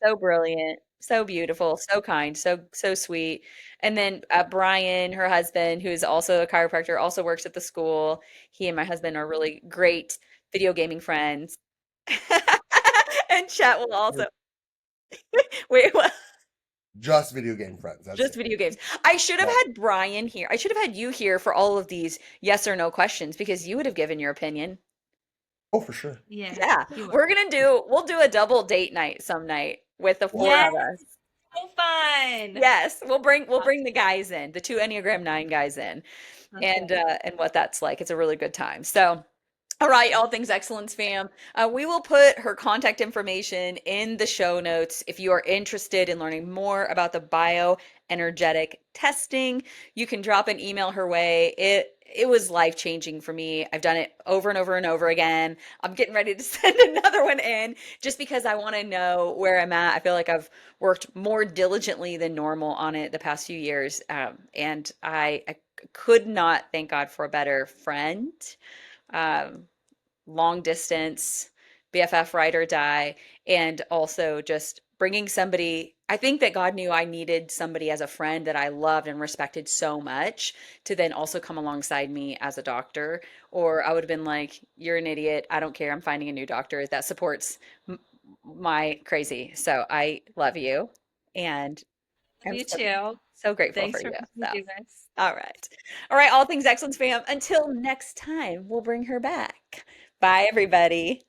Speaker 1: So brilliant, so beautiful, so kind, so sweet. And then Brian, her husband, who is also a chiropractor, also works at the school. He and my husband are really great video gaming friends. And Chat will also wait. What?
Speaker 3: Just video game friends. That's
Speaker 1: Just
Speaker 3: it.
Speaker 1: video games. I should have
Speaker 3: Yeah.
Speaker 1: had Brian here. I should have had you here for all of these yes or no questions because you would have given your opinion.
Speaker 3: Oh, for sure.
Speaker 2: Yeah,
Speaker 1: Yeah,
Speaker 2: you
Speaker 1: we'll do a double date night some night with the four
Speaker 2: Yes,
Speaker 1: of us.
Speaker 2: so fun.
Speaker 1: Yes, we'll bring the guys in, the two Enneagram 9 guys in,
Speaker 2: Okay.
Speaker 1: and what that's like. It's a really good time. So, all right, all things excellence fam. We will put her contact information in the show notes if you are interested in learning more about the bioenergetic testing. You can drop an email her way. It was life-changing for me. I've done it over and over and over again. I'm getting ready to send another one in just because I want to know where I'm at. I feel like I've worked more diligently than normal on it the past few years, and I could not thank God for a better friend, um, long distance, BFF, ride or die, and also just bringing somebody. I think that God knew I needed somebody as a friend that I loved and respected so much to then also come alongside me as a doctor. Or I would have been like, "You're an idiot. I don't care. I'm finding a new doctor that supports my crazy." So I love you, and I'm
Speaker 2: You too.
Speaker 1: so grateful for
Speaker 2: Thanks for
Speaker 1: you.
Speaker 2: letting me
Speaker 1: So.
Speaker 2: do this.
Speaker 1: All right. All right, all things excellence fam. Until next time, we'll bring her back. Bye, everybody.